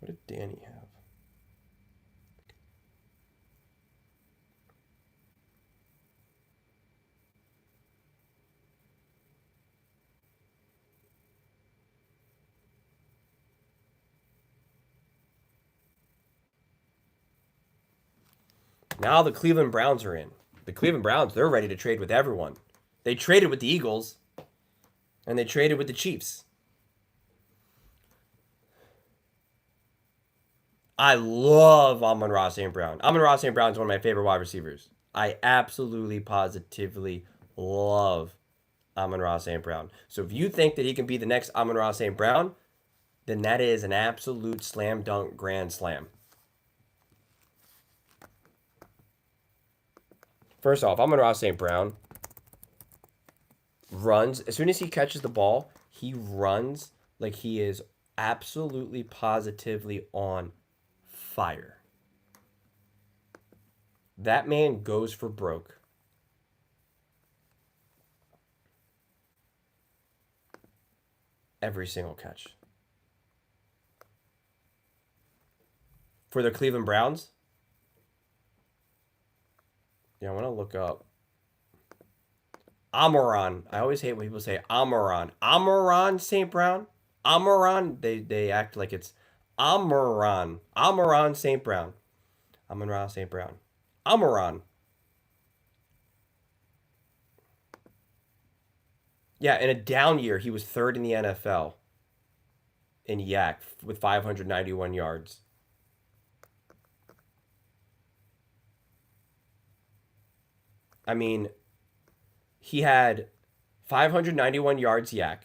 What did Danny have? Now the Cleveland Browns are in. The Cleveland Browns, they're ready to trade with everyone. They traded with the Eagles, and they traded with the Chiefs. I love Amon-Ra St. Brown. Amon-Ra St. Brown is one of my favorite wide receivers. I absolutely, positively love Amon-Ra St. Brown. So if you think that he can be the next Amon-Ra St. Brown, then that is an absolute slam dunk grand slam. First off, Amon-Ra St. Brown runs, as soon as he catches the ball, he runs like he is absolutely positively on fire. That man goes for broke. Every single catch. For the Cleveland Browns, yeah, I want to look up Amoron. I always hate when people say Amoron. Amoron St. Brown? Amoron? They act like it's Amoron. Amoron St. Brown. Amon-Ra St. Brown. Amoron. Yeah, in a down year, he was third in the NFL in YAC with 591 yards. I mean, he had 591 yards YAC,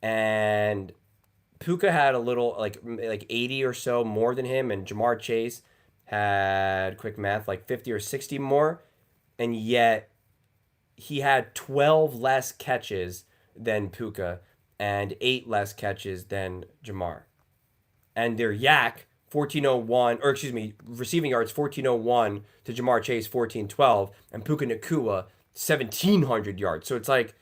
and Puka had a little like 80 or so more than him, and Jamar Chase had, quick math, like 50 or 60 more, and yet he had 12 less catches than Puka and 8 less catches than Jamar. And their YAC 1401, or excuse me, receiving yards 1401 to Jamar Chase 1412, and Puka Nacua 1700 yards. So it's like,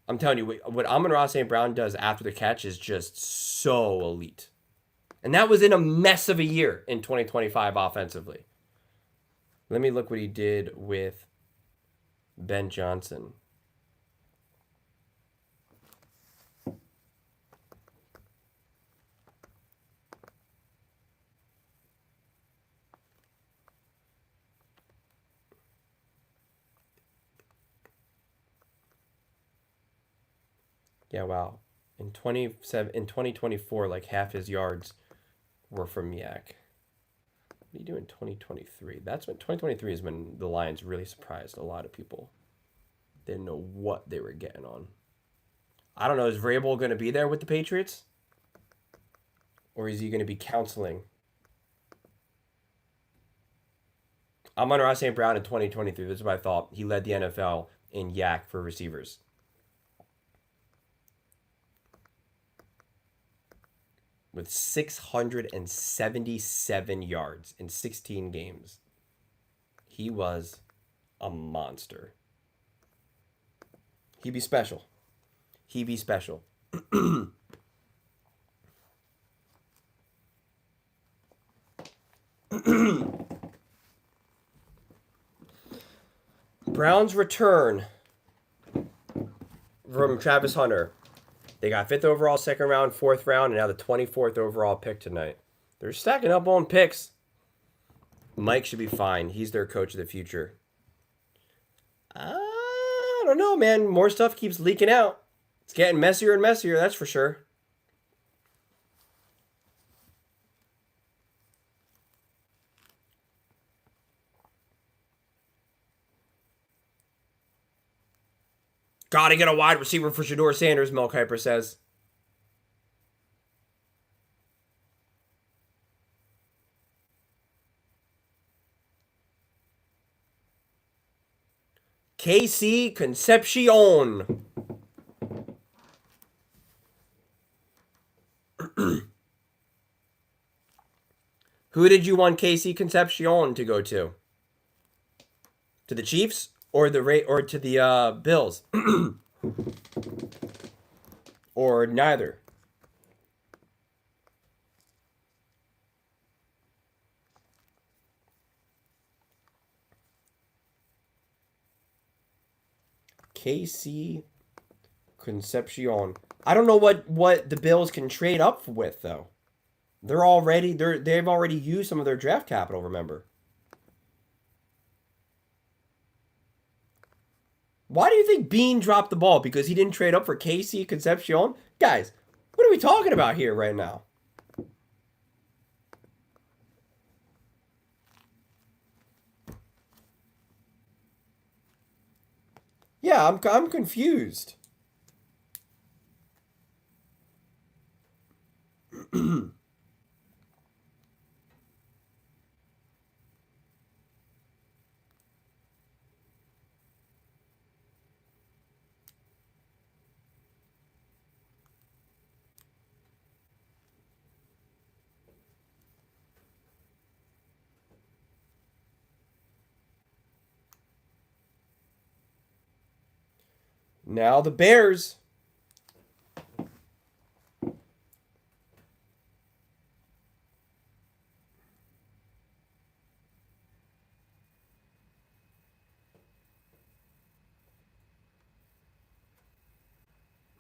I'm telling you, what Amon-Ra St. Brown does after the catch is just so elite. And that was in a mess of a year in 2025 offensively. Let me look what he did with Ben Johnson. Yeah, wow. In 2024, like half his yards were from YAC. What do you do in 2023? That's when 2023 is when the Lions really surprised a lot of people. They didn't know what they were getting on. I don't know. Is Vrabel going to be there with the Patriots? Or is he going to be counseling? Amon-Ra St. Brown in 2023. This is what I thought. He led the NFL in YAC for receivers. With 677 yards in 16 games. He was a monster. He be special. He be special. Browns return from Travis Hunter. They got 5th overall, 2nd round, 4th round, and now the 24th overall pick tonight. They're stacking up on picks. Mike should be fine. He's their coach of the future. I don't know, man. More stuff keeps leaking out. It's getting messier and messier, that's for sure. Gotta get a wide receiver for Shedeur Sanders, Mel Kiper says. KC Concepcion. Who did you want KC Concepcion to go to? To the Chiefs or to the Bills? Or neither? KC Concepcion. I don't know what the Bills can trade up with though. They've already used some of their draft capital, remember? Why do you think Bean dropped the ball? Because he didn't trade up for Casey Concepcion? Guys, what are we talking about here right now? Yeah, I'm confused. Now the Bears.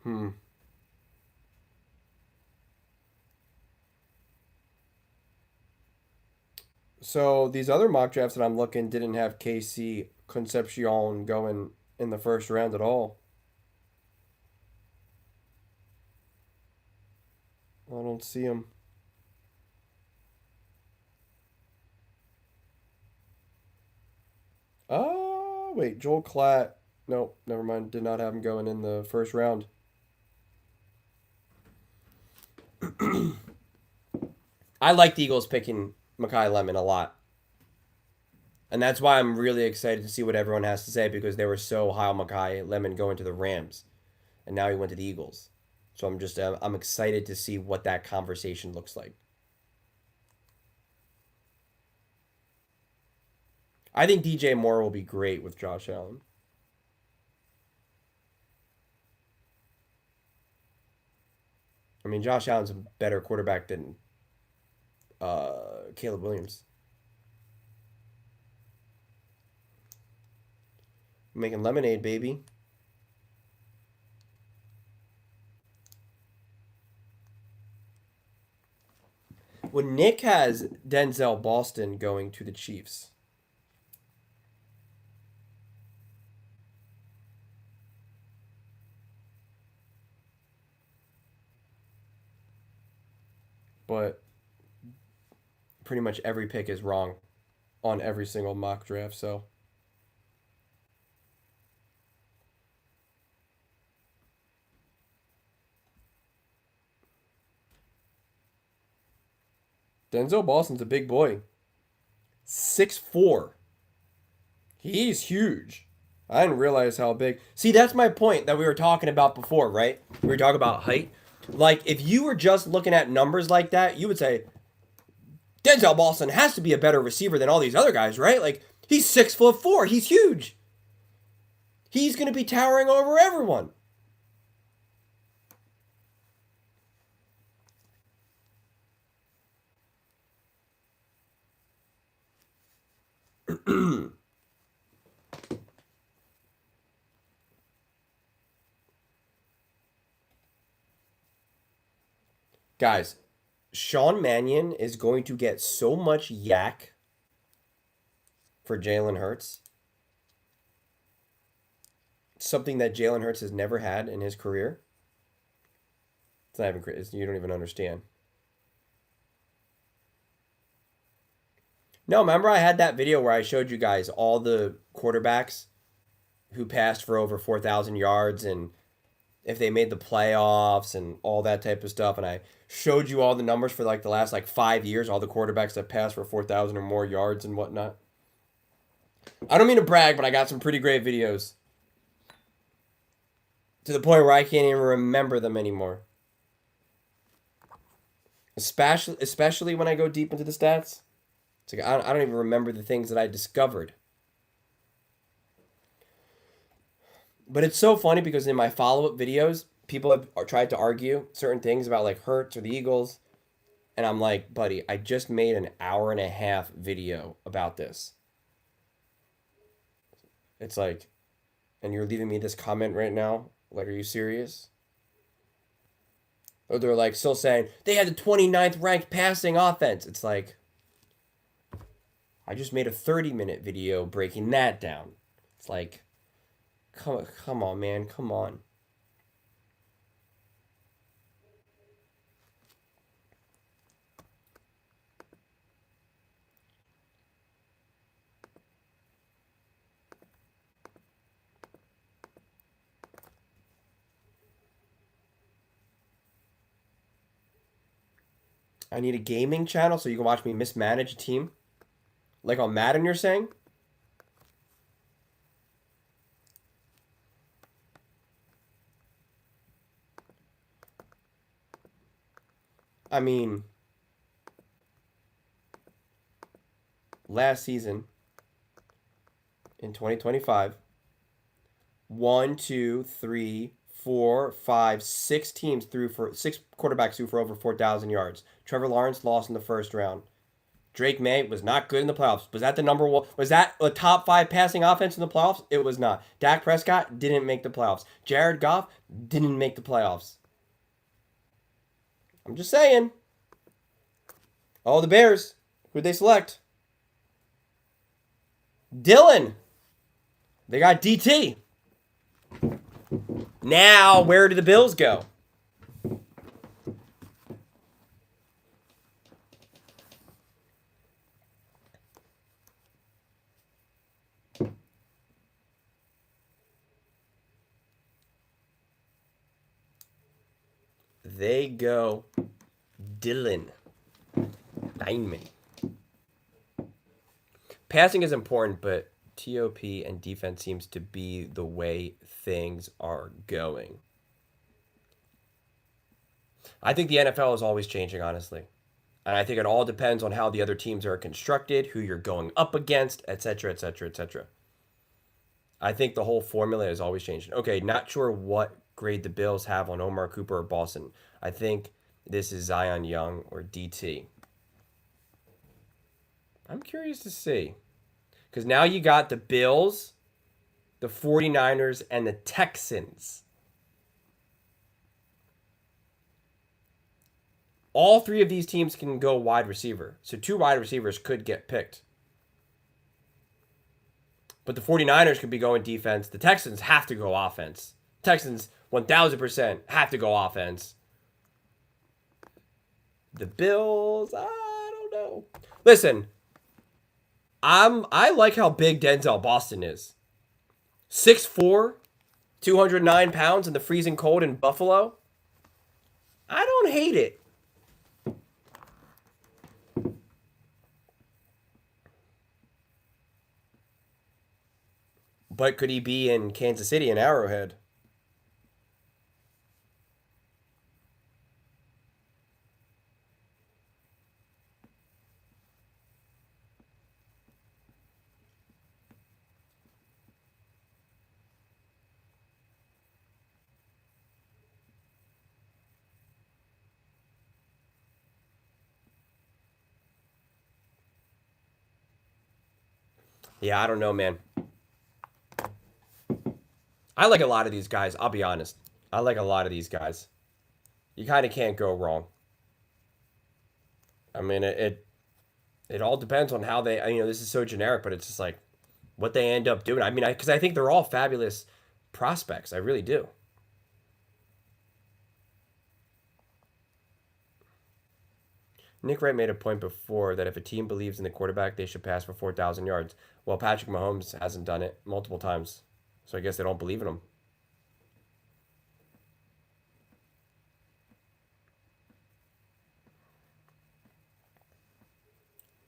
Hmm. So these other mock drafts that I'm looking didn't have Casey Concepcion going in the first round at all. I don't see him. Oh, wait, Joel Klatt. Nope, never mind. Did not have him going in the first round. I like the Eagles picking Mekhi Lemon a lot. And that's why I'm really excited to see what everyone has to say because they were so high on Mekhi Lemon going to the Rams. And now he went to the Eagles. So I'm excited to see what that conversation looks like. I think DJ Moore will be great with Josh Allen. I mean, Josh Allen's a better quarterback than Caleb Williams. Making lemonade, baby. Well, Nick has Denzel Boston going to the Chiefs. But pretty much every pick is wrong on every single mock draft, so. Denzel Boston's a big boy. 6'4". He's huge. I didn't realize how big. See, that's my point that we were talking about before, right? We were talking about height. Like, if you were just looking at numbers like that, you would say, Denzel Boston has to be a better receiver than all these other guys, right? Like, he's 6'4". He's huge. He's going to be towering over everyone. Guys, Sean Mannion is going to get so much yak for Jalen Hurts. Something that Jalen Hurts has never had in his career. It's not even you don't even understand. No, remember I had that video where I showed you guys all the quarterbacks who passed for over 4,000 yards and if they made the playoffs and all that type of stuff. And I showed you all the numbers for like the last like 5 years, all the quarterbacks that passed for 4,000 or more yards and whatnot. I don't mean to brag, but I got some pretty great videos. To the point where I can't even remember them anymore. Especially when I go deep into the stats. It's like I don't even remember the things that I discovered. But it's so funny because in my follow-up videos, people have tried to argue certain things about like Hurts or the Eagles. And I'm like, buddy, I just made an hour and a half video about this. It's like, and you're leaving me this comment right now? Like, are you serious? Or they're like still saying, they had the 29th ranked passing offense. It's like, I just made a 30-minute video breaking that down. It's like, Come on, man. Come on. I need a gaming channel so you can watch me mismanage a team. Like on Madden, you're saying? I mean, last season in 2025, one, two, three, four, five, six teams threw for six quarterbacks threw for over 4,000 yards. Trevor Lawrence lost in the first round. Drake May was not good in the playoffs. Was that the number one? Was that a top five passing offense in the playoffs? It was not. Dak Prescott didn't make the playoffs. Jared Goff didn't make the playoffs. I'm just saying. Oh, the Bears. Who'd they select? Dylan. They got DT. Now, where do the Bills go? They go Dylan. Lineman. Passing is important, but TOP and defense seems to be the way things are going. I think the NFL is always changing, honestly. And I think it all depends on how the other teams are constructed, who you're going up against, etc., etc., etc. I think the whole formula is always changing. Okay, not sure what grade the Bills have on Omar Cooper or Boston. I think this is Zion Young or DT. I'm curious to see. Because now you got the Bills, the 49ers, and the Texans. All three of these teams can go wide receiver. So two wide receivers could get picked. But the 49ers could be going defense. The Texans have to go offense. Texans 1000% have to go offense. The Bills, I don't know. Listen, I like how big Denzel Boston is. 6'4", 209 pounds in the freezing cold in Buffalo. I don't hate it. But could he be in Kansas City and Arrowhead? Yeah, I don't know, man. I like a lot of these guys. I'll be honest. I like a lot of these guys. You kind of can't go wrong. I mean, it all depends on how they. This is so generic, but it's just like what they end up doing. I mean, because I think they're all fabulous prospects. I really do. Nick Wright made a point before that if a team believes in the quarterback, they should pass for 4,000 yards. Well, Patrick Mahomes hasn't done it multiple times, so I guess they don't believe in him.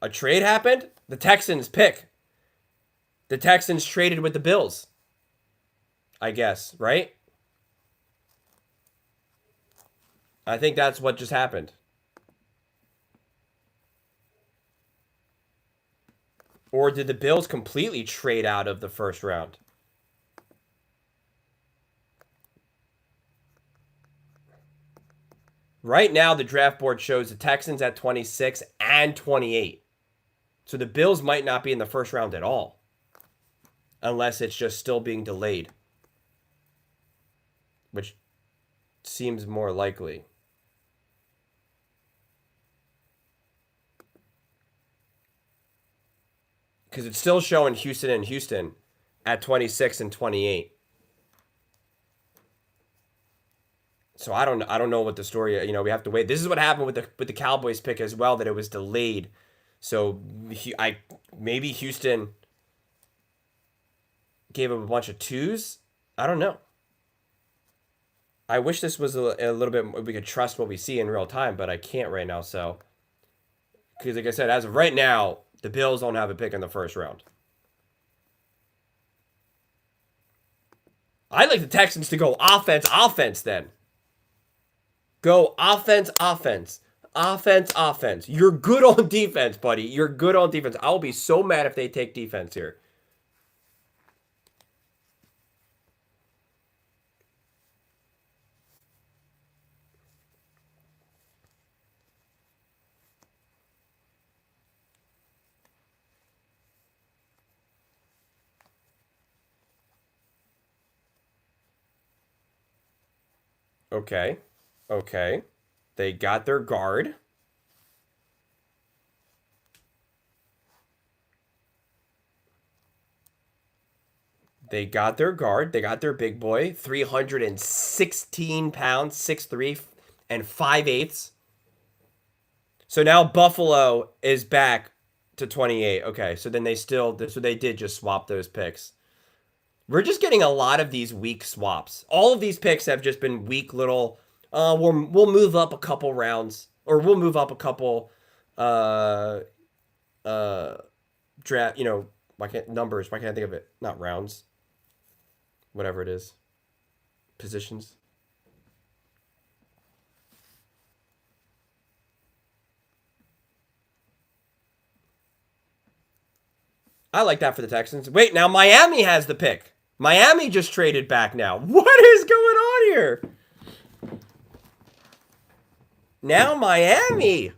A trade happened. The Texans pick. The Texans traded with the Bills. I guess, right? I think that's what just happened. Or did the Bills completely trade out of the first round? Right now, the draft board shows the Texans at 26 and 28. So the Bills might not be in the first round at all. Unless it's just still being delayed. Which seems more likely. Because it's still showing Houston and Houston at 26 and 28. So I don't know what the story. We have to wait. This is what happened with the Cowboys pick as well, that it was delayed. So maybe Houston gave him a bunch of twos. I don't know. I wish this was a little bit, we could trust what we see in real time, but I can't right now. So because like I said, as of right now, the Bills don't have a pick in the first round. I'd like the Texans to go offense then. Go offense. Offense. You're good on defense, buddy. You're good on defense. I'll be so mad if they take defense here. Okay. Okay. They got their guard. They got their guard. They got their big boy, 316 pounds, 6'3", and 5/8. So now Buffalo is back to 28. Okay, so then they did just swap those picks. We're just getting a lot of these weak swaps. All of these picks have just been weak little. We'll move up a couple rounds, or we'll move up a couple uh uh draft. Why can't numbers? Why can't I think of it? Not rounds. Whatever it is, positions. I like that for the Texans. Wait, now Miami has the pick. Miami just traded back now. What is going on here? Now Miami.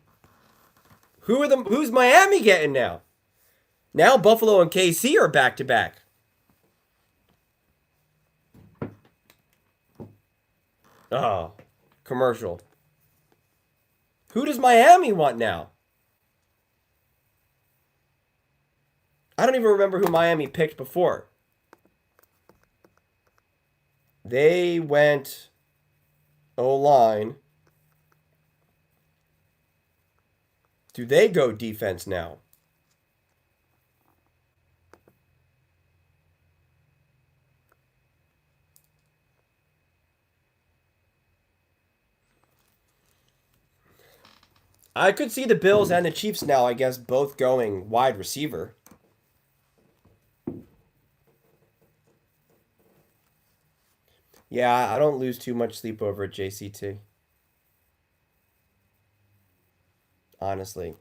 Who's Miami getting now? Now Buffalo and KC are back to back. Oh, commercial. Who does Miami want now? I don't even remember who Miami picked before. They went O-line. Do they go defense now? I could see the Bills and the Chiefs now, I guess, both going wide receiver. Yeah, I don't lose too much sleep over at JCT. Honestly.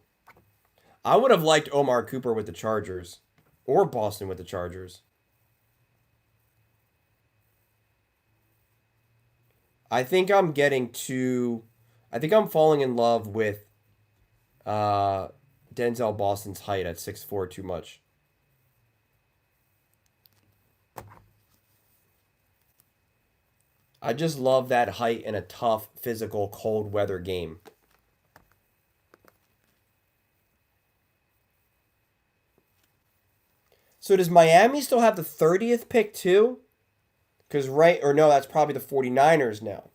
I would have liked Omar Cooper with the Chargers. Or Boston with the Chargers. I think I'm getting too... I think I'm falling in love with Denzel Boston's height at 6'4" too much. I just love that height in a tough, physical, cold weather game. So does Miami still have the 30th pick too? Because no, that's probably the 49ers now.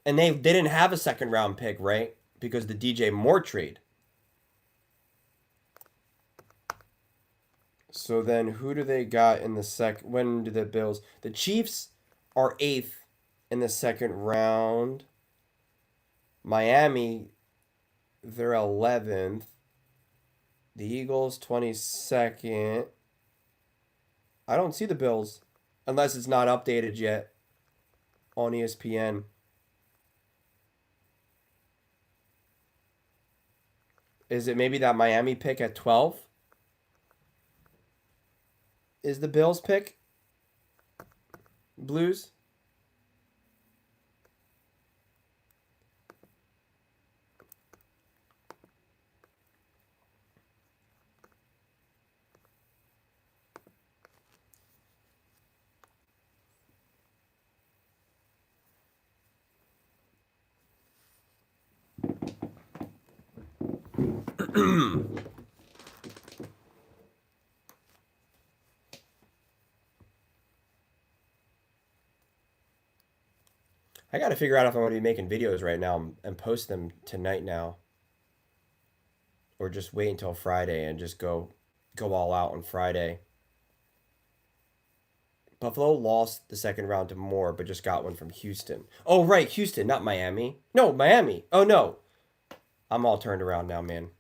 And they didn't have a second round pick, right? Because the DJ Moore trade. So then who do they got in the second? When do the Bills? The Chiefs are 8th in the second round. Miami, they're 11th. The Eagles, 22nd. I don't see the Bills unless it's not updated yet on ESPN. Is it maybe that Miami pick at 12? Is the Bills pick? Blues? I got to figure out if I'm going to be making videos right now and post them tonight now, or just wait until Friday and just go all out on Friday. Buffalo lost the second round to Moore, but just got one from Houston. Oh, right, Houston, not Miami. No, Miami. Oh, no. I'm all turned around now, man.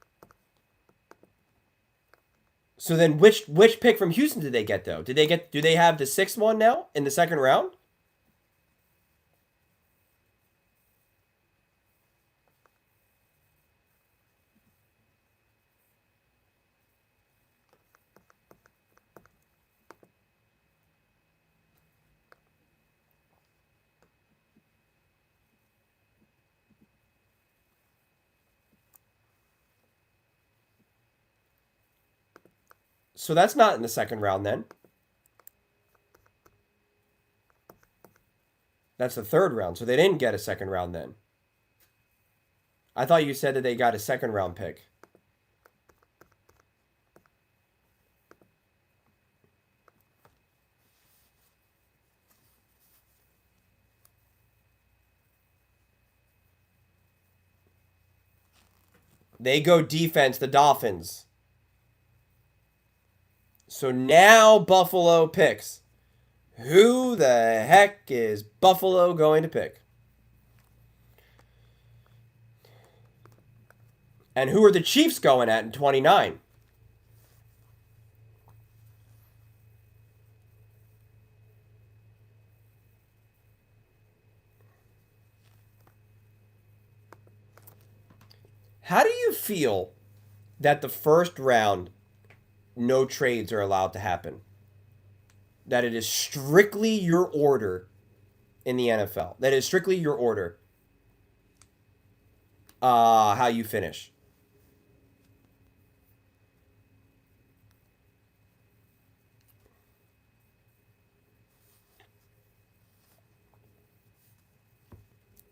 So then which pick from Houston did they get, though? Do they have the sixth one now in the second round? So that's not in the second round then. That's the third round. So they didn't get a second round then. I thought you said that they got a second round pick. They go defense, the Dolphins. So now Buffalo picks. Who the heck is Buffalo going to pick? And who are the Chiefs going at in 29? How do you feel that the first round, no trades are allowed to happen? That it is strictly your order in the NFL. That is strictly your order. How you finish.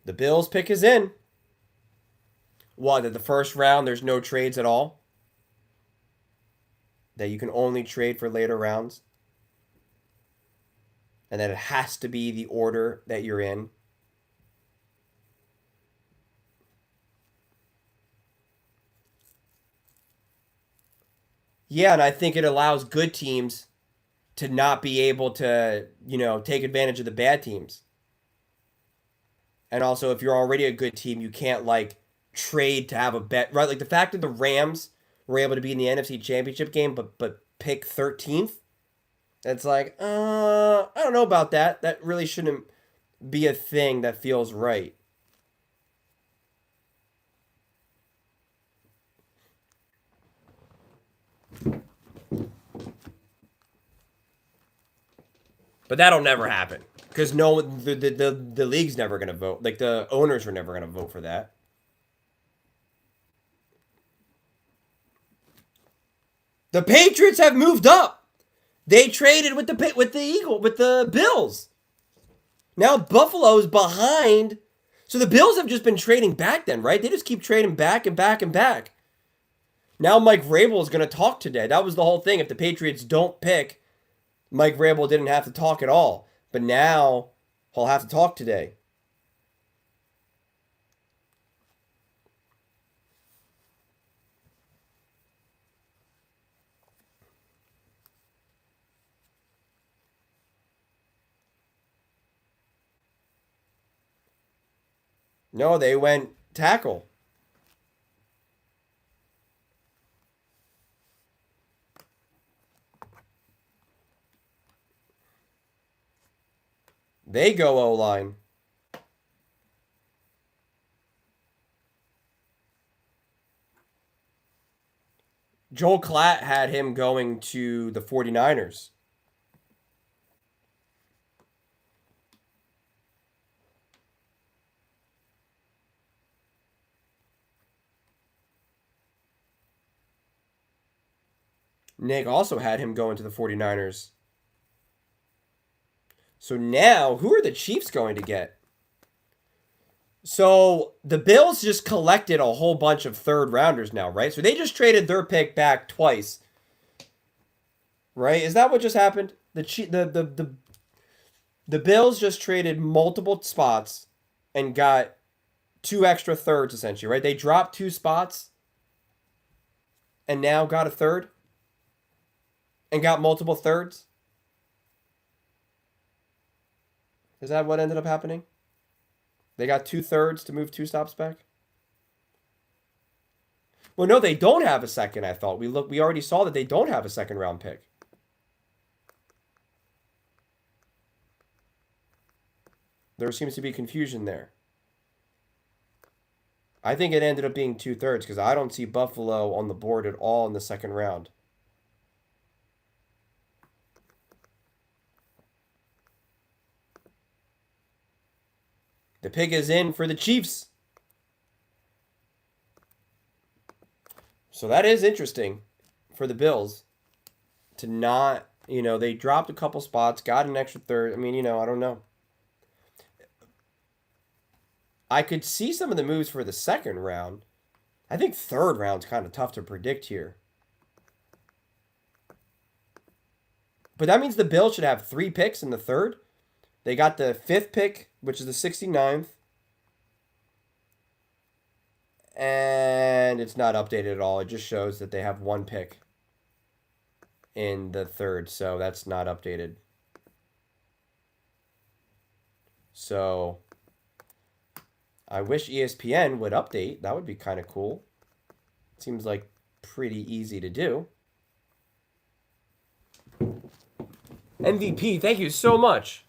The Bills pick is in. What, that the first round there's no trades at all? That you can only trade for later rounds? And that it has to be the order that you're in? Yeah, and I think it allows good teams to not be able to, take advantage of the bad teams. And also, if you're already a good team, you can't trade to have a bet, right? Like the fact that the Rams were able to be in the NFC Championship game, but pick 13th. It's like, I don't know about that. That really shouldn't be a thing that feels right. But that'll never happen because no, the league's never gonna vote. Like the owners are never gonna vote for that. The Patriots have moved up. They traded with the Bills. Now Buffalo's behind. So the Bills have just been trading back then, right? They just keep trading back and back and back. Now Mike Vrabel is going to talk today. That was the whole thing. If the Patriots don't pick, Mike Vrabel didn't have to talk at all. But now he'll have to talk today. No, they went tackle. They go O-line. Joel Klatt had him going to the 49ers. Nick also had him going to the 49ers. So now, who are the Chiefs going to get? So the Bills just collected a whole bunch of third rounders now, right? So they just traded their pick back twice. Right? Is that what just happened? The Bills just traded multiple spots and got 2 extra thirds, essentially, right? They dropped 2 spots and now got a third and got multiple thirds. Is that what ended up happening? They got 2 thirds to move 2 stops back? Well, no, they don't have a second, I thought. We already saw that they don't have a second round pick. There seems to be confusion there. I think it ended up being 2 thirds because I don't see Buffalo on the board at all in the second round. The pick is in for the Chiefs. So that is interesting for the Bills to not, they dropped a couple spots, got an extra third. I mean, I don't know. I could see some of the moves for the second round. I think third round's kind of tough to predict here. But that means the Bills should have 3 picks in the third. They got the 5th pick, which is the 69th. And it's not updated at all. It just shows that they have 1 pick in the third. So that's not updated. So I wish ESPN would update. That would be kind of cool. Seems like pretty easy to do. MVP, thank you so much.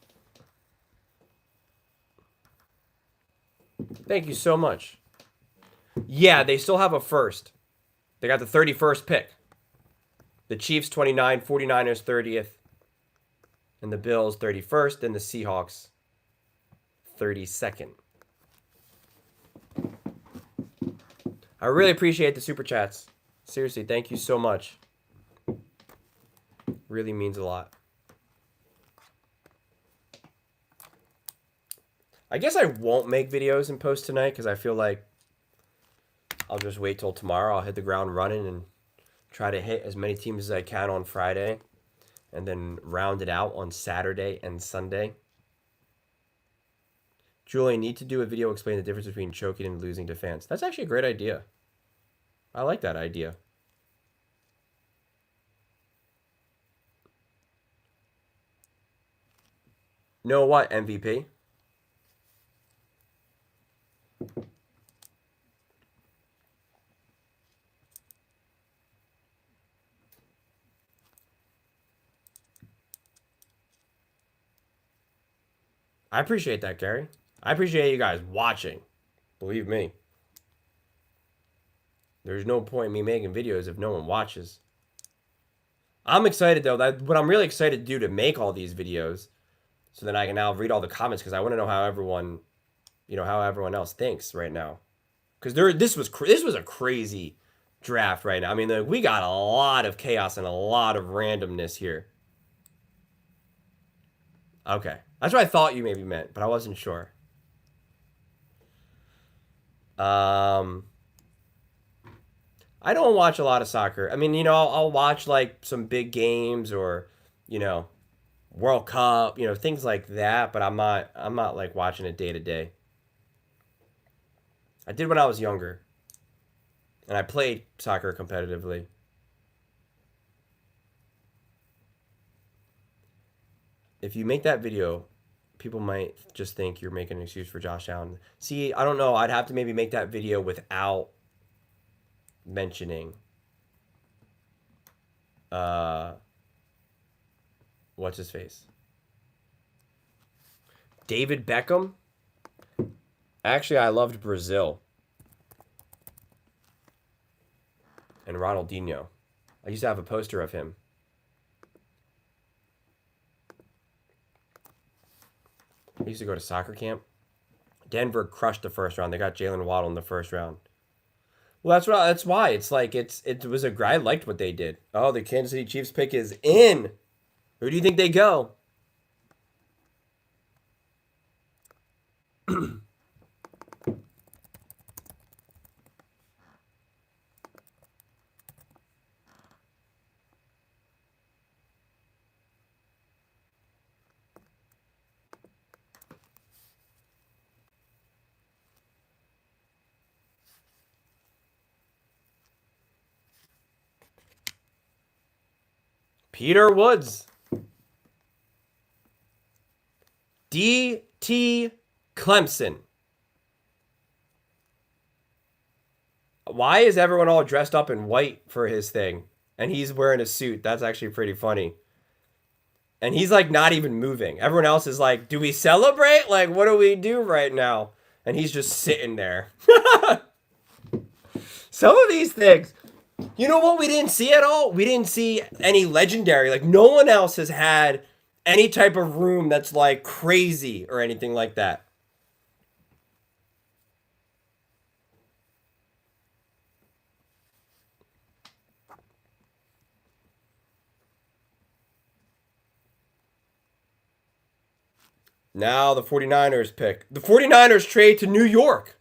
Thank you so much. Yeah, they still have a first. They got the 31st pick. The Chiefs 29, 49ers 30th, and the Bills 31st, and the Seahawks 32nd. I really appreciate the super chats. Seriously, thank you so much. Really means a lot. I guess I won't make videos and post tonight because I feel like I'll just wait till tomorrow. I'll hit the ground running and try to hit as many teams as I can on Friday and then round it out on Saturday and Sunday. Julian, need to do a video explaining the difference between choking and losing to fans. That's actually a great idea. I like that idea. Know what, MVP? I appreciate that, Gary. I appreciate you guys watching. Believe me. There's no point in me making videos if no one watches. I'm excited, though. What I'm really excited to do to make all these videos so that I can now read all the comments because I want to know how everyone, how everyone else thinks right now. Because this was a crazy draft right now. I mean, we got a lot of chaos and a lot of randomness here. Okay. That's what I thought you maybe meant, but I wasn't sure. I don't watch a lot of soccer. I mean, I'll watch like some big games or, World Cup, things like that, but I'm not like watching it day to day. I did when I was younger. And I played soccer competitively. If you make that video, people might just think you're making an excuse for Josh Allen. See, I don't know. I'd have to maybe make that video without mentioning what's his face? David Beckham? Actually, I loved Brazil. And Ronaldinho. I used to have a poster of him. I used to go to soccer camp. Denver crushed the first round. They got Jalen Waddle in the first round. Well, that's why. It's like it was I liked what they did. Oh, the Kansas City Chiefs pick is in. Who do you think they go? Peter Woods. D.T. Clemson. Why is everyone all dressed up in white for his thing? And he's wearing a suit. That's actually pretty funny. And he's like not even moving. Everyone else is like, do we celebrate? Like, what do we do right now? And he's just sitting there. Some of these things, you know what we didn't see at all? We didn't see any legendary. Like, no one else has had any type of room that's like crazy or anything like that. Now the 49ers pick. The 49ers trade to New York.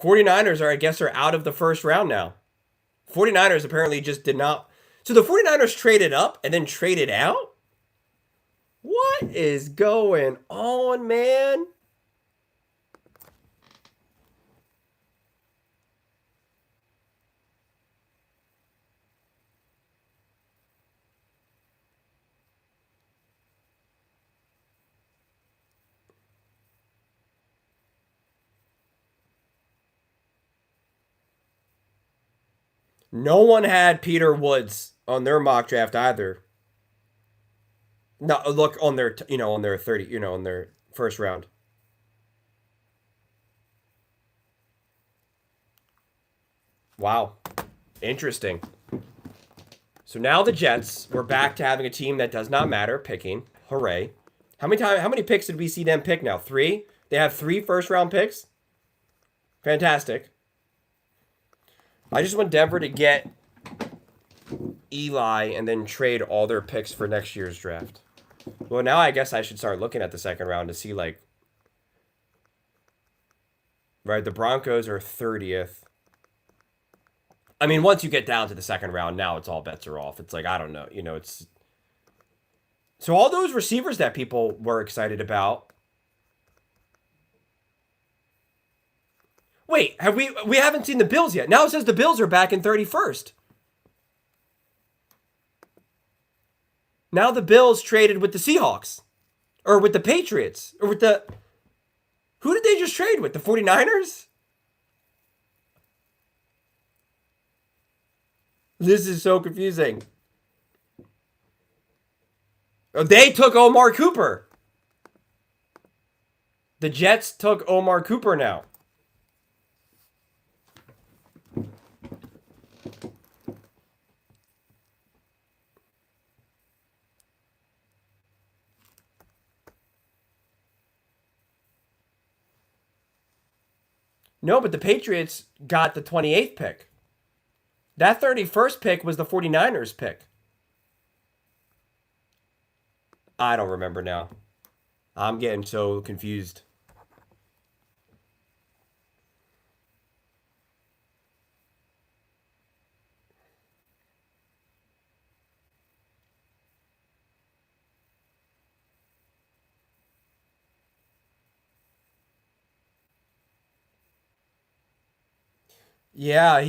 49ers are, I guess, are out of the first round now. 49ers apparently just did not. So the 49ers traded up and then traded out? What is going on, man? No one had Peter Woods on their mock draft either. No, look on their, on their 30, on their first round. Wow. Interesting. So now the Jets, we're back to having a team that does not matter picking. Hooray. How many picks did we see them pick now? 3? They have 3 first round picks? Fantastic. I just want Denver to get Eli and then trade all their picks for next year's draft. Well, now I guess I should start looking at the second round to see, like, right, the Broncos are 30th. I mean, once you get down to the second round, now it's all bets are off. It's like, I don't know, it's... So all those receivers that people were excited about... Wait, we haven't seen the Bills yet. Now it says the Bills are back in 31st. Now the Bills traded with the Seahawks. Or with the Patriots. Or with the... Who did they just trade with? The 49ers? This is so confusing. Oh, they took Omar Cooper. The Jets took Omar Cooper now. No, but the Patriots got the 28th pick. That 31st pick was the 49ers pick. I don't remember now. I'm getting so confused. Yeah,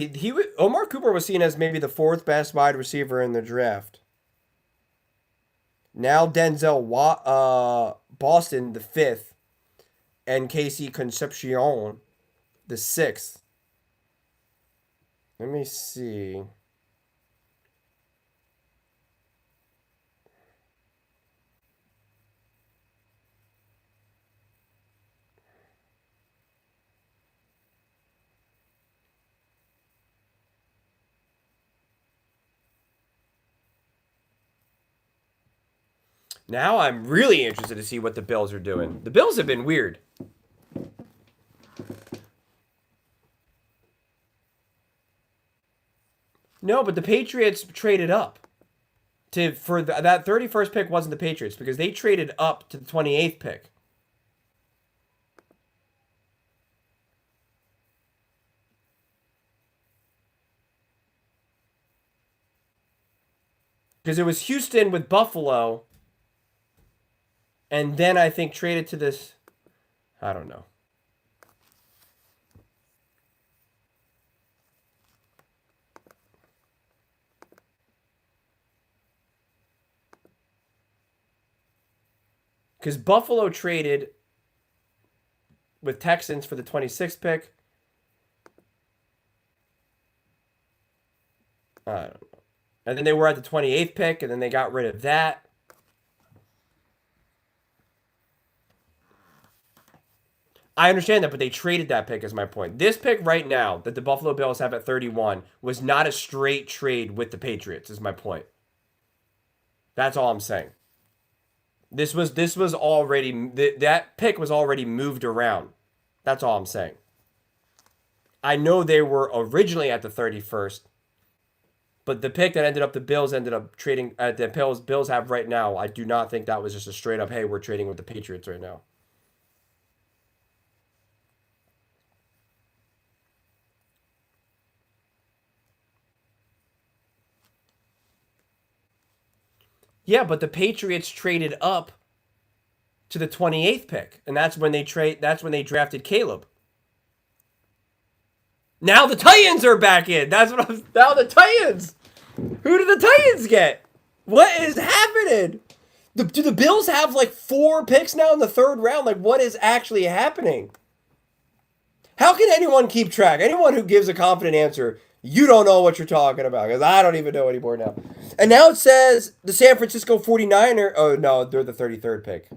Omar Cooper was seen as maybe the 4th best wide receiver in the draft. Now Boston the 5th, and Casey Concepcion the 6th. Let me see. Now I'm really interested to see what the Bills are doing. The Bills have been weird. No, but the Patriots traded up that 31st pick wasn't the Patriots because they traded up to the 28th pick. Because it was Houston with Buffalo, and then I think traded to this. I don't know. Because Buffalo traded with Texans for the 26th pick. I don't know. And then they were at the 28th pick, and then they got rid of that. I understand that, but they traded that pick, is my point. This pick right now that the Buffalo Bills have at 31 was not a straight trade with the Patriots, is my point. That's all I'm saying. This was already that pick was already moved around. That's all I'm saying. I know they were originally at the 31st, but the pick that the Bills ended up trading at the Bills have right now, I do not think that was just a straight up, hey, we're trading with the Patriots right now. Yeah, but the Patriots traded up to the 28th pick, and that's when they drafted Caleb. Now the Titans are back in. Now the Titans. Who do the Titans get? What is happening? Do the Bills have like 4 picks now in the 3rd round? Like, what is actually happening? How can anyone keep track? Anyone who gives a confident answer, you don't know what you're talking about, because I don't even know anymore now. And now it says the San Francisco 49er. Oh, no, they're the 33rd pick.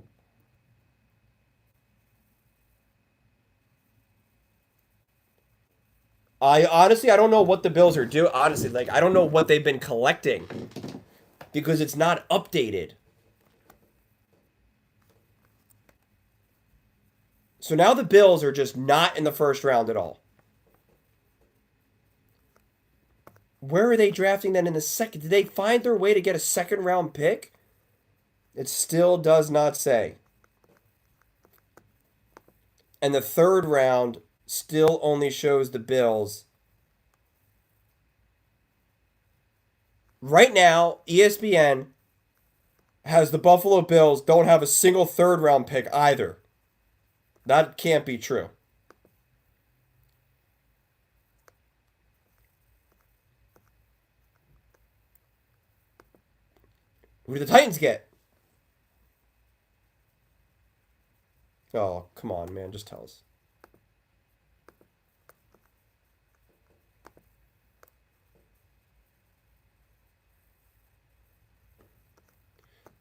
I don't know what the Bills are doing. Honestly, like, I don't know what they've been collecting because it's not updated. So now the Bills are just not in the 1st round at all. Where are they drafting then in the 2nd? Did they find their way to get a 2nd round pick? It still does not say. And the 3rd round still only shows the Bills. Right now, ESPN has the Buffalo Bills don't have a single 3rd round pick either. That can't be true. Who do the Titans get? Oh, come on, man. Just tell us.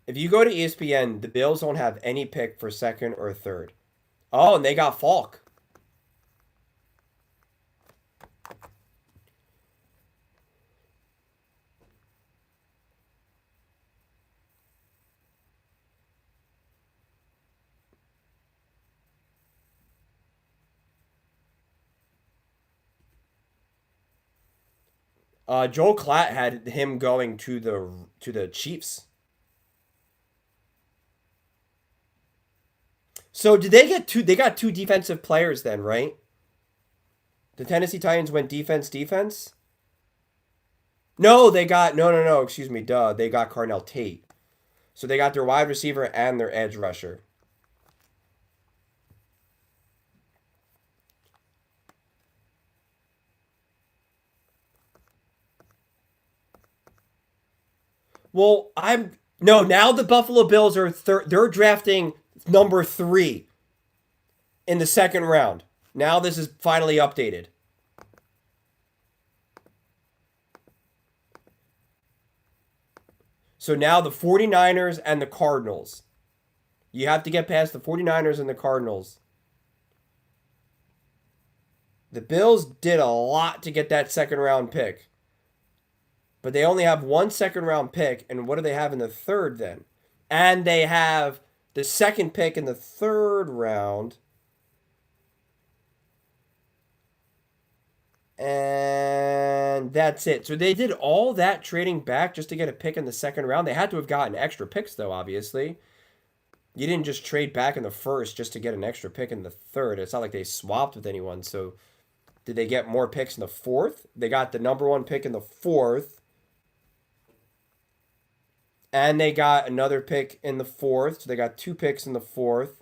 If you go to ESPN, the Bills don't have any pick for 2nd or 3rd. Oh, and they got Falk. Joel Klatt had him going to the Chiefs. So did they get two? They got 2 defensive players then, right? The Tennessee Titans went defense. No, they got no. Excuse me, duh. They got Carnell Tate. So they got their wide receiver and their edge rusher. Well, now the Buffalo Bills are they're drafting number 3 in the 2nd round. Now this is finally updated. So now the 49ers and the Cardinals. You have to get past the 49ers and the Cardinals. The Bills did a lot to get that 2nd round pick. But they only have 1 2nd round pick. And what do they have in the 3rd then? And they have the 2nd pick in the 3rd round. And that's it. So they did all that trading back just to get a pick in the 2nd round. They had to have gotten extra picks, though, obviously. You didn't just trade back in the 1st just to get an extra pick in the 3rd. It's not like they swapped with anyone. So did they get more picks in the 4th? They got the number 1 pick in the 4th. And they got another pick in the 4th. So they got 2 picks in the 4th.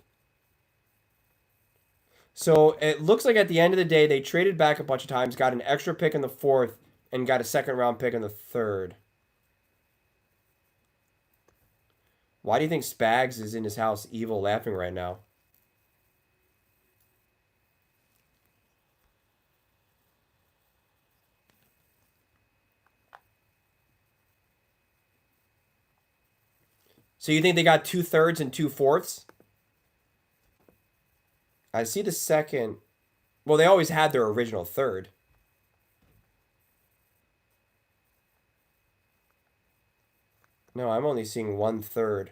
So it looks like at the end of the day, they traded back a bunch of times, got an extra pick in the 4th, and got a 2nd round pick in the 3rd. Why do you think Spags is in his house evil laughing right now? So you think they got 2/3 and 2/4? I see the second. Well, they always had their original third. No, I'm only seeing 1/3.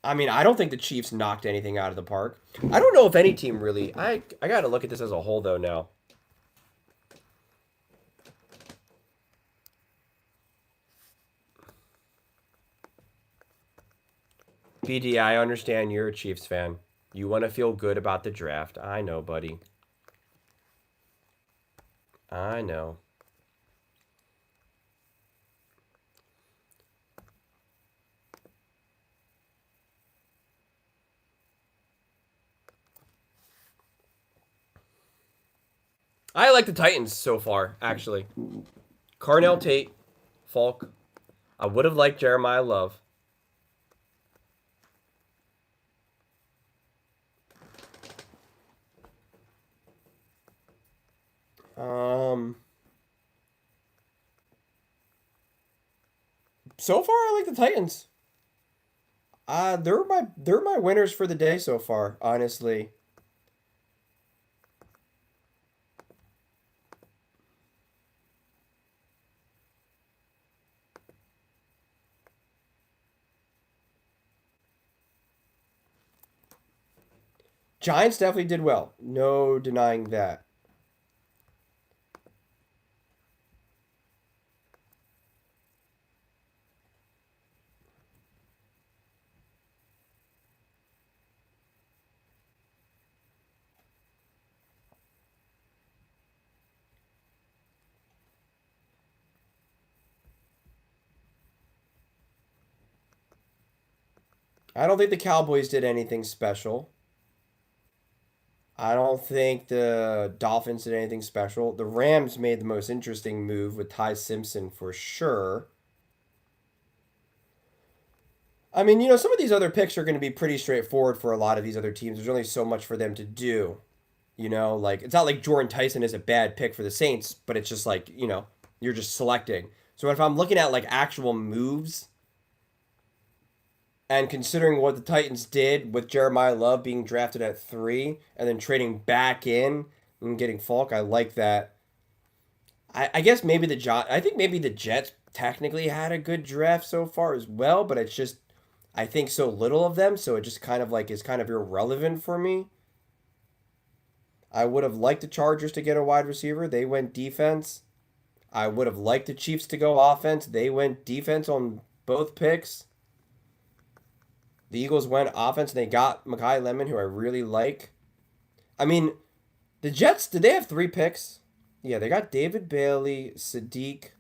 I mean, I don't think the Chiefs knocked anything out of the park. I don't know if any team really. I got to look at this as a whole though now. BD, I understand you're a Chiefs fan. You want to feel good about the draft. I know, buddy. I know. I like the Titans so far, actually. Carnell Tate, Falk. I would have liked Jeremiah Love. So far I like the Titans. They're my winners for the day so far, honestly. Giants definitely did well. No denying that. I don't think the Cowboys did anything special. I don't think the Dolphins did anything special. The Rams made the most interesting move with Ty Simpson for sure. I mean, some of these other picks are going to be pretty straightforward for a lot of these other teams. There's only so much for them to do. Like it's not like Jordan Tyson is a bad pick for the Saints, but it's just like, you're just selecting. So if I'm looking at like actual moves and considering what the Titans did with Jeremiah Love being drafted at 3 and then trading back in and getting Falk, I like that. I guess maybe I think maybe the Jets technically had a good draft so far as well, but it's just I think so little of them, so it just kind of like is kind of irrelevant for me. I would have liked the Chargers to get a wide receiver. They went defense. I would have liked the Chiefs to go offense. They went defense on both picks. The Eagles went offense and they got Mekhi Lemon, who I really like. I mean, the Jets, did they have 3 picks? Yeah, they got David Bailey, Sadiq,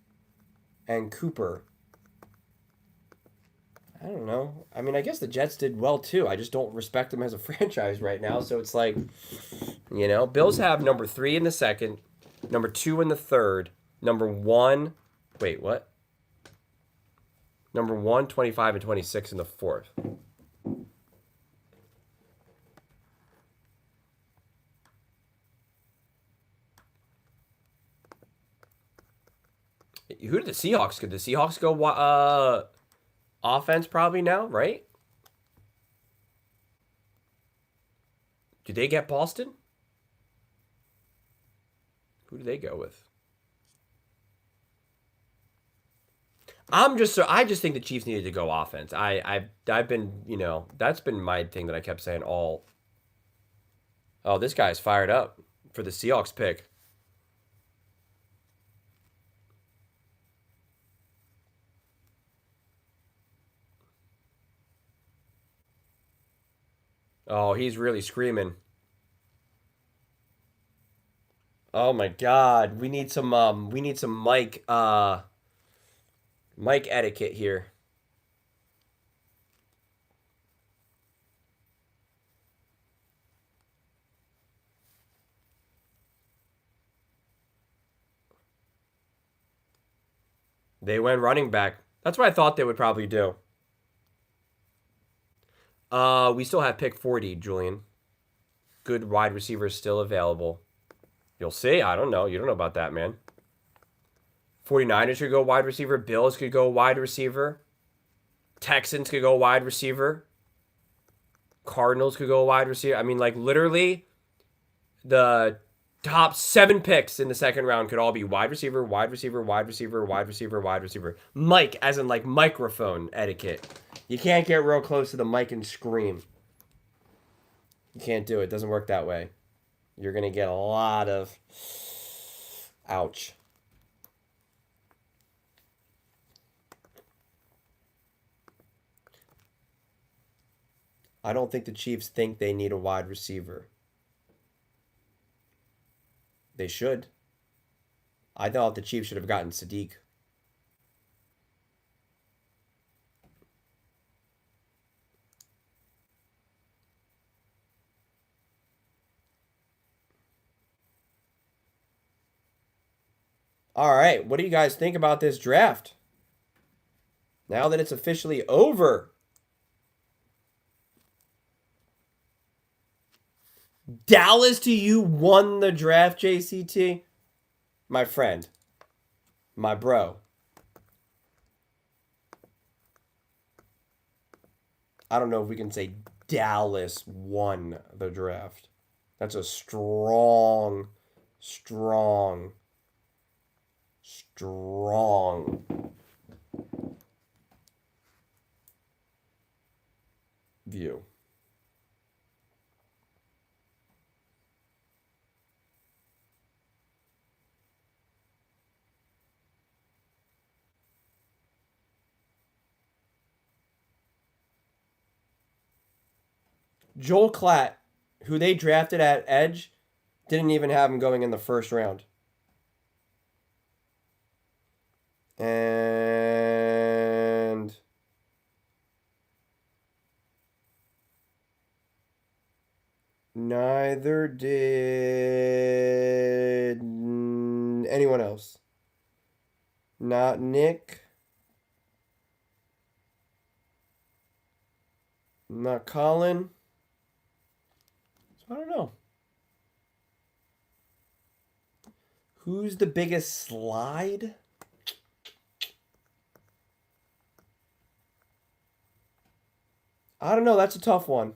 and Cooper. I don't know. I mean, I guess the Jets did well too. I just don't respect them as a franchise right now. So it's like, Bills have number 3 in the second, number 2 in the third, number 1. Wait, what? Number 1, 25, and 26 in the fourth. Who did the Seahawks go? The Seahawks go offense probably now, right? Did they get Boston? Who do they go with? I just think the Chiefs needed to go offense. I've been, that's been my thing that I kept saying all. Oh, this guy's fired up for the Seahawks pick. Oh, he's really screaming. Oh my God, we need some mic etiquette here. They went running back. That's what I thought they would probably do. We still have pick 40, Julian. Good wide receivers still available. You'll see. I don't know. You don't know about that, man. 49ers could go wide receiver. Bills could go wide receiver. Texans could go wide receiver. Cardinals could go wide receiver. I mean, like, literally, the top 7 picks in the second round could all be wide receiver, wide receiver, wide receiver, wide receiver, wide receiver. Mic, as in, like, microphone etiquette. You can't get real close to the mic and scream. You can't do it. It doesn't work that way. You're going to get a lot of ouch. I don't think the Chiefs think they need a wide receiver. They should. I thought the Chiefs should have gotten Sadiq. All right, what do you guys think about this draft? Now that it's officially over. Dallas to you won the draft, JCT? My friend. My bro. I don't know if we can say Dallas won the draft. That's a strong view. Joel Klatt, who they drafted at edge, didn't even have him going in the first round. And neither did anyone else. Not Nick. Not Colin. I don't know. Who's the biggest slide? I don't know. That's a tough one.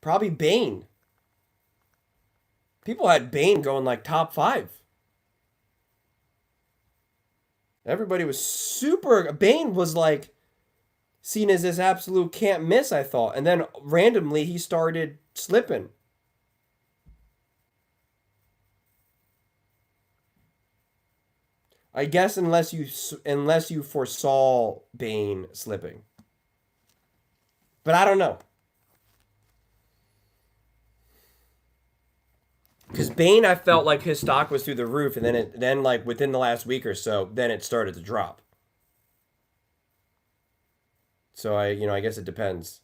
Probably Bane. People had Bane going like top 5. Everybody was super. Bane was like seen as this absolute can't miss, I thought. And then randomly he started slipping. I guess unless you foresaw Bane slipping. But I don't know. Because Bane, I felt like his stock was through the roof, and then like within the last week or so, then it started to drop. So I guess it depends.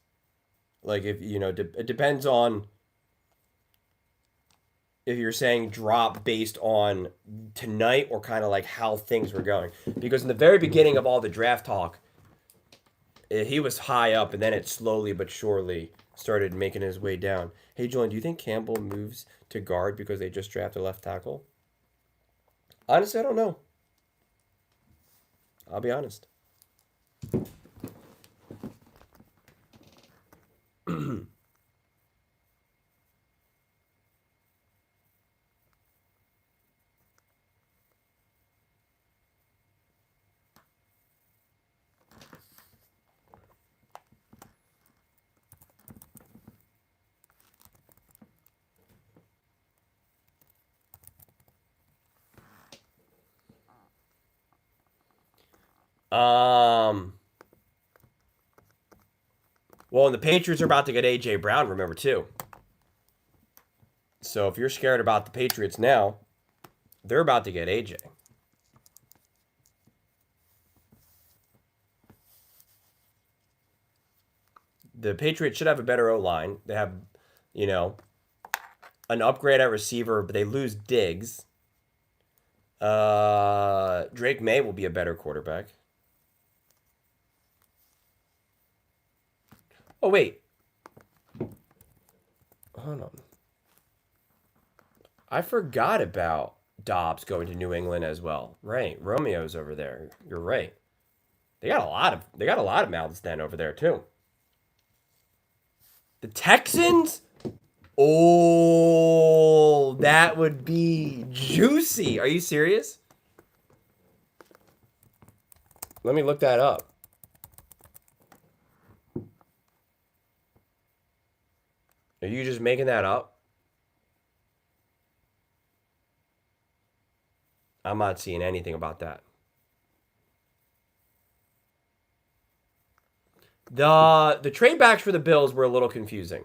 Like if it depends on if you're saying drop based on tonight or kind of like how things were going. Because in the very beginning of all the draft talk, he was high up, and then it slowly but surely started making his way down. Hey, Julian, do you think Campbell moves to guard because they just drafted left tackle? Honestly, I don't know. I'll be honest. Well, and the Patriots are about to get A.J. Brown, remember, too. So if you're scared about the Patriots now, they're about to get A.J. The Patriots should have a better O-line. They have, an upgrade at receiver, but they lose Diggs. Drake May will be a better quarterback. Oh, wait. Hold on. I forgot about Dobbs going to New England as well. Right. Romeo's over there. You're right. They got a lot of mouths then over there too. The Texans? Oh, that would be juicy. Are you serious? Let me look that up. Are you just making that up? I'm not seeing anything about that. The trade backs for the Bills were a little confusing.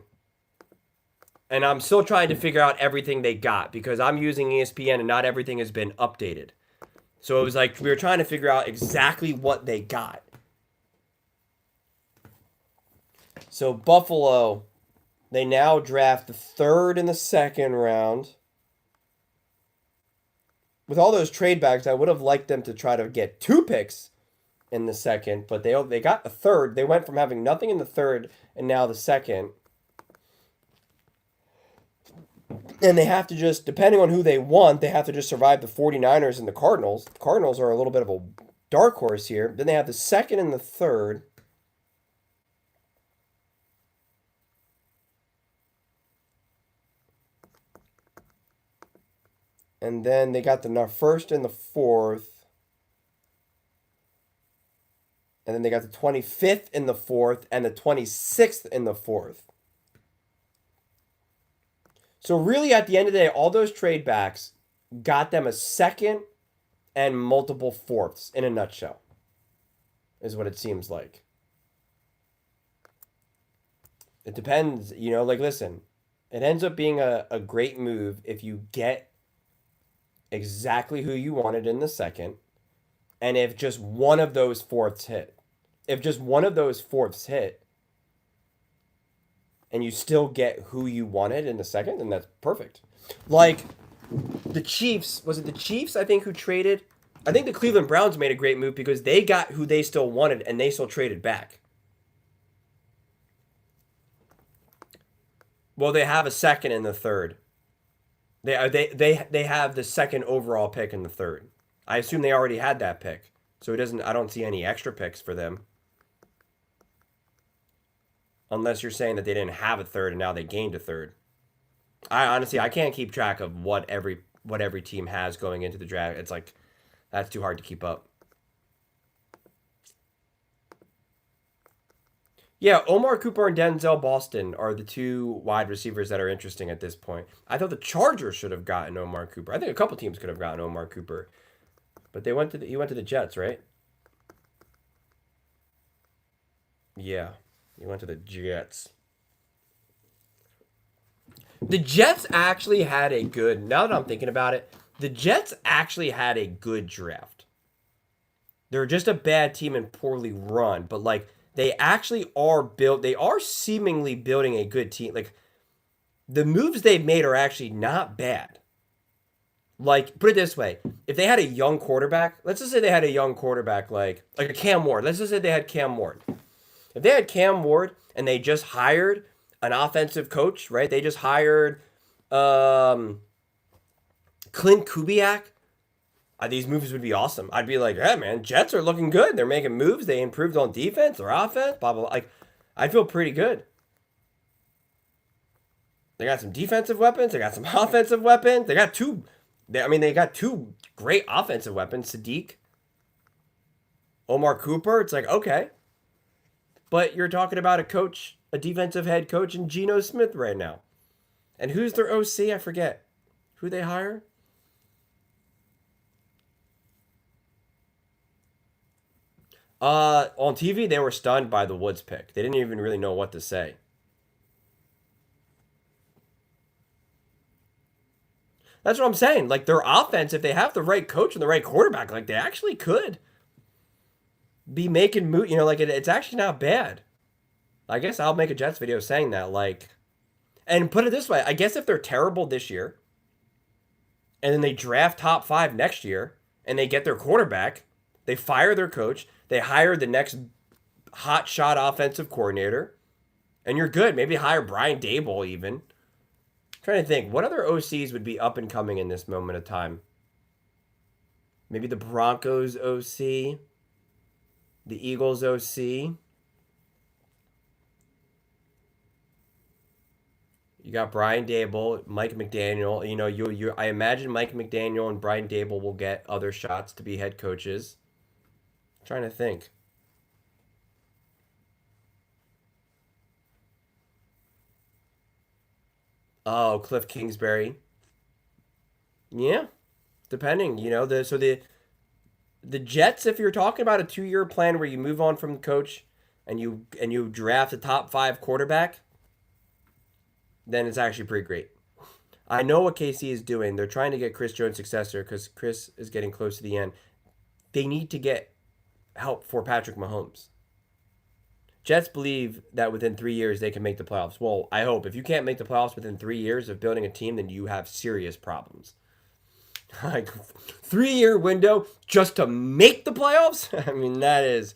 And I'm still trying to figure out everything they got because I'm using ESPN and not everything has been updated. So it was like we were trying to figure out exactly what they got. So Buffalo, they now draft the 3rd and the 2nd round. With all those trade backs, I would have liked them to try to get 2 picks in the 2nd, but they got the 3rd. They went from having nothing in the 3rd and now the 2nd. And they have to just, depending on who they want, they have to just survive the 49ers and the Cardinals. The Cardinals are a little bit of a dark horse here. Then they have the 2nd and the 3rd. And then they got the 1st and the 4th. And then they got the 25th in the 4th and the 26th in the 4th. So really, at the end of the day, all those trade backs got them a 2nd and multiple 4ths in a nutshell, is what it seems like. It depends, like, listen, it ends up being a great move if you get exactly who you wanted in the 2nd, and if just one of those 4ths hit. If just one of those 4ths hit, and you still get who you wanted in the 2nd, then that's perfect. Like, the Chiefs, was it the Chiefs, I think, who traded? I think the Cleveland Browns made a great move because they got who they still wanted, and they still traded back. Well, they have a 2nd and the 3rd. They have the 2nd overall pick in the 3rd. I assume they already had that pick, so I don't see any extra picks for them. Unless you're saying that they didn't have a 3rd and now they gained a 3rd. I can't keep track of what every team has going into the draft. It's like, that's too hard to keep up. Yeah, Omar Cooper and Denzel Boston are the 2 wide receivers that are interesting at this point. I thought the Chargers should have gotten Omar Cooper. I think a couple teams could have gotten Omar Cooper. But he went to the Jets, right? Yeah. He went to the Jets. The Jets actually had a good, now that I'm thinking about it, the Jets actually had a good draft. They're just a bad team and poorly run, but like they actually they are seemingly building a good team. Like the moves they've made are actually not bad. Like, put it this way, if they had a young quarterback, let's just say they had a young quarterback like a Cam Ward. Let's just say they had Cam Ward. If they had Cam Ward and they just hired an offensive coach, right? They just hired Clint Kubiak. These moves would be awesome. I'd be like, yeah, man, Jets are looking good. They're making moves. They improved on defense or offense, blah, blah, blah. Like, I'd feel pretty good. They got some defensive weapons. They got some offensive weapons. They got two great offensive weapons. Sadiq, Omar Cooper. It's like, okay. But you're talking about a defensive head coach in Geno Smith right now. And who's their OC? I forget. Who they hire? On TV, they were stunned by the Woods pick. They didn't even really know what to say. That's what I'm saying. Like, their offense, if they have the right coach and the right quarterback, like, they actually could be making it's actually not bad. I guess I'll make a Jets video saying that. Like, And put it this way, I guess if they're terrible this year, and then they draft top 5 next year, and they get their quarterback, they fire their coach, they hire the next hot shot offensive coordinator, and you're good. Maybe hire Brian Dable even. I'm trying to think, what other OCs would be up and coming in this moment of time? Maybe the Broncos OC, the Eagles OC. You got Brian Dable, Mike McDaniel. You know, I imagine Mike McDaniel and Brian Dable will get other shots to be head coaches. I'm trying to think. Oh, Cliff Kingsbury. Yeah, depending. The Jets. If you're talking about a 2-year plan where you move on from the coach and you draft a top 5 quarterback, then it's actually pretty great. I know what KC is doing. They're trying to get Chris Jones' successor because Chris is getting close to the end. They need to get help for Patrick Mahomes. Jets believe that within 3 years they can make the playoffs. Well, I hope. If you can't make the playoffs within 3 years of building a team, then you have serious problems. Like 3-year window just to make the playoffs? I mean, that is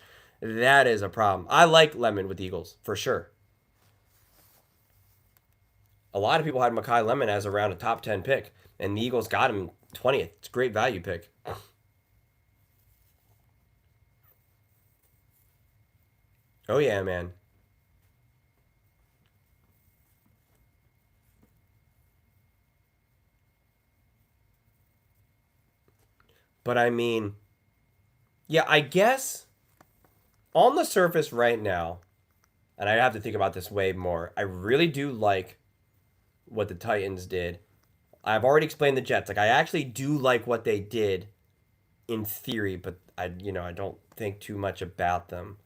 a problem. I like Lemon with Eagles for sure. A lot of people had Makai Lemon as around a top 10 pick, and the Eagles got him 20th. It's a great value pick. Oh yeah, man. But I mean, yeah, I guess on the surface right now, and I have to think about this way more. I really do like what the Titans did. I've already explained the Jets. Like I actually do like what they did in theory, but I don't think too much about them.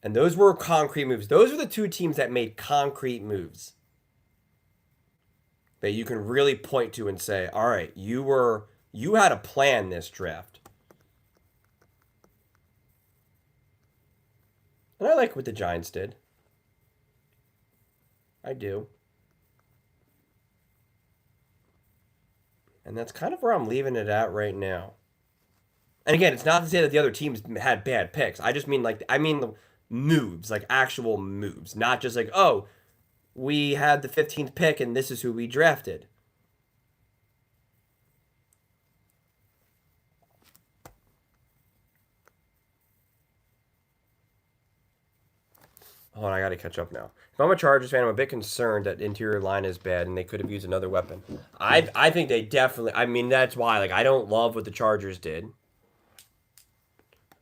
And those were concrete moves. Those are the two teams that made concrete moves that you can really point to and say, "All right, you had a plan this draft." And I like what the Giants did. I do. And that's kind of where I'm leaving it at right now. And again, it's not to say that the other teams had bad picks. I just mean the moves, like actual moves, not just like, "Oh, we had the 15th pick and this is who we drafted." Hold on, I got to catch up now. If I'm a Chargers fan, I'm a bit concerned that interior line is bad and they could have used another weapon. I think they definitely. I mean, that's why. Like, I don't love what the Chargers did.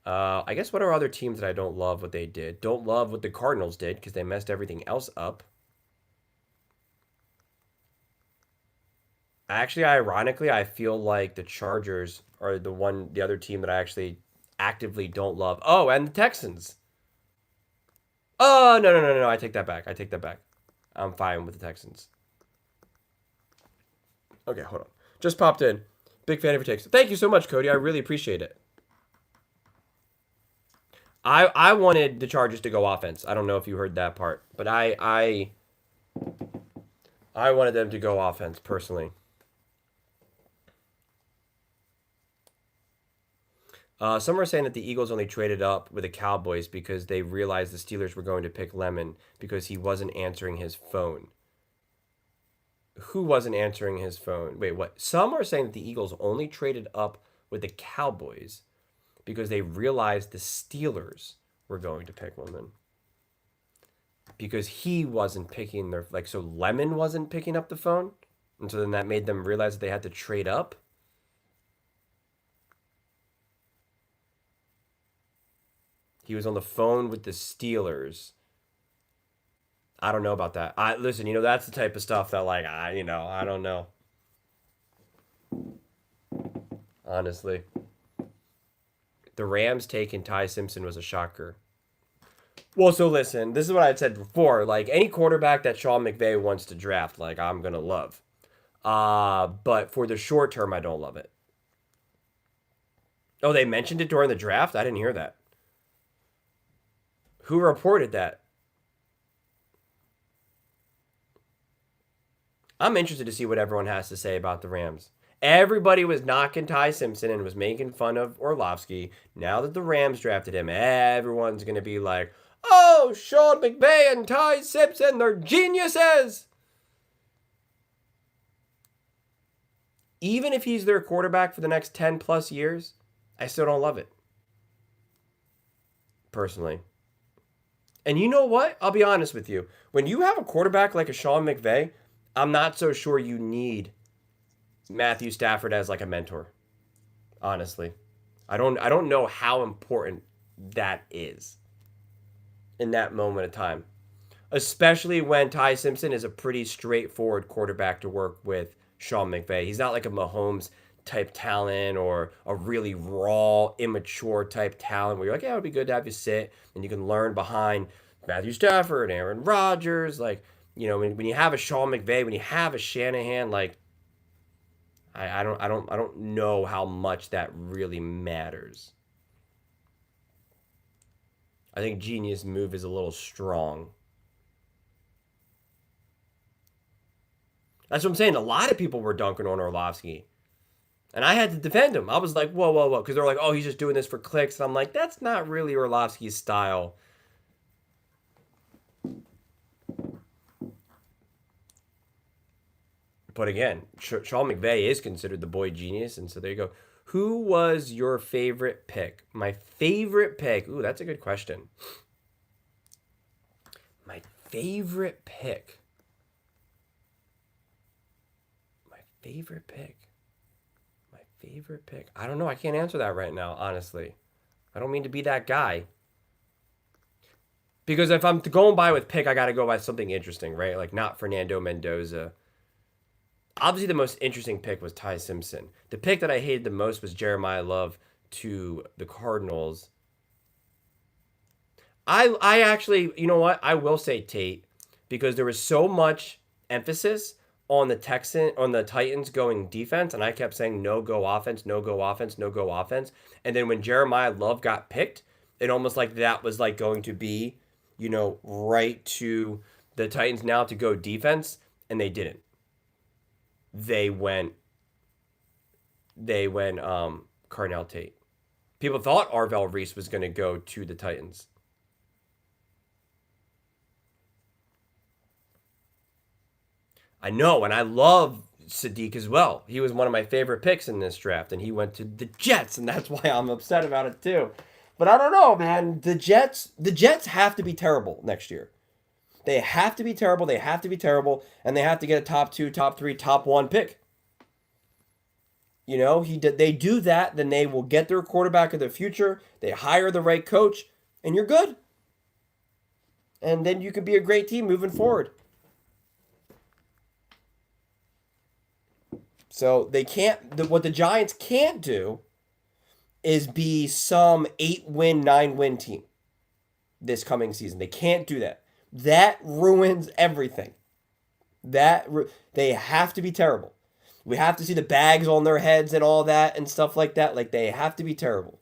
I guess what are other teams that I don't love what they did? Don't love what the Cardinals did because they messed everything else up. Actually, ironically, I feel like the Chargers are the other team that I actually actively don't love. Oh, and the Texans. Oh, no, no, no, no, no. I take that back. I take that back. I'm fine with the Texans. Okay, hold on. Just popped in. Big fan of your takes. Thank you so much, Cody. I really appreciate it. I wanted the Chargers to go offense. I don't know if you heard that part, but I wanted them to go offense personally. Some are saying that the Eagles only traded up with the Cowboys because they realized the Steelers were going to pick Lemon because he wasn't answering his phone. Who wasn't answering his phone? Wait, what? Some are saying that the Eagles only traded up with the Cowboys because they realized the Steelers were going to pick Lemon. Because he wasn't picking so Lemon wasn't picking up the phone? And so then that made them realize that they had to trade up? He was on the phone with the Steelers. I don't know about that. I listen, that's the type of stuff that I don't know. Honestly. The Rams taking Ty Simpson was a shocker. Well, so listen, this is what I had said before. Like any quarterback that Sean McVay wants to draft, like I'm gonna love. But for the short term, I don't love it. Oh, they mentioned it during the draft? I didn't hear that. Who reported that? I'm interested to see what everyone has to say about the Rams. Everybody was knocking Ty Simpson and was making fun of Orlovsky. Now that the Rams drafted him, everyone's going to be like, oh, Sean McVay and Ty Simpson, they're geniuses. Even if he's their quarterback for the next 10 plus years, I still don't love it. Personally. And you know what? I'll be honest with you. When you have a quarterback like a Sean McVay, I'm not so sure you need Matthew Stafford as like a mentor. Honestly. I don't know how important that is in that moment of time. Especially when Ty Simpson is a pretty straightforward quarterback to work with Sean McVay. He's not like a Mahomes type talent or a really raw, immature type talent where you're like, yeah, it would be good to have you sit and you can learn behind Matthew Stafford, Aaron Rodgers. Like, when you have a Sean McVay, when you have a Shanahan, like, I don't know how much that really matters. I think genius move is a little strong. That's what I'm saying. A lot of people were dunking on Orlovsky. And I had to defend him. I was like, whoa, whoa, whoa. Because they're like, oh, he's just doing this for clicks. And I'm like, that's not really Orlovsky's style. But again, Sean McVay is considered the boy genius. And so there you go. Who was your favorite pick? My favorite pick. Ooh, that's a good question. My favorite pick. My favorite pick. My favorite pick. I don't know. I can't answer that right now, honestly. I don't mean to be that guy. Because if I'm going by with pick, I got to go by something interesting, right? Like not Fernando Mendoza. Obviously, the most interesting pick was Ty Simpson. The pick that I hated the most was Jeremiah Love to the Cardinals. I actually, you know what? I will say Tate because there was so much emphasis on the Titans going defense, and I kept saying no go offense, no go offense, no go offense. And then when Jeremiah Love got picked, it almost like that was like going to be, right to the Titans now to go defense, and they didn't. They went Carnell Tate. People thought Arvell Reese was going to go to the Titans. I know, and I love Sadiq as well. He was one of my favorite picks in this draft, and he went to the Jets, and that's why I'm upset about it too. But I don't know, man. The Jets have to be terrible next year. They have to be terrible. They have to be terrible, and they have to get a top 2, top 3, top 1 pick. They do that, then they will get their quarterback of the future. They hire the right coach, and you're good. And then you can be a great team moving forward. So they can't. What the Giants can't do is be some 8-win, 9-win team this coming season. They can't do that. That ruins everything. They have to be terrible. We have to see the bags on their heads and all that and stuff like that. Like they have to be terrible.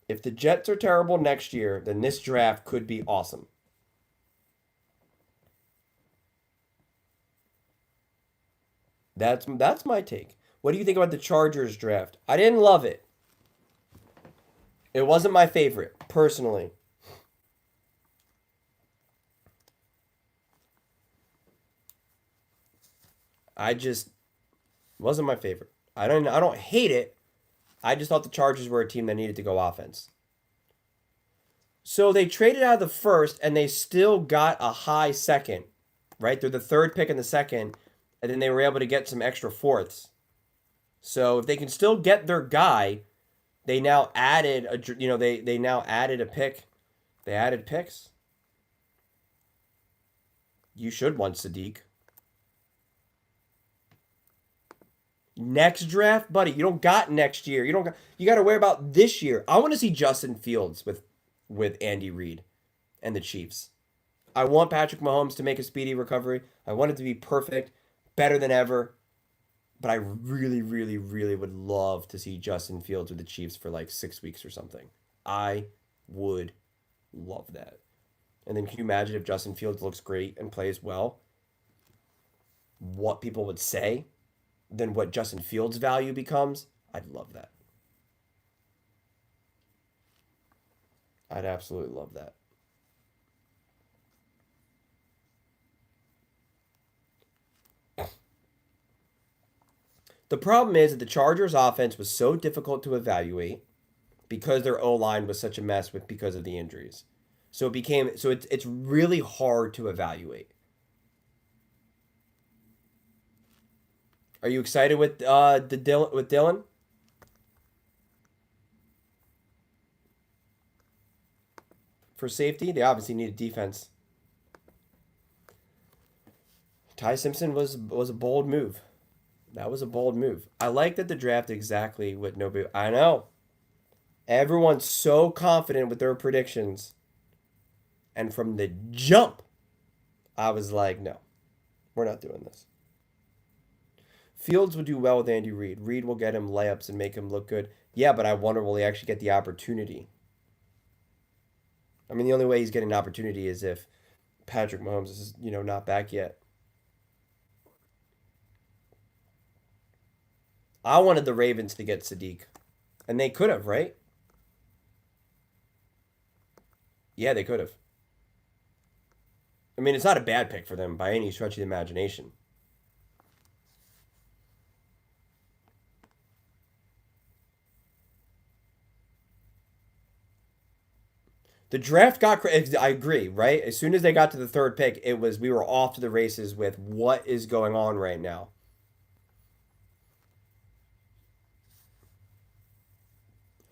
If the Jets are terrible next year, then this draft could be awesome. That's my take. What do you think about the Chargers draft? I didn't love it. It wasn't my favorite, personally. I just wasn't my favorite. I don't hate it. I just thought the Chargers were a team that needed to go offense. So they traded out of the first and they still got a high second, right? They're the third pick in the second, and then they were able to get some extra fourths. So if they can still get their guy, they now added they now added a pick. They added picks. You should want Sadiq. Next draft, buddy, you don't got next year. You got to worry about this year. I want to see Justin Fields with Andy Reid and the Chiefs. I want Patrick Mahomes to make a speedy recovery. I want it to be perfect, better than ever. But I really, really, really would love to see Justin Fields with the Chiefs for like 6 weeks or something. I would love that. And then can you imagine if Justin Fields looks great and plays well, what people would say, then what Justin Fields' value becomes? I'd love that. I'd absolutely love that. The problem is that the Chargers' offense was so difficult to evaluate because their O line was such a mess with because of the injuries. So it's really hard to evaluate. Are you excited with Dylan for safety? They obviously need a defense. Ty Simpson was a bold move. That was a bold move. I like that the draft exactly what nobody. I know everyone's so confident with their predictions, and from the jump, I was like, no, we're not doing this. Fields would do well with Andy Reid. Reid will get him layups and make him look good. Yeah, but I wonder will he actually get the opportunity? I mean, the only way he's getting an opportunity is if Patrick Mahomes is, not back yet. I wanted the Ravens to get Sadiq, and they could have, right? Yeah, they could have. I mean, it's not a bad pick for them by any stretch of the imagination. The draft got. I agree, right? As soon as they got to the third pick, it was we were off to the races with what is going on right now.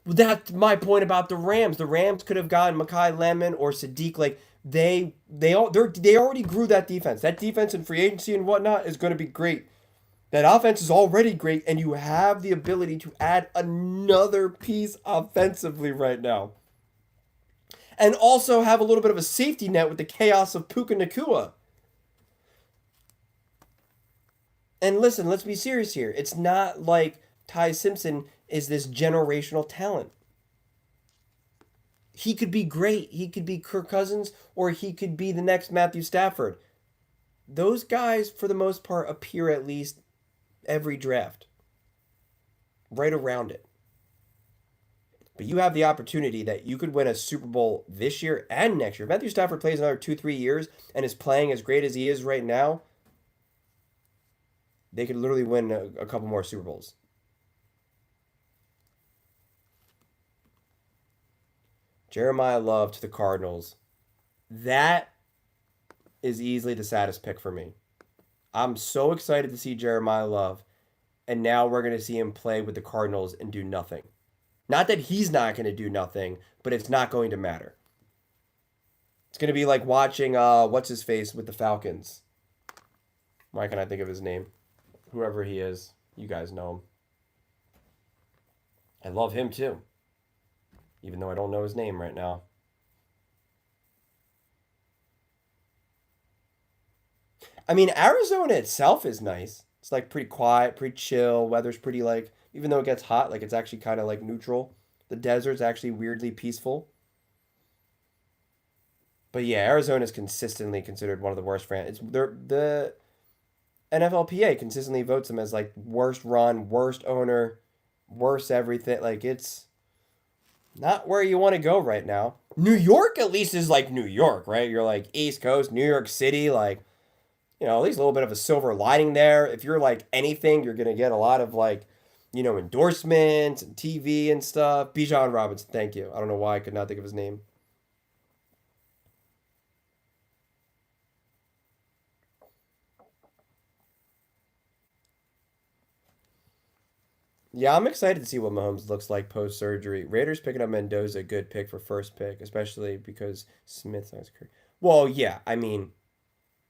Well, that's my point about the Rams. The Rams could have gotten Makai Lemon or Sadiq. Like they already grew that defense. That defense in free agency and whatnot is going to be great. That offense is already great, and you have the ability to add another piece offensively right now. And also have a little bit of a safety net with the chaos of Puka Nakua. And listen, let's be serious here. It's not like Ty Simpson is this generational talent. He could be great. He could be Kirk Cousins, or he could be the next Matthew Stafford. Those guys, for the most part, appear at least every draft, right around it. But you have the opportunity that you could win a Super Bowl this year and next year. If Matthew Stafford plays another 2-3 years and is playing as great as he is right now, they could literally win a couple more Super Bowls. Jeremiah Love to the Cardinals. That is easily the saddest pick for me. I'm so excited to see Jeremiah Love, and now we're going to see him play with the Cardinals and do nothing. Not that he's not going to do nothing, but it's not going to matter. It's going to be like watching what's his face with the Falcons. Why can't I think of his name? Whoever he is, you guys know him. I love him too, even though I don't know his name right now. I mean, Arizona itself is nice. It's like pretty quiet, pretty chill. Weather's pretty like, even though it gets hot, like it's actually kind of like neutral. The desert's actually weirdly peaceful. But yeah, Arizona is consistently considered one of the worst franchises. The NFLPA consistently votes them as like worst run, worst owner, worst everything. Like it's not where you want to go right now. New York at least is like New York, right? You're like East Coast, New York City, like at least a little bit of a silver lining there. If you're like anything, you're gonna get a lot of like, endorsements and TV and stuff. Bijan Robinson, thank you. I don't know why I could not think of his name. Yeah, I'm excited to see what Mahomes looks like post surgery. Raiders picking up Mendoza, good pick for first pick, especially because Smith's not his career. Well, yeah, I mean,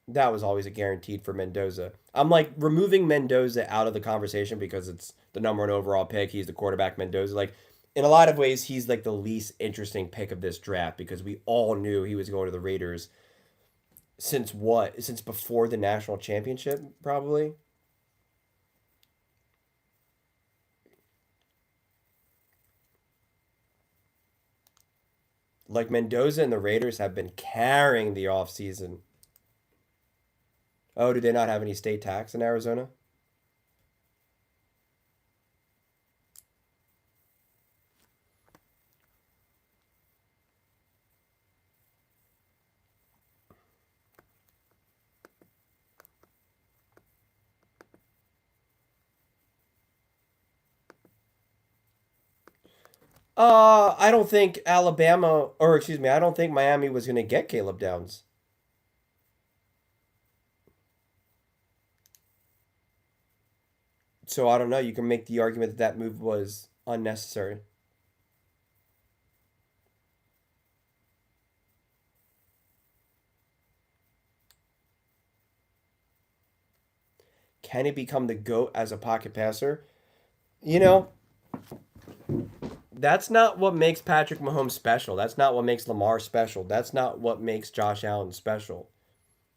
that was always a guaranteed for Mendoza. I'm like removing Mendoza out of the conversation because it's the number one overall pick. He's the quarterback, Mendoza. Like, in a lot of ways, he's like the least interesting pick of this draft because we all knew he was going to the Raiders since what? Since before the national championship, probably. Like Mendoza and the Raiders have been carrying the offseason. Oh, do they not have any state tax in Arizona? I don't think Alabama, or excuse me, I don't think Miami was going to get Caleb Downs. So I don't know. You can make the argument that that move was unnecessary. Can he become the GOAT as a pocket passer? You know, that's not what makes Patrick Mahomes special. That's not what makes Lamar special. That's not what makes Josh Allen special.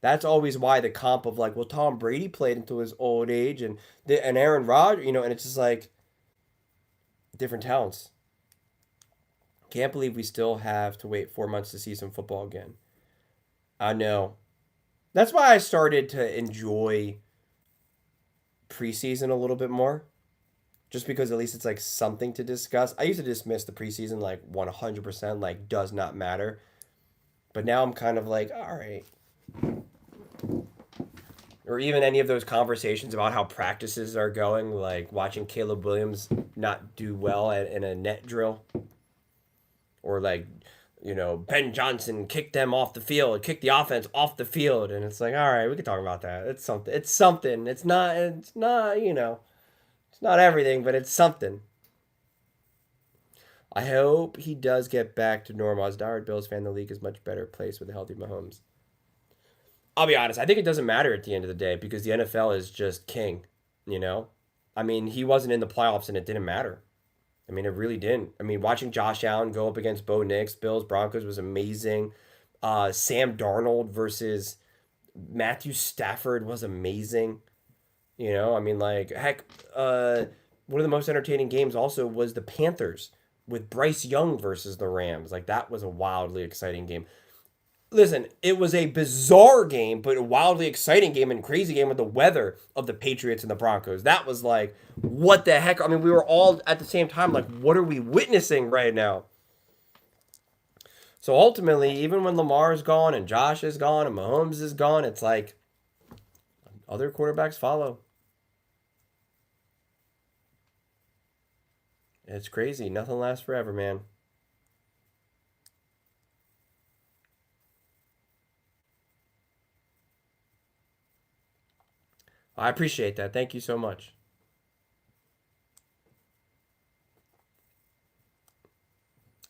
That's always why the comp of like, well, Tom Brady played until his old age, and Aaron Rodgers, and it's just like different talents. Can't believe we still have to wait 4 months to see some football again. I know. That's why I started to enjoy preseason a little bit more, just because at least it's like something to discuss. I used to dismiss the preseason like 100%, like does not matter. But now I'm kind of like, all right. Or even any of those conversations about how practices are going, like watching Caleb Williams not do well in a net drill, or like, Ben Johnson kicked them off the field, kicked the offense off the field, and it's like, all right, we can talk about that. It's something. It's something. It's not. It's not. It's not everything, but it's something. I hope he does get back to normal. As a diehard Bills fan, the league is much better place with a healthy Mahomes. I'll be honest. I think it doesn't matter at the end of the day because the NFL is just king. You know, I mean, he wasn't in the playoffs and it didn't matter. I mean, it really didn't. I mean, watching Josh Allen go up against Bo Nix, Bills Broncos was amazing. Sam Darnold versus Matthew Stafford was amazing. I mean, like heck, one of the most entertaining games also was the Panthers with Bryce Young versus the Rams. Like that was a wildly exciting game. Listen, it was a bizarre game, but a wildly exciting game and crazy game with the weather of the Patriots and the Broncos. That was like, what the heck? I mean, we were all at the same time like, what are we witnessing right now? So ultimately, even when Lamar is gone and Josh is gone and Mahomes is gone, it's like other quarterbacks follow. It's crazy. Nothing lasts forever, man. I appreciate that. Thank you so much.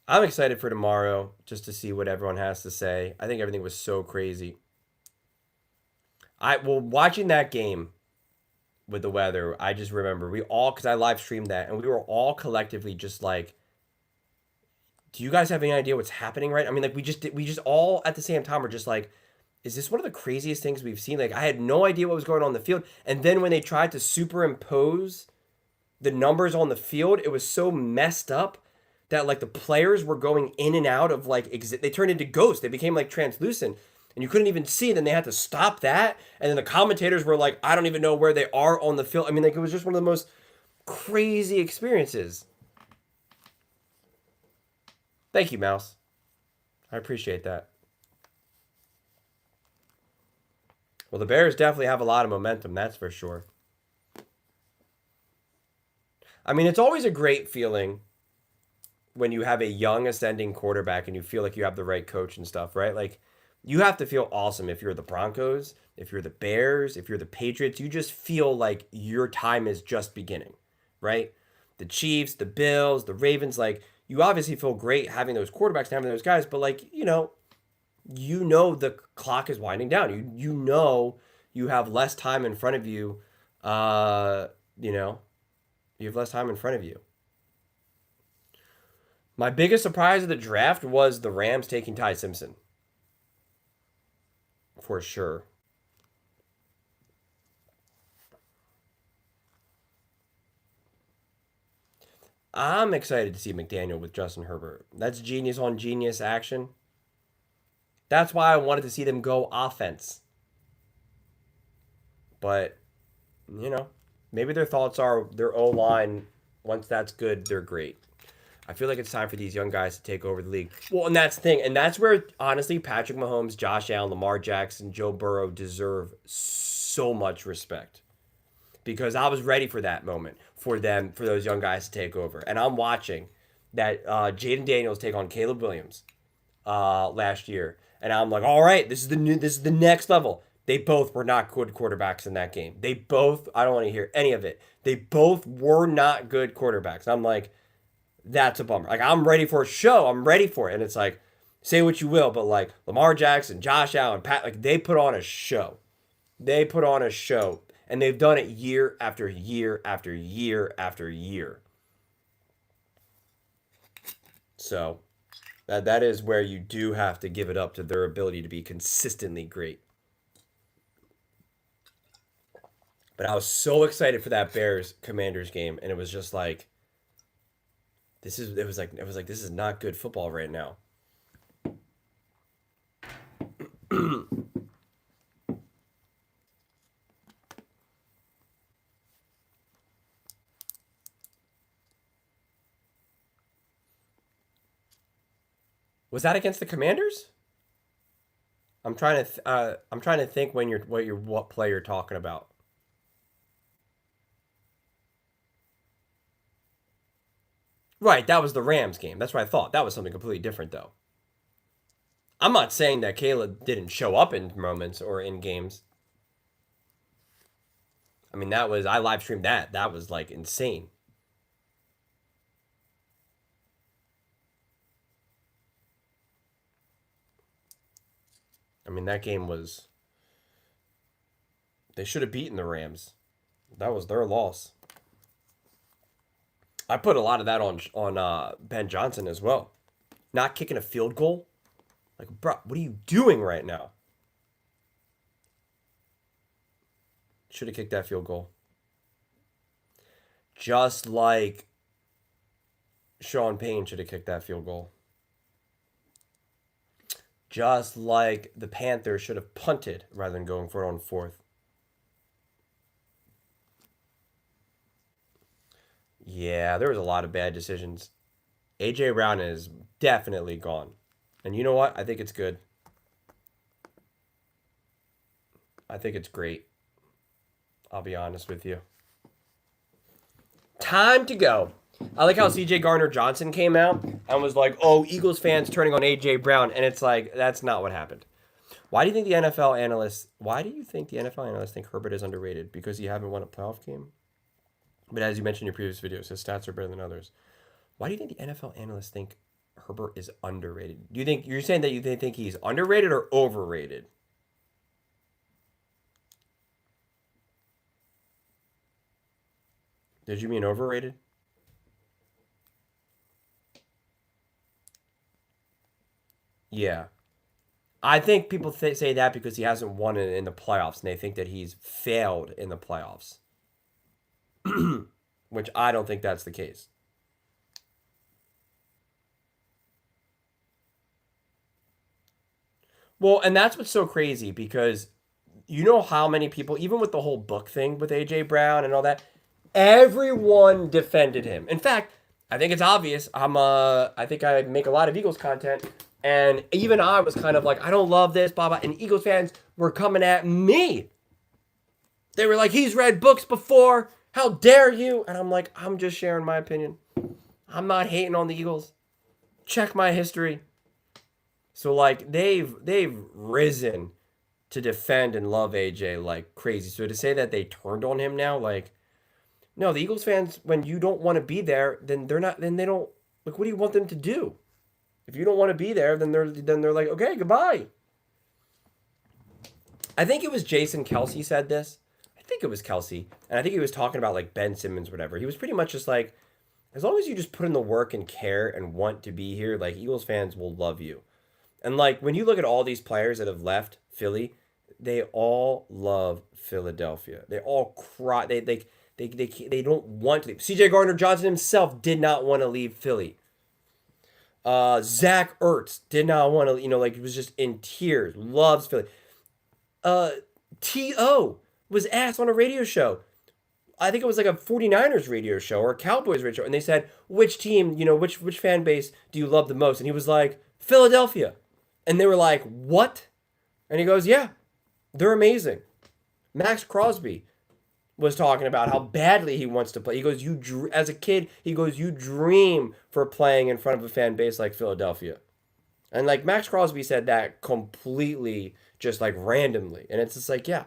I'm excited for tomorrow just to see what everyone has to say. I think everything was so crazy. Watching that game with the weather, I just remember we all because I live streamed that and we were all collectively just like, do you guys have any idea what's happening right? I mean, like we just all at the same time were just like, is this one of the craziest things we've seen? Like I had no idea what was going on in the field, and then when they tried to superimpose the numbers on the field, it was so messed up that like the players were going in and out of like they turned into ghosts. They became like translucent and you couldn't even see. Then they had to stop that, and then the commentators were like, I don't even know where they are on the field. I mean, like it was just one of the most crazy experiences. Thank you, Mouse. I appreciate that. Well, the Bears definitely have a lot of momentum, that's for sure. I mean, it's always a great feeling when you have a young ascending quarterback and you feel like you have the right coach and stuff, right? Like you have to feel awesome if you're the Broncos, if you're the Bears, if you're the Patriots. You just feel like your time is just beginning, right? The Chiefs, the Bills, the Ravens, like you obviously feel great having those quarterbacks and having those guys, but like, the clock is winding down. You know you have less time in front of you. Uh, you know, you have less time in front of you. My biggest surprise of the draft was the Rams taking Ty Simpson for sure. I'm excited to see McDaniel with Justin Herbert. That's genius on genius action. That's why I wanted to see them go offense. But, you know, maybe their thoughts are their O line, once that's good, they're great. I feel like it's time for these young guys to take over the league. Well, and that's the thing. And that's where, honestly, Patrick Mahomes, Josh Allen, Lamar Jackson, Joe Burrow deserve so much respect. Because I was ready for that moment for them, for those young guys to take over. And I'm watching that Jaden Daniels take on Caleb Williams last year. And I'm like, all right, this is the next level. They both were not good quarterbacks in that game. They both, I don't want to hear any of it. They both were not good quarterbacks. I'm like, that's a bummer. Like, I'm ready for a show. I'm ready for it. And it's like, say what you will, but like Lamar Jackson, Josh Allen, Pat, like they put on a show. They put on a show. And they've done it year after year after year after year. So that is where you do have to give it up to their ability to be consistently great. But I was so excited for that Bears Commanders game, and it was just like, this is not good football right now. Was that against the Commanders? I'm trying to think when what play you're talking about. Right, that was the Rams game. That's what I thought. That was something completely different though. I'm not saying that Caleb didn't show up in moments or in games. I mean, that was I live streamed that. That was like insane. I mean, that game was they should have beaten the Rams. That was their loss. I put a lot of that on Ben Johnson as well. Not kicking a field goal. Like, bro, what are you doing right now? Should have kicked that field goal. Just like Sean Payne should have kicked that field goal. Just like the Panthers should have punted rather than going for it on fourth. Yeah, there was a lot of bad decisions. AJ Brown is definitely gone. And you know what? I think it's good. I think it's great. I'll be honest with you. Time to go. I like how CJ Garner Johnson came out and was like, oh, Eagles fans turning on AJ Brown. And it's like, that's not what happened. Why do you think the NFL analysts, why do you think the NFL analysts think Herbert is underrated? Because he haven't won a playoff game? But as you mentioned in your previous videos, his stats are better than others. Why do you think the NFL analysts think Herbert is underrated? Do you think you're saying that they think he's underrated or overrated? Did you mean overrated? Yeah. I think people say that because he hasn't won it in the playoffs and they think that he's failed in the playoffs, which I don't think that's the case. Well, and that's what's so crazy because you know how many people, even with the whole book thing with AJ Brown and all that, everyone defended him. In fact, I think it's obvious. I think I make a lot of Eagles content, and even I was kind of like, I don't love this, blah blah. And Eagles fans were coming at me. They were like, he's read books before. How dare you? And I'm like, I'm just sharing my opinion. I'm not hating on the Eagles. Check my history. So like they've risen to defend and love AJ like crazy. So to say that they turned on him now, like no, the Eagles fans, when you don't want to be there, then they're not. Then they don't. Like, what do you want them to do? If you don't want to be there, then they're like, okay, goodbye. I think it was Jason Kelsey said this. I think it was Kelsey, and I think he was talking about like Ben Simmons, whatever. He was pretty much just like, as long as you just put in the work and care and want to be here, like Eagles fans will love you. And like when you look at all these players that have left Philly, they all love Philadelphia. They all cry. They don't want to leave. C.J. Gardner-Johnson himself did not want to leave Philly. Zach Ertz did not want to, like he was just in tears. Loves Philly. Uh, T.O. was asked on a radio show. I think it was like a 49ers radio show or a Cowboys radio show. And they said, which team, which fan base do you love the most? And he was like, Philadelphia. And they were like, what? And he goes, yeah, they're amazing. Max Crosby was talking about how badly he wants to play. He goes, as a kid, he goes, you dream for playing in front of a fan base like Philadelphia. And like Max Crosby said that completely just like randomly. And it's just like, yeah.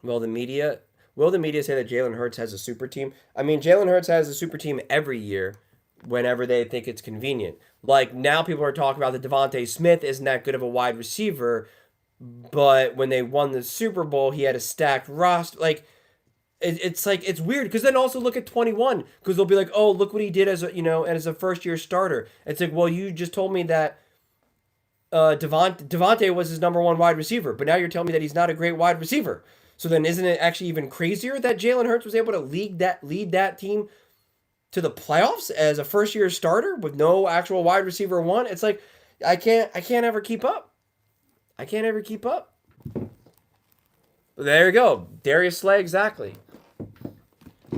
Will the media say that Jalen Hurts has a super team? I mean, Jalen Hurts has a super team every year whenever they think it's convenient. Like now people are talking about that Devontae Smith isn't that good of a wide receiver, but when they won the Super Bowl, he had a stacked roster. Like it's like it's weird because then also look at 21 because they'll be like, oh, look what he did as a first year starter. It's like, well, you just told me that Devontae was his number one wide receiver, but now you're telling me that he's not a great wide receiver. So then isn't it actually even crazier that Jalen Hurts was able to lead that team to the playoffs as a first year starter with no actual wide receiver one? It's like I can't ever keep up. I can't ever keep up. There you go. Darius Slay, exactly.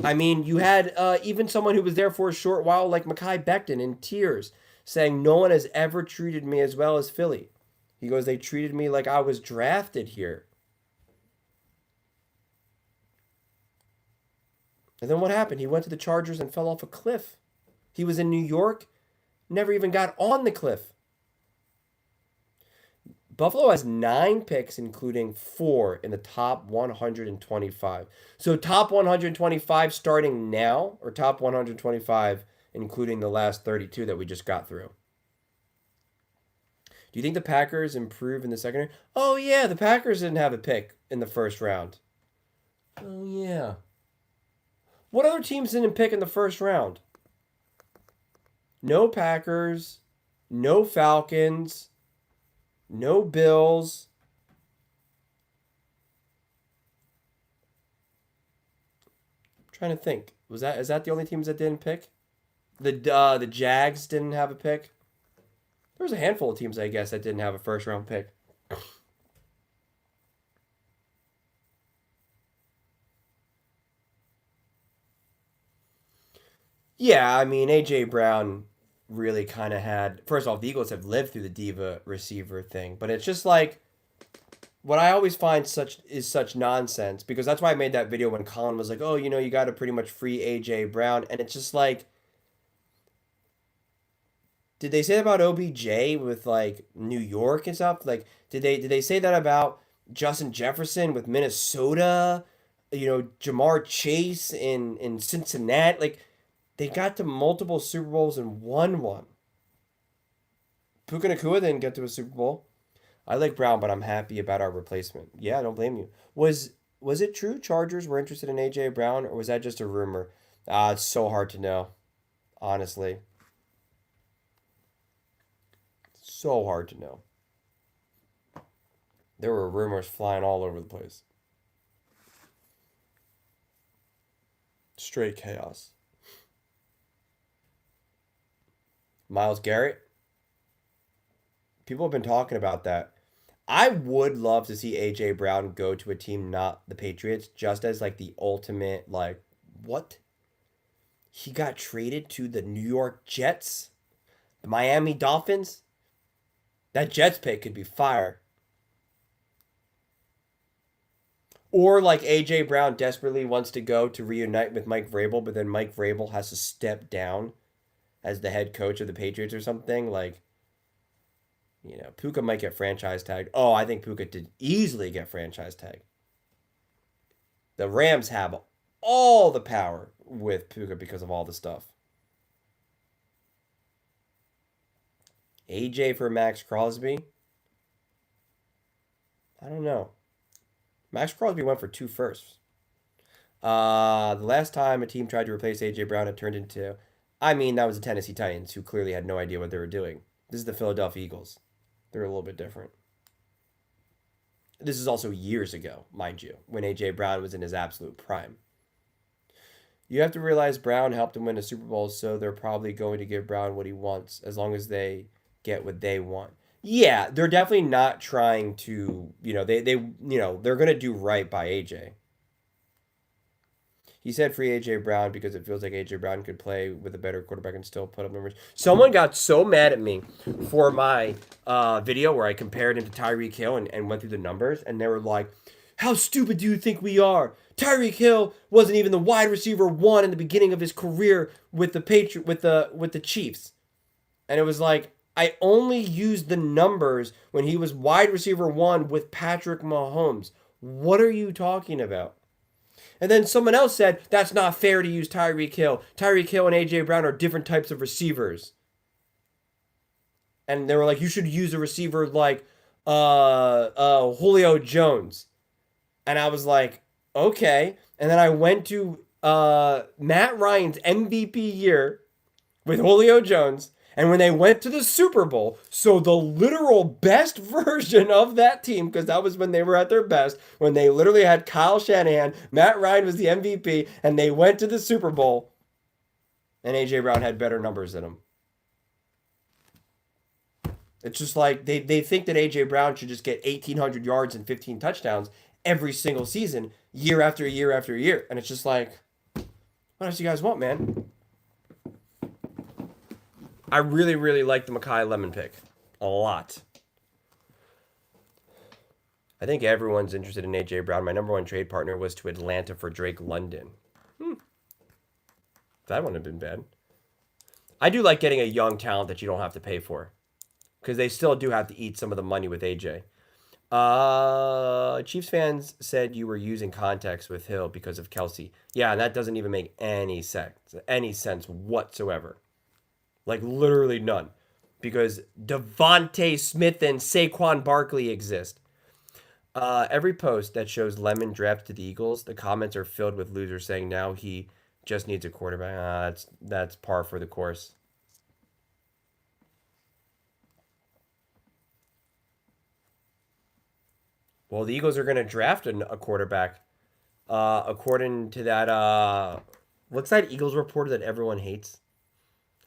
I mean, you had even someone who was there for a short while like Mekhi Becton in tears saying no one has ever treated me as well as Philly. He goes, they treated me like I was drafted here. And then what happened? He went to the Chargers and fell off a cliff. He was in New York, never even got on the cliff. Buffalo has 9 picks, including 4 in the top 125. So top 125 starting now, or top 125 including the last 32 that we just got through? Do you think the Packers improve in the second round? Oh, yeah, the Packers didn't have a pick in the first round. Oh, yeah. What other teams didn't pick in the first round? No Packers, no Falcons, no Bills. I'm trying to think. Is that the only teams that didn't pick? The Jags didn't have a pick. There was a handful of teams, I guess, that didn't have a first round pick. Yeah, I mean, A.J. Brown really kind of had. First off, the Eagles have lived through the diva receiver thing, but it's just like what I always find such nonsense because that's why I made that video when Colin was like, "Oh, you got to pretty much free A.J. Brown," and it's just like, did they say that about OBJ with like New York and stuff? Like, did they say that about Justin Jefferson with Minnesota? Jamar Chase in Cincinnati, like. They got to multiple Super Bowls and won one. Puka Nacua didn't get to a Super Bowl. I like Brown, but I'm happy about our replacement. Yeah, I don't blame you. Was it true Chargers were interested in A.J. Brown, or was that just a rumor? It's so hard to know. Honestly. So hard to know. There were rumors flying all over the place. Straight chaos. Myles Garrett. People have been talking about that. I would love to see AJ Brown go to a team not the Patriots, just as like the ultimate like what? He got traded to the New York Jets, the Miami Dolphins. That Jets pick could be fire. Or like AJ Brown desperately wants to go to reunite with Mike Vrabel, but then Mike Vrabel has to step down as the head coach of the Patriots or something. Like, Puka might get franchise tagged. Oh, I think Puka did easily get franchise tagged. The Rams have all the power with Puka because of all the stuff. AJ for Max Crosby? I don't know. Max Crosby went for 2 firsts. The last time a team tried to replace AJ Brown, it turned into. I mean, that was the Tennessee Titans, who clearly had no idea what they were doing. This is the Philadelphia Eagles. They're a little bit different. This is also years ago, mind you, when A.J. Brown was in his absolute prime. You have to realize Brown helped him win a Super Bowl, so they're probably going to give Brown what he wants as long as they get what they want. Yeah, they're definitely not trying to, they're going to do right by AJ. He said free AJ Brown because it feels like AJ Brown could play with a better quarterback and still put up numbers. Someone got so mad at me for my video where I compared him to Tyreek Hill and went through the numbers, and they were like, "How stupid do you think we are? Tyreek Hill wasn't even the wide receiver one in the beginning of his career with the Chiefs." And it was like, I only used the numbers when he was wide receiver one with Patrick Mahomes. What are you talking about? And then someone else said, that's not fair to use Tyreek Hill. Tyreek Hill and A.J. Brown are different types of receivers. And they were like, you should use a receiver like Julio Jones. And I was like, okay. And then I went to Matt Ryan's MVP year with Julio Jones. And when they went to the Super Bowl, so the literal best version of that team, because that was when they were at their best, when they literally had Kyle Shanahan, Matt Ryan was the MVP, and they went to the Super Bowl, and A.J. Brown had better numbers than him. It's just like they think that A.J. Brown should just get 1,800 yards and 15 touchdowns every single season, year after year after year. And it's just like, what else do you guys want, man? I really, really like the Mekhi Lemon pick. A lot. I think everyone's interested in A.J. Brown. My number one trade partner was to Atlanta for Drake London. That wouldn't have been bad. I do like getting a young talent that you don't have to pay for. Because they still do have to eat some of the money with A.J. Chiefs fans said you were using context with Hill because of Kelsey. Yeah, and that doesn't even make any sense whatsoever. Like, literally none. Because Devontae Smith and Saquon Barkley exist. Every post that shows Lemon drafted to the Eagles, the comments are filled with losers saying now he just needs a quarterback. That's par for the course. Well, the Eagles are going to draft a quarterback. According to that, what's that Eagles reporter that everyone hates?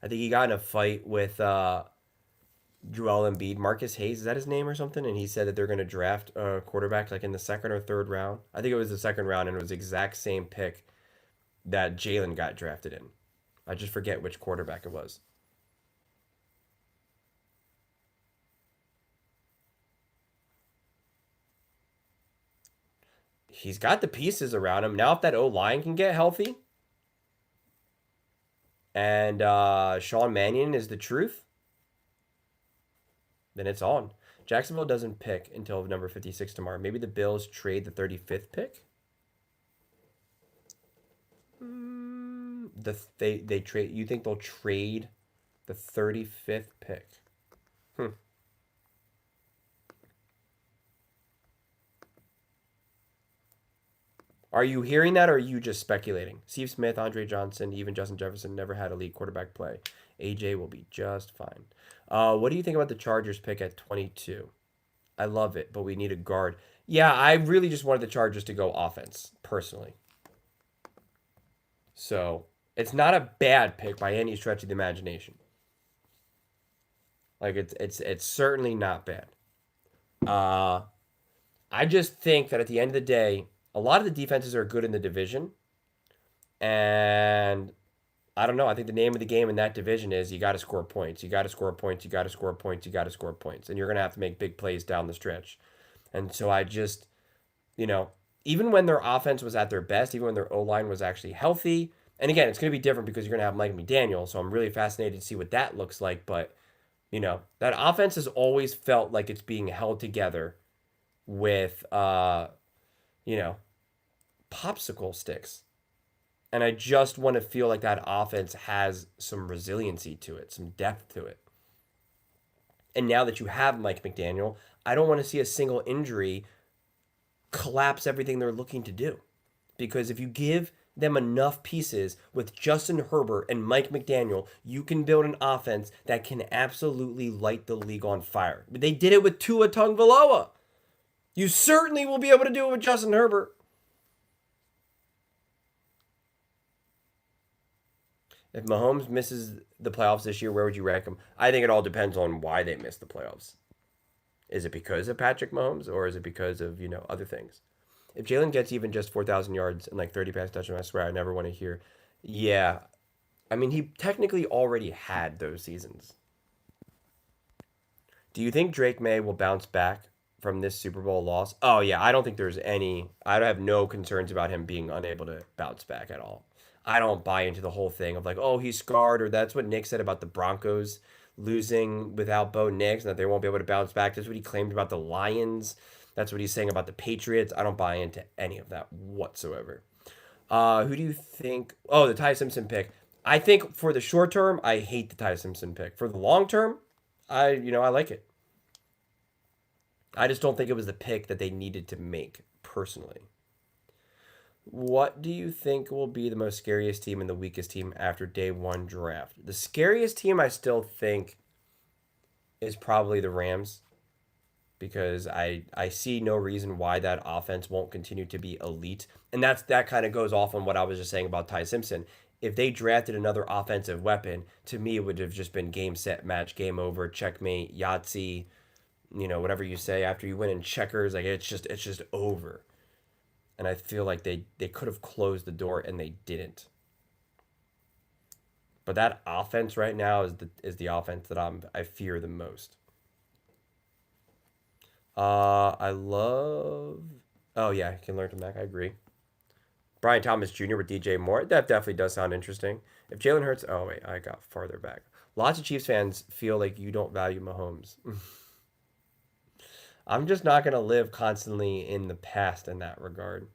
I think he got in a fight with Joel Embiid. Marcus Hayes, is that his name or something? And he said that they're going to draft a quarterback like in the second or third round. I think it was the second round, and it was the exact same pick that Jalen got drafted in. I just forget which quarterback it was. He's got the pieces around him. Now if that O-line can get healthy, and Sean Mannion is the truth, then it's on. Jacksonville doesn't pick until number 56 tomorrow. Maybe the Bills trade the 35th pick? They trade. You think they'll trade the 35th pick? Are you hearing that, or are you just speculating? Steve Smith, Andre Johnson, even Justin Jefferson never had elite quarterback play. AJ will be just fine. What do you think about the Chargers pick at 22? I love it, but we need a guard. Yeah, I really just wanted the Chargers to go offense, personally. So, it's not a bad pick by any stretch of the imagination. Like, it's certainly not bad. I just think that at the end of the day, a lot of the defenses are good in the division. And I don't know. I think the name of the game in that division is you got to score points. You got to score points. You got to score points. You got to score points. And you're going to have to make big plays down the stretch. And so I just, even when their offense was at their best, even when their O-line was actually healthy. And again, it's going to be different because you're going to have Mike McDaniel. So I'm really fascinated to see what that looks like. But, that offense has always felt like it's being held together with, popsicle sticks. And I just want to feel like that offense has some resiliency to it, some depth to it. And now that you have Mike McDaniel, I don't want to see a single injury collapse everything they're looking to do. Because if you give them enough pieces with Justin Herbert and Mike McDaniel, you can build an offense that can absolutely light the league on fire. But they did it with Tua Tagovailoa. You certainly will be able to do it with Justin Herbert. If Mahomes misses the playoffs this year, where would you rank him? I think it all depends on why they missed the playoffs. Is it because of Patrick Mahomes or is it because of, other things? If Jalen gets even just 4,000 yards and like 30 pass touchdowns, I swear I never want to hear. Yeah. I mean, he technically already had those seasons. Do you think Drake May will bounce back from this Super Bowl loss? Oh, yeah. I don't think there's any. I have no concerns about him being unable to bounce back at all. I don't buy into the whole thing of like, oh, he's scarred, or that's what Nick said about the Broncos losing without Bo Nix and that they won't be able to bounce back. That's what he claimed about the Lions. That's what he's saying about the Patriots. I don't buy into any of that whatsoever. Who do you think? Oh, the Ty Simpson pick. I think for the short term, I hate the Ty Simpson pick. For the long term, I like it. I just don't think it was the pick that they needed to make personally. What do you think will be the most scariest team and the weakest team after day one draft? The scariest team I still think is probably the Rams because I see no reason why that offense won't continue to be elite. And that kind of goes off on what I was just saying about Ty Simpson. If they drafted another offensive weapon, to me it would have just been game set match, game over, checkmate, Yahtzee, whatever you say after you win in checkers, like it's just over. And I feel like they could have closed the door and they didn't. But that offense right now is the offense that I fear the most. I love. Oh yeah, I can learn to Mac. I agree. Brian Thomas Jr. with DJ Moore. That definitely does sound interesting. If Jalen Hurts. Oh wait, I got farther back. Lots of Chiefs fans feel like you don't value Mahomes. I'm just not gonna live constantly in the past in that regard.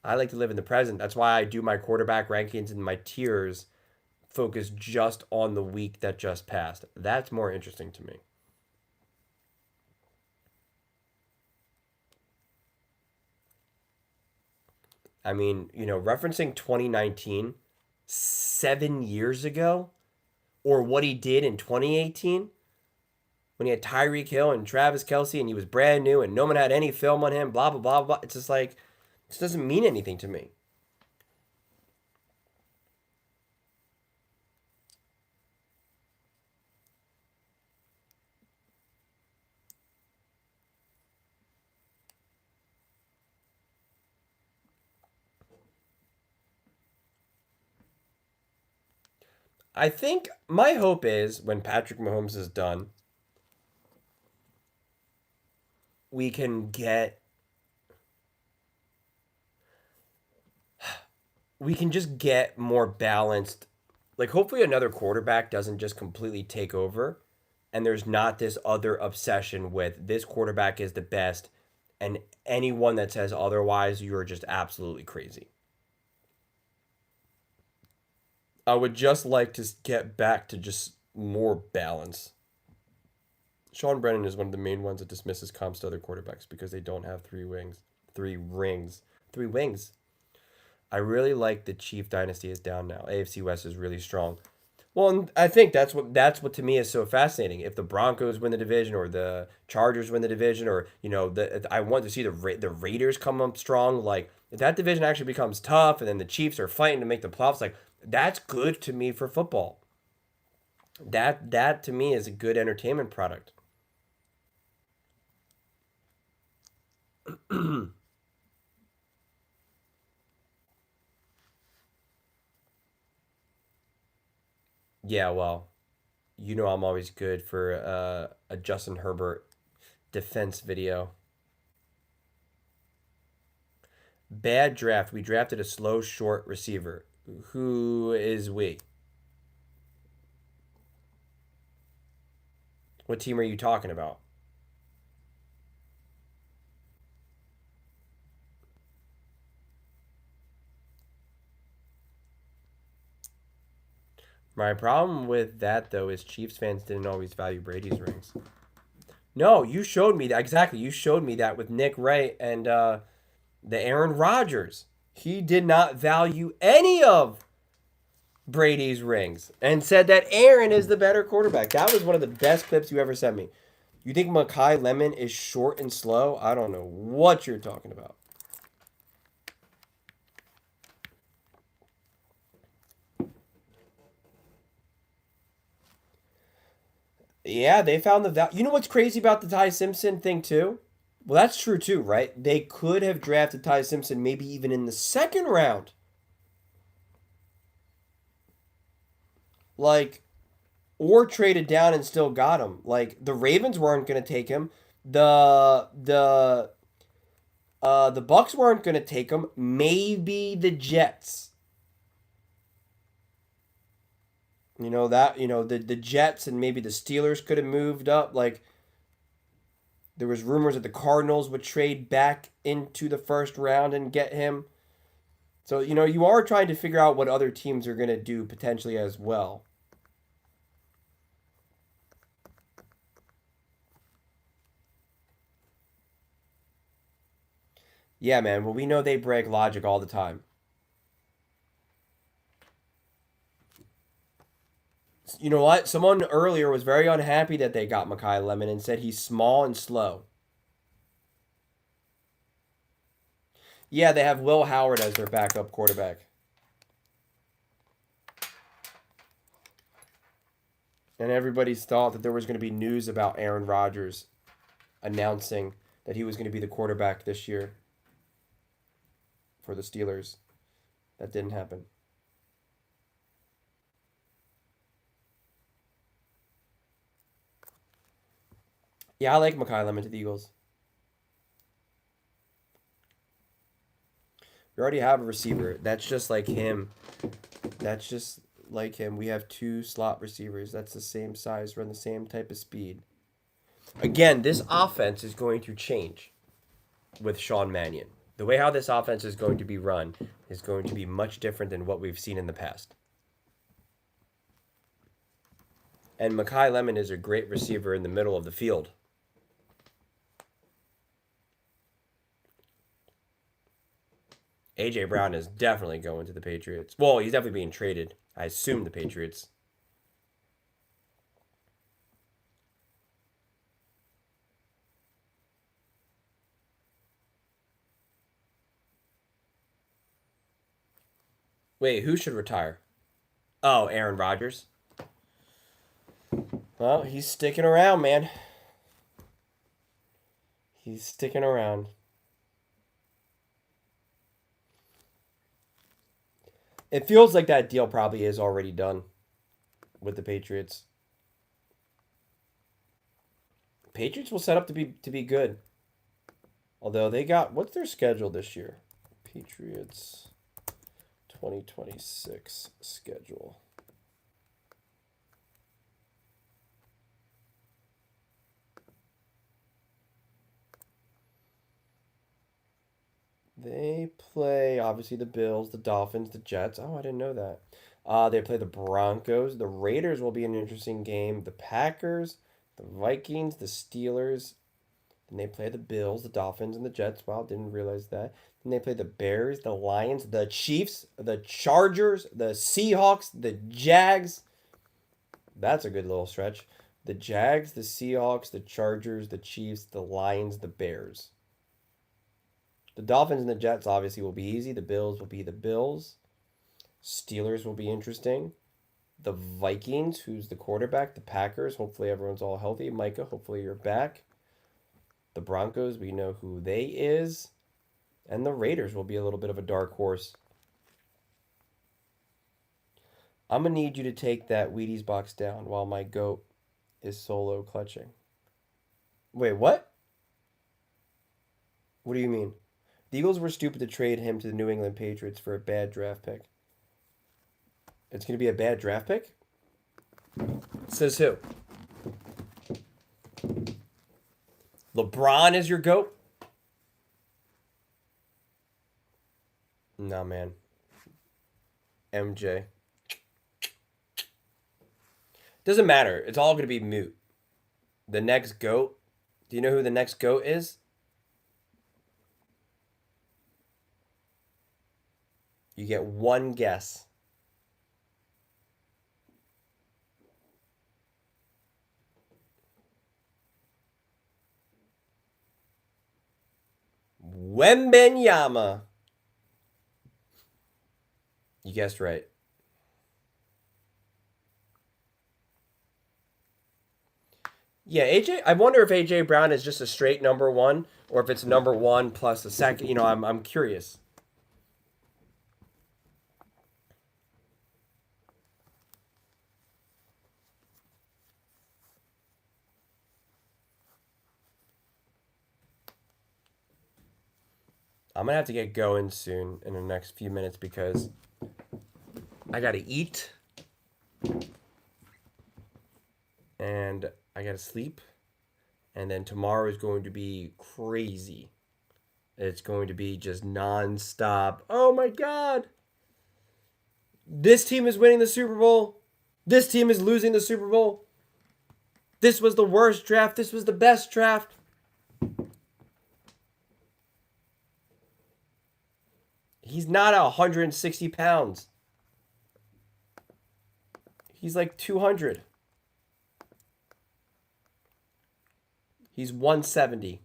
I like to live in the present. That's why I do my quarterback rankings and my tiers focus just on the week that just passed. That's more interesting to me. I mean, referencing 2019, 7 years ago, or what he did in 2018 when he had Tyreek Hill and Travis Kelsey and he was brand new and no one had any film on him, blah, blah, blah, blah. It's just like, this doesn't mean anything to me. I think my hope is when Patrick Mahomes is done, we can get we can just get more balanced. Like hopefully another quarterback doesn't just completely take over and there's not this other obsession with this quarterback is the best and anyone that says otherwise you're just absolutely crazy. I would just like to get back to just more balance. Sean Brennan is one of the main ones that dismisses comps to other quarterbacks because they don't have three rings, three wings. I really like the Chief dynasty is down now. AFC West is really strong. Well, and I think that's what to me is so fascinating. If the Broncos win the division, or the Chargers win the division, or I want to see the Raiders come up strong. Like if that division actually becomes tough, and then the Chiefs are fighting to make the playoffs, like that's good to me for football. That to me is a good entertainment product. Yeah, well, I'm always good for a Justin Herbert defense video. Bad draft. We drafted a slow, short receiver. Who is we? What team are you talking about? My problem with that though is Chiefs fans didn't always value Brady's rings. No, you showed me that exactly. You showed me that with Nick Wright and the Aaron Rodgers. He did not value any of Brady's rings and said that Aaron is the better quarterback. That was one of the best clips you ever sent me. You think Makai Lemon is short and slow? I don't know what you're talking about. Yeah, they found the value. You know what's crazy about the Ty Simpson thing too? Well, that's true too, right? They could have drafted Ty Simpson maybe even in the second round. Like, or traded down and still got him. Like the Ravens weren't going to take him. The Bucks weren't going to take him. Maybe the Jets. The Jets and maybe the Steelers could have moved up. Like there was rumors that the Cardinals would trade back into the first round and get him. So, you are trying to figure out what other teams are going to do potentially as well. Yeah, man. Well, we know they break logic all the time. You know what? Someone earlier was very unhappy that they got Makai Lemon and said he's small and slow. Yeah, they have Will Howard as their backup quarterback. And everybody's thought that there was going to be news about Aaron Rodgers announcing that he was going to be the quarterback this year for the Steelers. That didn't happen. Yeah, I like Makai Lemon to the Eagles. We already have a receiver. That's just like him. That's just like him. We have two slot receivers. That's the same size, run the same type of speed. Again, this offense is going to change with Sean Mannion. The way how this offense is going to be run is going to be much different than what we've seen in the past. And Makai Lemon is a great receiver in the middle of the field. A.J. Brown is definitely going to the Patriots. Well, he's definitely being traded. I assume the Patriots. Wait, who should retire? Oh, Aaron Rodgers. Well, he's sticking around, man. He's sticking around. It feels like that deal probably is already done with the Patriots. Patriots will set up to be good. Although they got what's their schedule this year? Patriots 2026 schedule. They play obviously the Bills, the Dolphins, the Jets. Oh, I didn't know that. They play the Broncos. The Raiders will be an interesting game. The Packers, the Vikings, the Steelers. Then they play the Bills, the Dolphins, and the Jets. Wow, didn't realize that. Then they play the Bears, the Lions, the Chiefs, the Chargers, the Seahawks, the Jags. That's a good little stretch. The Jags, the Seahawks, the Chargers, the Chiefs, the Lions, the Bears. The Dolphins and the Jets obviously will be easy. The Bills will be the Bills. Steelers will be interesting. The Vikings, who's the quarterback. The Packers, hopefully everyone's all healthy. Micah, hopefully you're back. The Broncos, we know who they is. And the Raiders will be a little bit of a dark horse. I'm going to need you to take that Wheaties box down while my goat is solo clutching. Wait, what? What do you mean? The Eagles were stupid to trade him to the New England Patriots for a bad draft pick. It's going to be a bad draft pick? Says who? LeBron is your GOAT? No, man. MJ. Doesn't matter. It's all going to be moot. The next GOAT. Do you know who the next GOAT is? You get one guess. Wembenyama. You guessed right. Yeah, AJ. I wonder if AJ Brown is just a straight number one, or if it's number one plus a second. I'm curious. I'm gonna have to get going soon in the next few minutes because I gotta eat and I gotta sleep, and then tomorrow is going to be crazy. It's going to be just nonstop. Oh my god! This team is winning the Super Bowl. This team is losing the Super Bowl. This was the worst draft. This was the best draft. He's not 160 pounds. He's like 200. He's 170.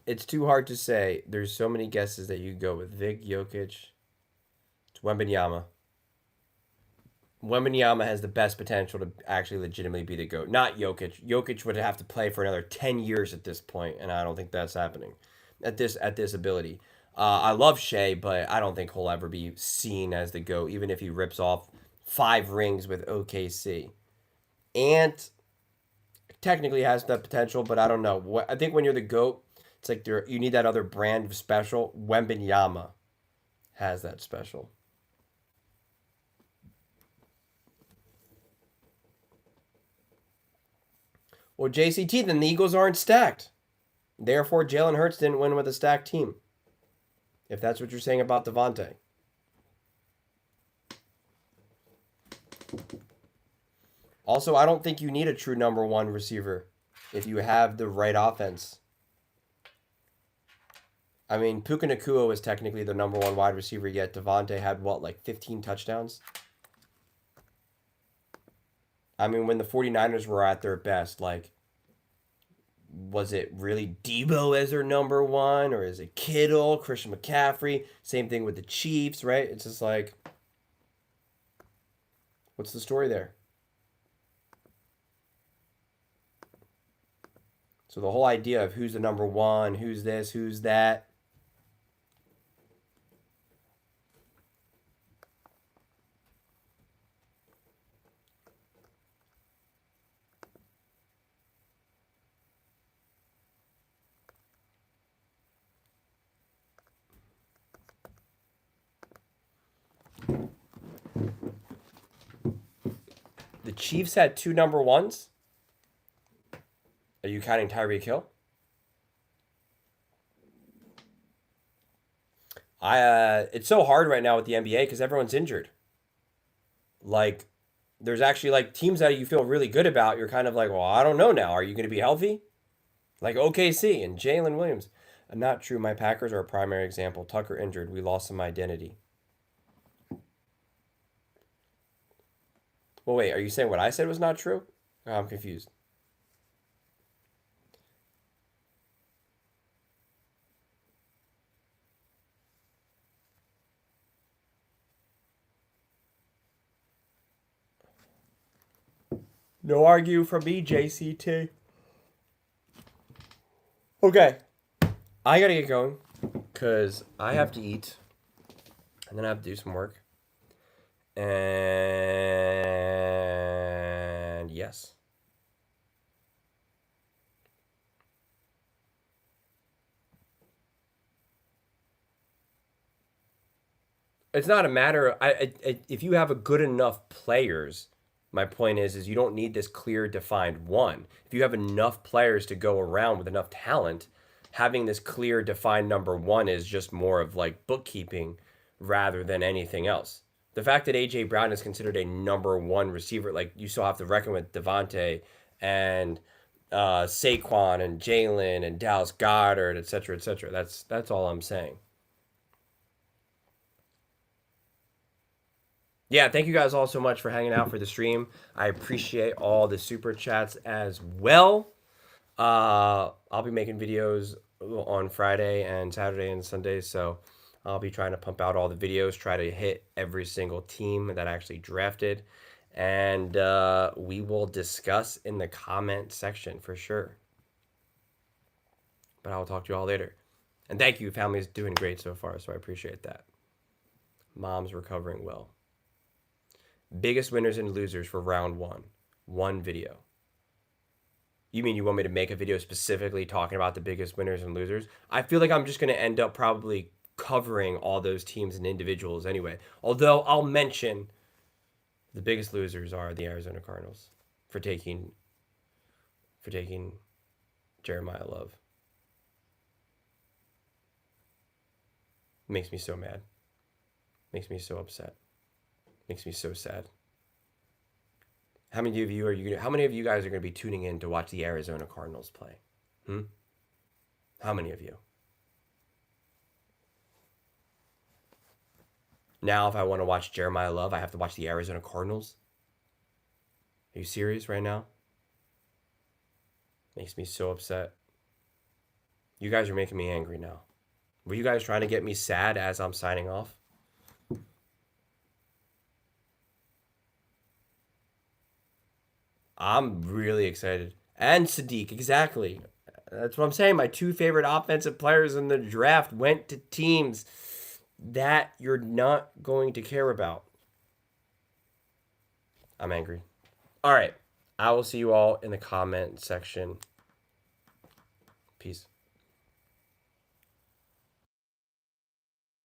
It's too hard to say. There's so many guesses that you go with. Vic, Jokic, it's Wembenyama. Wembenyama has the best potential to actually legitimately be the GOAT. Not Jokic. Jokic would have to play for another 10 years at this point, and I don't think that's happening at this ability. I love Shea, but I don't think he'll ever be seen as the GOAT, even if he rips off 5 rings with OKC. Ant technically has that potential, but I don't know. I think when you're the GOAT, it's like you need that other brand of special. Wembenyama has that special. Well, JCT, then the Eagles aren't stacked. Therefore, Jalen Hurts didn't win with a stacked team. If that's what you're saying about Devontae. Also, I don't think you need a true number one receiver if you have the right offense. I mean, Puka Nacua is technically the number one wide receiver, yet Devontae had, like 15 touchdowns? I mean, when the 49ers were at their best, like, was it really Debo as their number one? Or is it Kittle, Christian McCaffrey? Same thing with the Chiefs, right? It's just like, what's the story there? So the whole idea of who's the number one, who's this, who's that. The Chiefs had 2 number ones. Are you counting Tyreek Hill? It's so hard right now with the NBA because everyone's injured. Like, there's actually like teams that you feel really good about. You're kind of like, well, I don't know now. Are you going to be healthy? Like OKC and Jalen Williams. Not true. My Packers are a primary example. Tucker injured. We lost some identity. Well, wait. Are you saying what I said was not true? Oh, I'm confused. No argue from me, JCT. Okay. I gotta get going because I have to eat and then I have to do some work. And yes. It's not a matter of, if you have a good enough players, my point is you don't need this clear defined one. If you have enough players to go around with enough talent, having this clear defined number one is just more of like bookkeeping rather than anything else. The fact that AJ Brown is considered a number one receiver, like you still have to reckon with Devontae and Saquon and Jalen and Dallas Goddard, et cetera, et cetera. That's all I'm saying. Yeah, thank you guys all so much for hanging out for the stream. I appreciate all the super chats as well. I'll be making videos on Friday and Saturday and Sunday, so I'll be trying to pump out all the videos, try to hit every single team that I actually drafted, and we will discuss in the comment section for sure. But I'll talk to you all later. And thank you. Family's doing great so far, so I appreciate that. Mom's recovering well. Biggest winners and losers for round one. One video. You mean you want me to make a video specifically talking about the biggest winners and losers? I feel like I'm just going to end up probably covering all those teams and individuals anyway. Although I'll mention the biggest losers are the Arizona Cardinals for taking Jeremiah Love. Makes me so mad. Makes me so upset. Makes me so sad. How many of you guys are going to be tuning in to watch the Arizona Cardinals play? How many of you? Now, if I want to watch Jeremiah Love, I have to watch the Arizona Cardinals? Are you serious right now? Makes me so upset. You guys are making me angry now. Were you guys trying to get me sad as I'm signing off? I'm really excited. And Sadiq, exactly. That's what I'm saying. My two favorite offensive players in the draft went to teams that you're not going to care about. I'm angry. All right. I will see you all in the comment section. Peace.